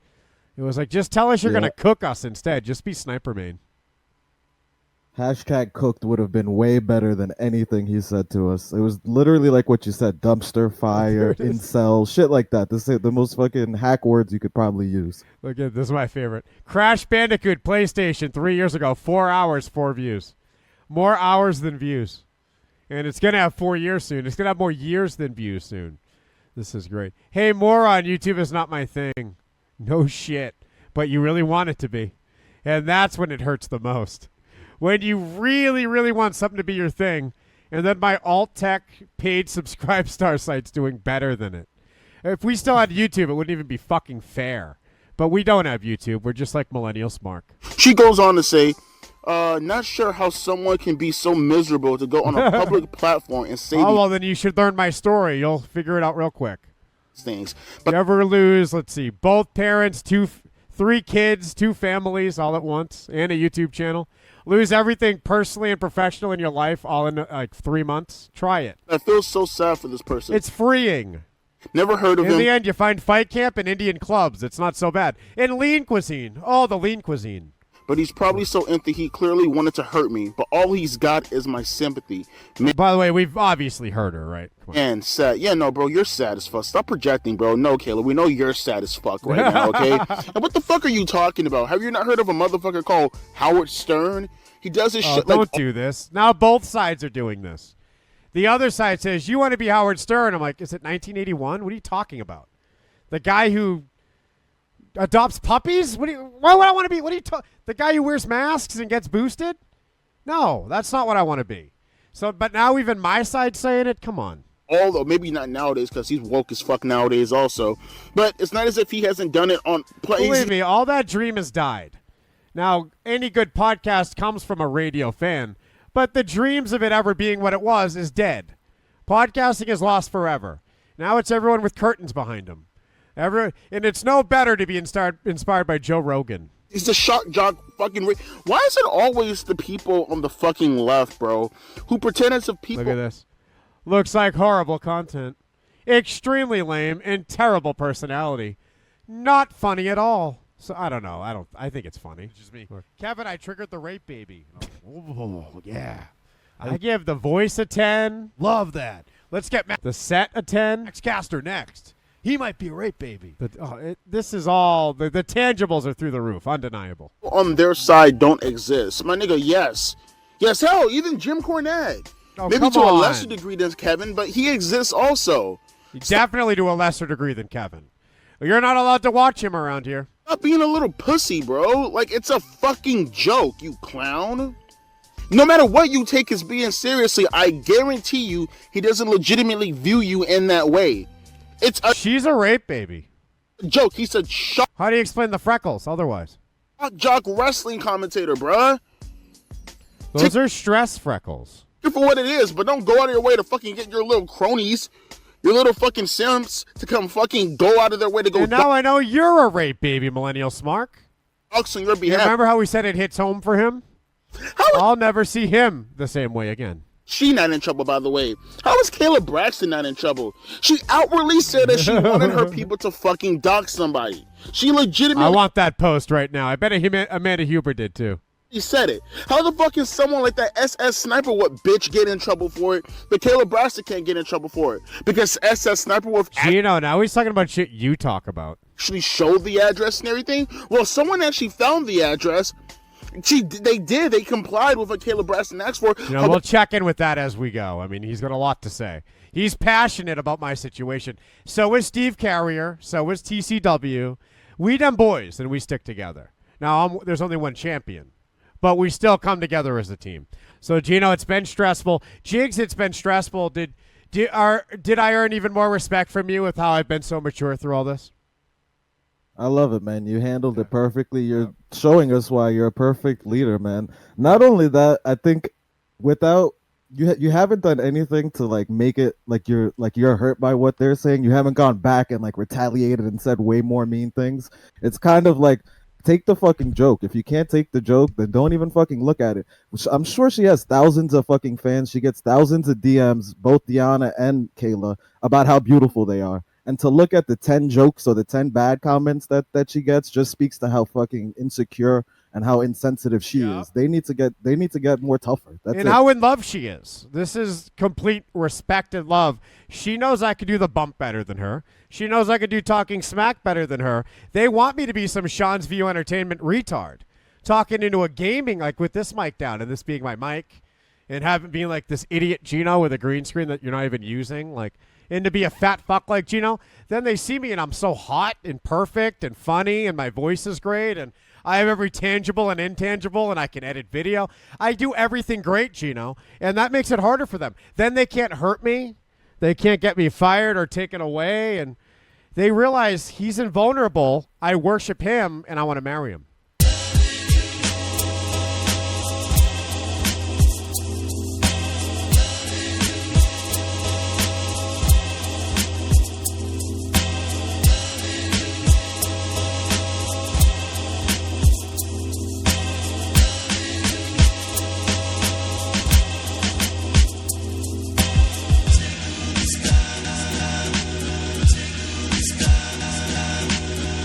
It was like, just tell us you're going to cook us instead. Just be Sniper Main. Hashtag cooked would have been way better than anything he said to us. It was literally like what you said, dumpster fire, incel, shit like that. This is the most fucking hack words you could probably use. Look at this is my favorite. Crash Bandicoot PlayStation 3 years ago, 4 hours, 4 views. More hours than views. And it's going to have 4 years soon. It's going to have more years than views soon. This is great. Hey, moron, YouTube is not my thing. No shit. But you really want it to be. And that's when it hurts the most. When you really, really want something to be your thing, and then my alt-tech paid subscribe star site's doing better than it. If we still had YouTube, it wouldn't even be fucking fair. But we don't have YouTube. We're just like Millennials, Mark. She goes on to say, not sure how someone can be so miserable to go on a public platform and say well, then you should learn my story. You'll figure it out real quick. Things. But you ever lose, let's see, both parents, 3 kids, 2 families all at once, and a YouTube channel. Lose everything personally and professional in your life all in like 3 months. Try it. I feel so sad for this person. It's freeing. Never heard of him. In the end, you find fight camp and Indian clubs. It's not so bad. And lean cuisine. Oh, the lean cuisine. But he's probably so empty he clearly wanted to hurt me. But all he's got is my sympathy. By the way, we've obviously heard her, right? And sad. Yeah, no, bro, you're sad as fuck. Stop projecting, bro. No, Kayla, we know you're sad as fuck right now, okay? And what the fuck are you talking about? Have you not heard of a motherfucker called Howard Stern? He does this shit like... Don't do this. Now both sides are doing this. The other side says, you want to be Howard Stern. I'm like, is it 1981? What are you talking about? The guy who adopts puppies? Why would I want to be? What are you talking? The guy who wears masks and gets boosted? No, that's not what I want to be. So, but now even my side saying it? Come on. Although maybe not nowadays because he's woke as fuck nowadays also. But it's not as if he hasn't done it on... Believe me, all that dream has died. Now, any good podcast comes from a radio fan, but the dreams of it ever being what it was is dead. Podcasting is lost forever. Now it's everyone with curtains behind them. And it's no better to be inspired by Joe Rogan. He's the shock jock fucking... Why is it always the people on the fucking left, bro, who pretend as if people... Look at this. Looks like horrible content. Extremely lame and terrible personality. Not funny at all. So I don't know. I think it's funny. It's just me. Kevin, I triggered the rape baby. Oh, yeah. I give the voice a 10. Love that. Let's get the set a 10. X-Caster next. He might be a rape baby. This is all, the tangibles are through the roof. Undeniable. On their side don't exist. My nigga, yes. Yes, hell, even Jim Cornette. Oh, maybe to a lesser degree than Kevin, but he exists also. Definitely to a lesser degree than Kevin. You're not allowed to watch him around here. Stop being a little pussy, bro. Like, it's a fucking joke, you clown. No matter what you take as being seriously, I guarantee you he doesn't legitimately view you in that way. She's a rape baby. Joke. He said shock. How do you explain the freckles otherwise? Jock wrestling commentator, bruh. Those are stress freckles. For what it is, but don't go out of your way to fucking get your little cronies, your little fucking simps to come fucking go out of their way to go. And now I know you're a rape baby, Millennial Smark. On your behalf. Remember how we said it hits home for him? I'll never see him the same way again. She not in trouble, by the way. How is Kayla Braxton not in trouble? She outwardly said that she wanted her people to fucking dox somebody. She legitimately... I want that post right now. I bet Amanda Huber did too. He said it. How the fuck is someone like that SS Sniper what bitch get in trouble for it, but Kayla Braxton can't get in trouble for it? Because SS Sniper with... Now he's talking about shit you talk about. Actually showed the address and everything? Well, someone actually found the address... They complied with what Kayla Braxton asked for. We'll check in with that as we go. I mean, he's got a lot to say. He's passionate about my situation. So is Steve Carrier. So is TCW. We them boys, and we stick together. Now, there's only one champion, but we still come together as a team. So, Geno, it's been stressful. Jigs, it's been stressful. Did I earn even more respect from you with how I've been so mature through all this? I love it, man. You handled it perfectly. You're showing us why you're a perfect leader, man. Not only that, I think without you haven't done anything to like make it like you're hurt by what they're saying. You haven't gone back and like retaliated and said way more mean things. It's kind of like take the fucking joke. If you can't take the joke, then don't even fucking look at it. Which I'm sure she has thousands of fucking fans. She gets thousands of DMs, both Deanna and Kayla, about how beautiful they are. And to look at the 10 jokes or the 10 bad comments that she gets just speaks to how fucking insecure and how insensitive she is. They need to get more tougher. That's and it. how in love she is. This is complete respect and love. She knows I could do the bump better than her. She knows I could do talking smack better than her. They want me to be some Sean's View Entertainment retard, talking into a gaming like with this mic down and this being my mic, and having being like this idiot Geno with a green screen that you're not even using, like. And to be a fat fuck like Geno, then they see me and I'm so hot and perfect and funny and my voice is great and I have every tangible and intangible and I can edit video. I do everything great, Geno, and that makes it harder for them. Then they can't hurt me. They can't get me fired or taken away, and they realize he's invulnerable. I worship him and I want to marry him.